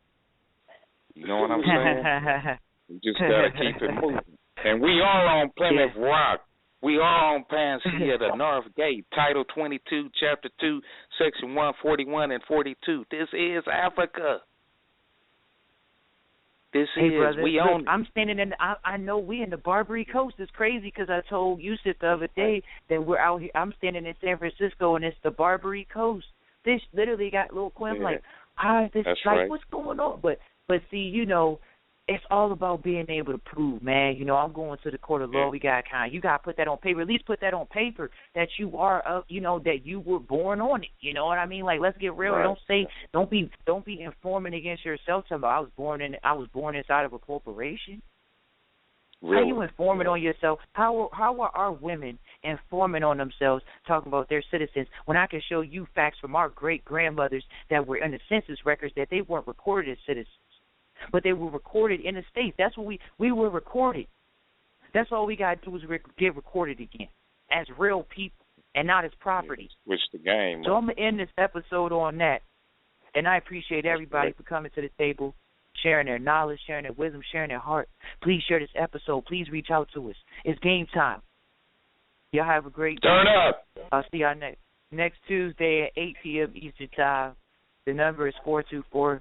S7: You know what I'm saying? You just gotta keep it moving. And we are on Plymouth Rock. We are on Panacea, the North Gate, Title 22, Chapter 2, Section 141 and 42. This is Africa.
S2: Brother,
S7: we own it.
S2: I'm standing in. I know we in the Barbary Coast. It's crazy because I told Yusuf the other day that we're out here. I'm standing in San Francisco and it's the Barbary Coast. This literally got little Quim like, this
S7: That's
S2: like
S7: right.
S2: What's going on? But see, it's all about being able to prove, man. I'm going to the court of law. We got you got to put that on paper. At least put that on paper that you are, that you were born on it. You know what I mean? Like, let's get real.
S7: Right.
S2: Don't be informing against yourself. Talking about I was born inside of a corporation.
S7: Really?
S2: How you informing on yourself? How are our women informing on themselves, talking about their citizens, when I can show you facts from our great grandmothers that were in the census records that they weren't recorded as citizens, but they were recorded in the States. That's what we were recorded. That's all we got to do is get recorded again as real people and not as property.
S7: Switch the game.
S2: So I'm going to end this episode on that. And I appreciate everybody for coming to the table, sharing their knowledge, sharing their wisdom, sharing their heart. Please share this episode. Please reach out to us. It's game time. Y'all have a great day.
S7: Turn up.
S2: I'll see y'all next Tuesday at 8 p.m. Eastern Time. The number is 424-222-5250.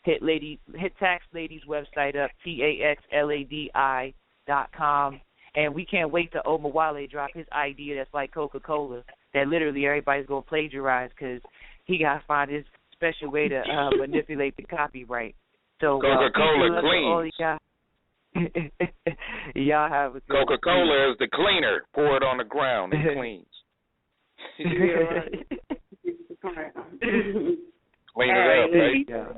S2: Hit Tax Lady's website up, TAXLADI.com. And we can't wait till Omawale drop his idea that's like Coca-Cola, that literally everybody's going to plagiarize because he got to find his special way to manipulate the copyright. So
S7: Coca-Cola cleans.
S2: Y'all have a good
S7: Coca-Cola is the cleaner. Pour it on the ground. It cleans.
S6: Yeah.
S7: Clean it up, right?
S2: Yeah.